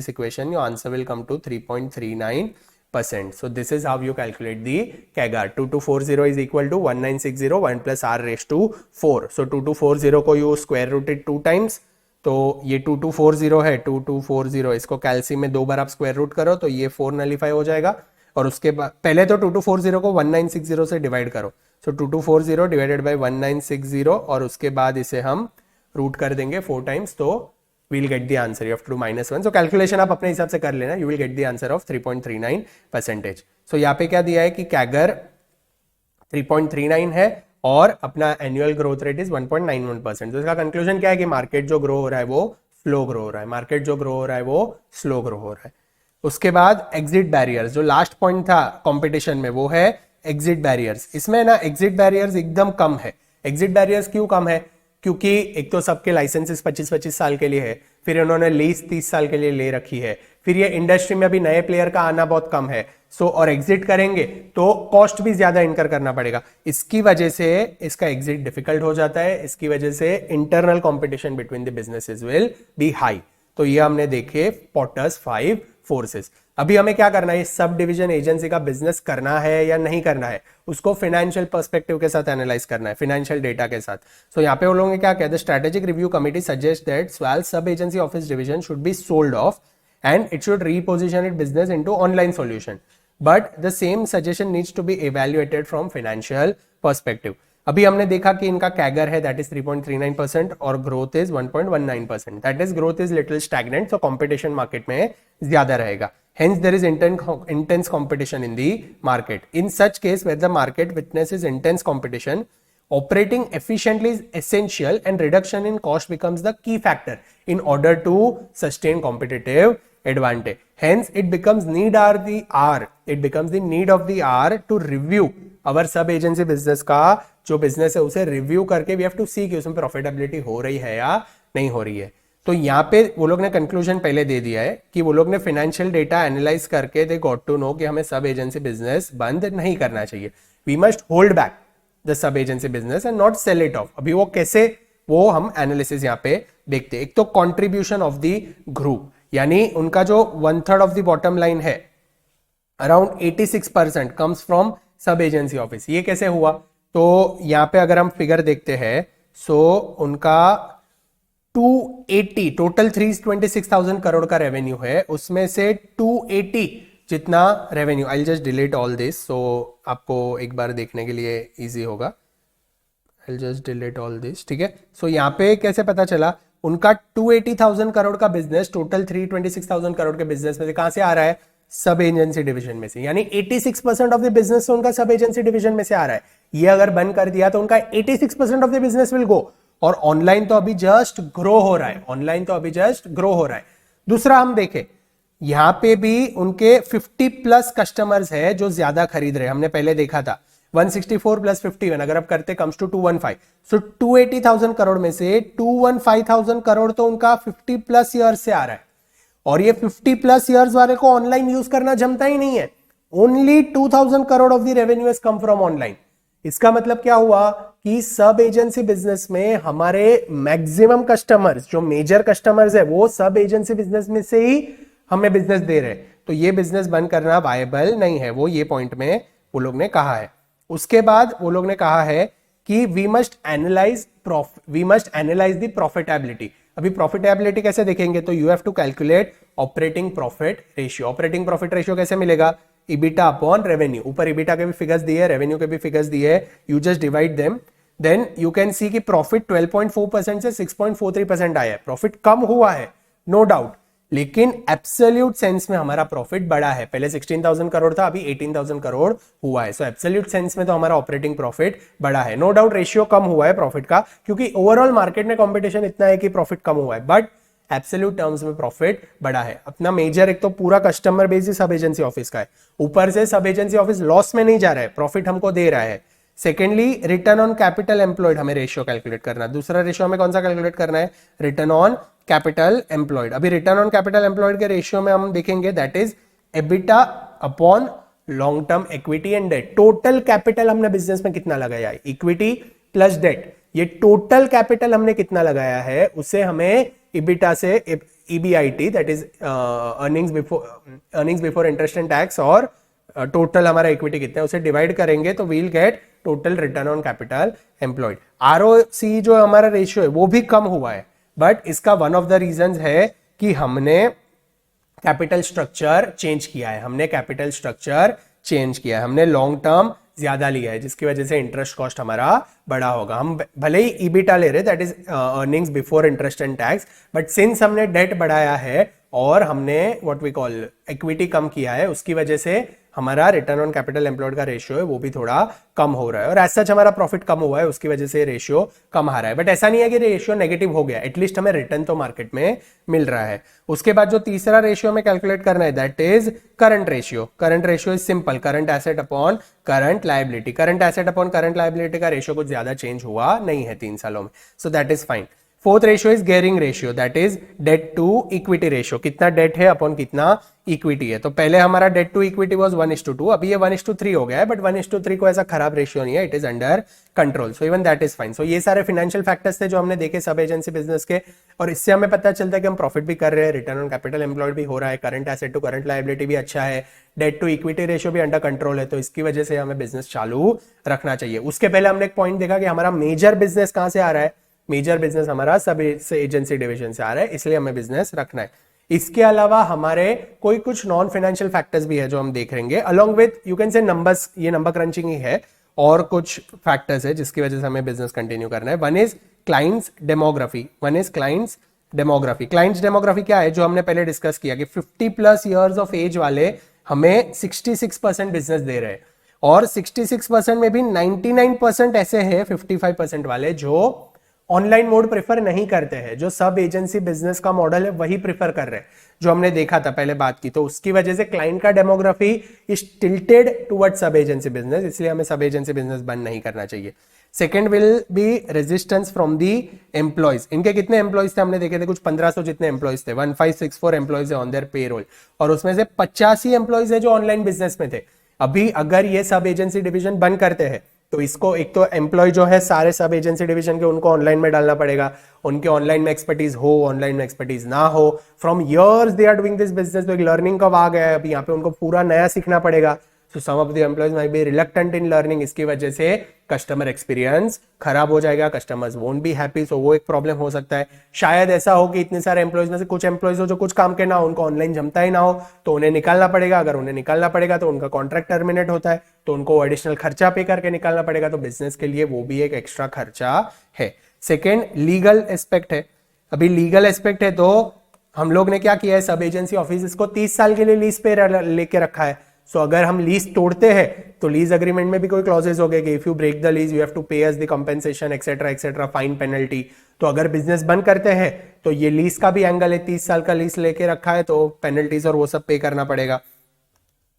equation your answer will come to 3.39%. So this is how you calculate the CAGR. 2240 is equal to 1960 1 plus r raised to 4. So 2240 को you square rooted 2 times, तो ये 2240 है, 2240 इसको कैल्सी में 2 बार आप square root करो तो ये 4 नलीफाई हो जाएगा। और उसके बाद पहले तो 2240 को 1960 से डिवाइड करो, सो 2240 डिवाइडेड बाय 1960 और उसके बाद इसे हम रूट कर देंगे 4 times, तो we'll get the answer. You have to do -1. So calculation आप अपने हिसाब से कर लेना, you will get the answer of 3.39%. So यहाँ पे क्या दिया है कि कैगर 3.39 है और अपना एनुअल ग्रोथ रेट इज 1.91%. तो इसका कंक्लूजन क्या है कि मार्केट जो ग्रो हो रहा है वो स्लो ग्रो हो रहा है, मार्केट जो ग्रो हो रहा है वो स्लो ग्रो हो रहा है। उसके बाद एग्जिट बैरियर्स, जो लास्ट पॉइंट था कंपटीशन में, वो है एग्जिट बैरियर्स। इसमें ना एग्जिट बैरियर्स एकदम कम है। एग्जिट बैरियर्स क्यों कम है, क्योंकि एक तो सबके लाइसेंसेस 25-25 साल के लिए है, फिर इन्होंने लीज 30 साल के लिए ले रखी है, फिर ये इंडस्ट्री में अभी नए प्लेयर का आना बहुत कम है। सो और एग्जिट करेंगे तो कॉस्ट भी ज्यादा इनकर करना पड़ेगा, इसकी वजह से इसका एग्जिट डिफिकल्ट हो जाता है। इसकी वजह से internal competition between the businesses will be high. तो ये हमने देखे पॉटर्स 5 फोर्सेस। अभी हमें क्या करना है, सब डिवीजन एजेंसी का बिजनेस करना है या नहीं करना है, उसको फाइनेंशियल पर्सपेक्टिव के साथ एनालाइज करना है, फाइनेंशियल डेटा के साथ। सो यहाँ पे वो लोगों ने क्या कहते हैं, strategic review committee suggest that स्वाल सब agency office division should be sold off and it should reposition its business into online solution, but the same suggestion needs to be evaluated from financial perspective. अभी हमने देखा कि इनका CAGR है that is 3.39% और growth is 1.19%, that is growth is little stagnant, so competition market में ज्यादा रहेगा, hence there is intense competition in the market. In such case where the market witnesses intense competition, operating efficiently is essential and reduction in cost becomes the key factor in order to sustain competitive advantage. Hence it becomes the need of the hour to review our sub agency business का जो business है उसे review करके we have to see कि उसमें profitability हो रही है या नहीं हो रही है। तो यहाँ पे वो लोग ने कंक्लूजन पहले दे दिया है कि वो लोग ने फाइनेंशियल डेटा एनालाइज करके दे गॉट टू नो कि हमें सब एजेंसी बिजनेस बंद नहीं करना चाहिए, we must hold back the sub agency business and not sell it off. अभी वो कैसे, वो हम एनालिसिस यहाँ पे देखते हैं। एक तो कंट्रीब्यूशन ऑफ द ग्रुप, यानी उनका जो 1/3 ऑफ द बॉटम लाइन है अराउंड 86% कम्स फ्रॉम सब एजेंसी ऑफिस। ये कैसे हुआ, तो यहाँ पे अगर हम फिगर देखते हैं सो उनका 280 टोटल 326,000 करोड़ का रेवेन्यू है, उसमें से 280 जितना revenue, I just delete all this so आपको एक बार देखने के लिए इजी होगा, I just delete all this, ठीक है। सो यहाँ पे कैसे पता चला, उनका 280,000 करोड़ का बिजनेस टोटल 326,000 करोड़ के बिजनेस में से कहां से आ रहा है, सब एजेंसी डिवीजन में से, यानी 86% ऑफ द बिजनेस उनका सब एजेंसी डिवीजन में से आ रहा है। ये अगर बंद कर दिया तो उनका 86% of the business will go, और ऑनलाइन तो अभी जस्ट ग्रो हो रहा है, ऑनलाइन तो अभी जस्ट ग्रो हो रहा है। दूसरा हम देखें, यहां पे भी उनके 50+ कस्टमर्स है जो ज्यादा खरीद रहे हैं, हमने पहले देखा था 164 + 51 अगर आप करते कम्स टू 215, सो 280,000 करोड़ में से 215,000 करोड़ तो उनका 50+ ईयर्स से आ रहा है, और ये 50+ ईयर्स वाले को ऑनलाइन यूज करना जमता ही नहीं है। Only 2,000 crore of the revenue has come from online. इसका मतलब क्या हुआ कि सब एजेंसी बिजनेस में हमारे मैक्सिमम कस्टमर्स, जो मेजर कस्टमर्स है, वो सब एजेंसी बिजनेस में से ही हमें बिजनेस दे रहे हैं, तो ये बिजनेस बंद करना वायबल नहीं है, वो ये पॉइंट में वो लोग ने कहा है। उसके बाद वो लोग ने कहा है कि we must analyse the profitability. अभी प्रॉफिटेबिलिटी कैसे देखेंगे, तो you have to calculate operating profit ratio. Operating profit ratio कैसे मिलेगा, इबिटा अपॉन रेवेन्यू। ऊपर इबिटा के भी फिगर्स दिए, रेवेन्यू के भी फिगर्स दिए, you just divide them, then you can see कि प्रॉफिट 12.4% से 6.43% आया है। प्रॉफिट कम हुआ है नो डाउट, लेकिन एब्सोल्यूट सेंस में हमारा प्रॉफिट बढ़ा है। पहले 16,000 करोड़ था, अभी 18,000 करोड़ हुआ है। सो एब्सोल्यूट सेंस में तो हमारा ऑपरेटिंग प्रॉफिट बढ़ा है। नो डाउट रेशियो कम हुआ है प्रॉफिट का, क्योंकि ओवरऑल मार्केट में कंपटीशन इतना है कि प्रॉफिट कम हुआ है, बट एब्सोल्यूट टर्म्स में प्रॉफिट बढ़ा है। अपना मेजर एक तो पूरा कस्टमर बेस ही सब एजेंसी ऑफिस का है, ऊपर से सब एजेंसी ऑफिस लॉस में नहीं जा रहा है, प्रॉफिट हमको दे रहा है। Secondly return on capital employed हमें रेशियो कैलकुलेट करना है। दूसरा रेशियो हमें कौन सा कैलकुलेट करना है, रिटर्न ऑन कैपिटल एम्प्लॉयड। अभी रिटर्न ऑन कैपिटल एम्प्लॉयड के रेशियो में हम देखेंगे that is EBITDA upon long term equity and debt. Total capital हमने बिजनेस में कितना लगाया है, इक्विटी प्लस डेट, ये टोटल कैपिटल हमने कितना लगाया है उसे हमें इबिटा से EBIT that is earnings before interest and tax और टोटल हमारा इक्विटी कितना है उसे डिवाइड करेंगे तो we'll get total return on capital employed. ROC जो हमारा रेशियो है वो भी कम हुआ है, बट इसका वन ऑफ द रीजंस है कि हमने कैपिटल स्ट्रक्चर चेंज किया है, हमने लॉन्ग टर्म ज्यादा लिया है जिसकी वजह से इंटरेस्ट कॉस्ट हमारा बड़ा होगा। हम भले ही ईबिटा ले रहे that is earnings before interest and tax, but since हमने डेट बढ़ाया है और हमने व्हाट वी कॉल इक्विटी कम किया है उसकी वजह से हमारा रिटर्न ऑन कैपिटल एम्प्लॉयड का रेशियो है वो भी थोड़ा कम हो रहा है और एज सच हमारा प्रॉफिट कम हुआ है उसकी वजह से रेशियो कम आ रहा है। बट ऐसा नहीं है कि रेशियो नेगेटिव हो गया, एटलीस्ट हमें रिटर्न तो मार्केट में मिल रहा है। उसके बाद जो तीसरा रेशियो में कैलकुलेट करना है that is current ratio. Current ratio is simple, current asset upon current liability. Current asset upon current liability का रेशियो कुछ ज्यादा चेंज हुआ नहीं है 3 सालों में, so that is fine. Fourth ratio is gearing ratio that is debt to equity ratio, कितना debt है अपॉन कितना इक्विटी है। तो पहले हमारा डेट टू इक्विटी वाज 1:2, अभी ये 1:3 हो गया है, बट 1:3 को ऐसा खराब रेशियो नहीं है, it is under control, so even that is fine. So ये सारे फाइनेंशियल फैक्टर्स थे जो हमने देखे सब एजेंसी बिजनेस के, और इससे हमें पता चलता है कि हम प्रॉफिट भी कर रहे हैं, रिटर्न ऑन कैपिटल एम्प्लॉयड भी हो रहा है, current asset to current liability भी अच्छा है, डेट टू इक्विटी रेशियो भी अंडर कंट्रोल है, तो इसकी वजह से हमें बिजनेस चालू रखना चाहिए। उसके पहले हमने एक पॉइंट देखा कि हमारा मेजर बिजनेस कहां से आ रहा है, मेजर बिजनेस हमारा सब एजेंसी डिवीजन से आ रहा है, इसलिए हमें बिजनेस रखना है। इसके अलावा हमारे कोई कुछ नॉन फाइनेंशियल फैक्टर्स भी है जो हम देखेंगे along with you can say numbers, ये नंबर क्रंचिंग ही है और कुछ फैक्टर्स है जिसकी वजह से हमें बिजनेस कंटिन्यू करना है। One is clients demography, clients demography क्या है जो हमने पहले डिस्कस किया कि 50+ इयर्स ऑफ एज वाले हमें 66% बिजनेस दे रहे हैं और 66% में भी 99% ऐसे हैं 55% वाले जो ऑनलाइन मोड प्रेफर नहीं करते हैं, जो सब एजेंसी बिजनेस का मॉडल है वही प्रेफर कर रहे हैं, जो हमने देखा था पहले बात की। तो उसकी वजह से क्लाइंट का डेमोग्राफी इज टिल्टेड टुवर्ड सब एजेंसी बिजनेस, इसलिए हमें सब एजेंसी बिजनेस बंद नहीं करना चाहिए। Second will be resistance from the employees. इनके कितने एम्प्लॉयज थे हमने देखे थे, कुछ 1500 जितने एम्प्लॉयज थे, 1564 एम्प्लॉयज है ऑन देयर पेरोल, और उसमें से 85 एम्प्लॉयज है जो ऑनलाइन बिजनेस में थे। अभी अगर ये सब एजेंसी डिवीजन बंद करते हैं तो इसको एक तो एम्प्लॉय जो है सारे सब एजेंसी डिवीजन के उनको ऑनलाइन में डालना पड़ेगा, उनके ऑनलाइन में एक्सपर्टीज हो, ऑनलाइन में एक्सपर्टीज ना हो, from years they are doing this business, तो एक लर्निंग कब आ गया है, अभी यहाँ पे उनको पूरा नया सीखना पड़ेगा। So some of the employees might be reluctant in learning, इसकी वजह से कस्टमर एक्सपीरियंस खराब हो जाएगा, customers won't be happy, so वो एक प्रॉब्लम हो सकता है। शायद ऐसा हो कि इतने सारे एम्प्लॉयज में से कुछ एम्प्लॉयज हो जो कुछ काम के ना हो, उनको ऑनलाइन जमता ही ना हो, तो उन्हें निकालना पड़ेगा। अगर उन्हें निकालना पड़ेगा तो उनका कॉन्ट्रैक्ट टर्मिनेट होता है, तो उनको एडिशनल खर्चा पे करके निकालना पड़ेगा, तो बिजनेस के लिए वो भी एक एक्स्ट्रा खर्चा है। सेकेंड लीगल एस्पेक्ट है। अभी लीगल एस्पेक्ट है तो हम लोग ने क्या किया है, सब एजेंसी ऑफिस इसको 30 साल के लिए लीज पे लेके रखा है। सो अगर हम लीज तोड़ते हैं तो लीज एग्रीमेंट में भी कोई क्लॉजेस हो गए कि if you break the lease you have to pay us the compensation etcetera etcetera, fine, penalty. तो अगर बिजनेस बंद करते हैं तो ये लीज का भी एंगल है, 30 साल का लीज लेके रखा है तो पेनल्टीज और वो सब पे करना पड़ेगा।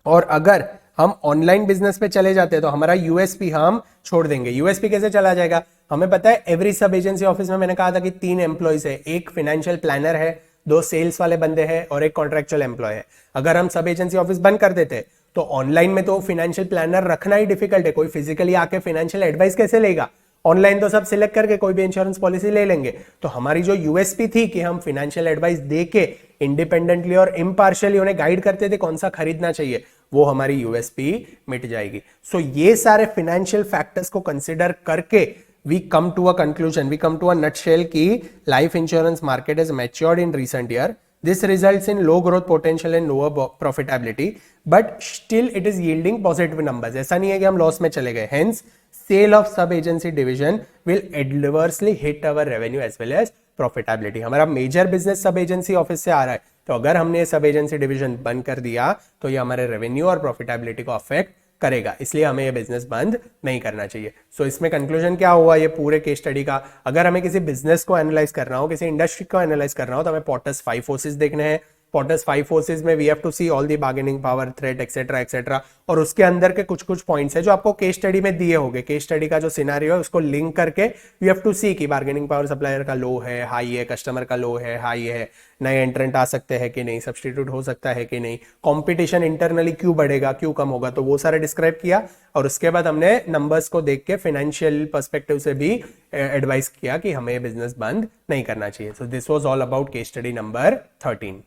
और अगर हम ऑनलाइन बिजनेस पे चले जाते हैं तो हमारा यूएसपी हम छोड़ देंगे। यूएसपी कैसे चला जाएगा, हमें पता है एवरी सब एजेंसी ऑफिस में मैंने कहा था कि 3 एम्प्लॉयज है, एक फाइनेंशियल प्लानर है, 2 सेल्स वाले बंदे हैं और एक कॉन्ट्रेक्चुअल एम्प्लॉय है। अगर हम सब एजेंसी ऑफिस बंद कर देते तो ऑनलाइन में तो फाइनेंशियल प्लानर रखना ही डिफिकल्ट है, कोई फिजिकली आके फाइनेंशियल एडवाइस कैसे लेगा, ऑनलाइन तो सब सिलेक्ट करके कोई भी इंश्योरेंस पॉलिसी ले लेंगे। तो हमारी जो यूएसपी थी कि हम फाइनेंशियल एडवाइस दे के इंडिपेंडेंटली और इम्पार्शियली उन्हें गाइड करते थे कौन सा खरीदना चाहिए, वो हमारी यूएसपी मिट जाएगी। सो ये सारे फाइनेंशियल फैक्टर्स को कंसिडर करके we come to a conclusion, we come to a nutshell कि life insurance market has matured in recent year. This results in low growth potential and lower profitability, but still it is yielding positive numbers. ऐसा नहीं है कि हम loss में चले गए. Hence, sale of sub agency division will adversely hit our revenue as well as profitability. हमारा major business सब एजेंसी ऑफिस से आ रहा है, तो अगर हमने सब एजेंसी डिवीजन बंद कर दिया तो ये हमारे रेवेन्यू और प्रॉफिटेबिलिटी को अफेक्ट करेगा, इसलिए हमें ये बिजनेस बंद नहीं करना चाहिए। सो इसमें कंक्लूजन क्या हुआ ये पूरे केस स्टडी का, अगर हमें किसी बिजनेस को एनालाइज करना हो, किसी इंडस्ट्री को एनालाइज करना हो, तो हमें पॉटर्स 5 फोर्सेस देखने हैं, पॉटर्स 5 फोर्सेज में we have to see all the bargaining power, threat etcetera etcetera, और उसके अंदर के कुछ कुछ पॉइंट्स है जो आपको केस स्टडी में दिए होंगे। केस स्टडी का जो सिनेरियो है उसको लिंक करके वी हैव टू सी कि बार्गेनिंग पावर सप्लायर का लो है, हाई है, कस्टमर का लो है, हाई है, नए एंट्रेंट आ सकते हैं कि नहीं, सब्सटीट्यूट हो सकता है कि नहीं, कंपटीशन इंटरनली क्यों बढ़ेगा, क्यों कम होगा, तो वो सारा डिस्क्राइब किया। और उसके बाद हमने नंबर्स को देख के फाइनेंशियल पर्सपेक्टिव से भी एडवाइस किया कि हमें बिजनेस बंद नहीं करना चाहिए। सो this was all about case study number 13.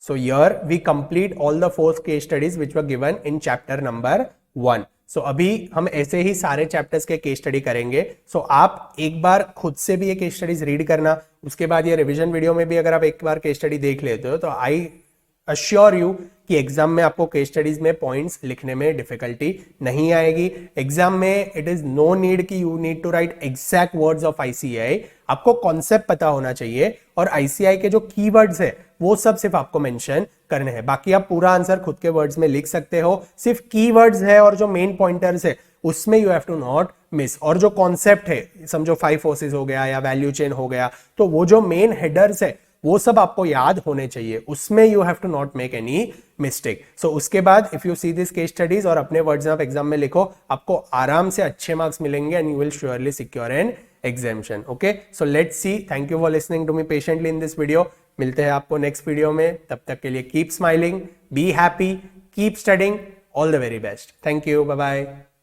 So here we complete all the 4 case studies which were given in chapter number 1. So अभी हम ऐसे ही सारे चैप्टर्स के केस स्टडी करेंगे। So आप एक बार खुद से भी ये केस स्टडीज रीड करना, उसके बाद ये रिवीजन वीडियो में भी अगर आप एक बार केस स्टडी देख लेते हो तो आई अश्योर यू कि एग्जाम में आपको केस स्टडीज में पॉइंट्स लिखने में डिफिकल्टी नहीं आएगी। एग्जाम में इट इज नो नीड कि you need to write exact words of ICAI, आपको कॉन्सेप्ट पता होना चाहिए और आईसीएआई के जो कीवर्ड्स है वो सब सिर्फ आपको मेंशन करने हैं। बाकी आप पूरा आंसर खुद के वर्ड्स में लिख सकते हो, सिर्फ कीवर्ड्स है और जो मेन पॉइंटर्स है उसमें you have to not miss. और जो कॉन्सेप्ट है, समझो 5 फोर्सेस हो गया या वैल्यू चेन हो गया, तो वो जो मेन हेडर्स है वो सब आपको याद होने चाहिए, उसमें you have to not make any mistake. So उसके बाद if you see this case studies और अपने वर्ड्स में आप एग्जाम में लिखो, आपको आराम से अच्छे मार्क्स मिलेंगे and you will surely secure an examination. Okay, so let's see. Thank you for listening to me patiently in this video. मिलते हैं आपको नेक्स्ट वीडियो में, तब तक के लिए keep smiling, be happy, keep studying, all the very best. Thank you, bye bye.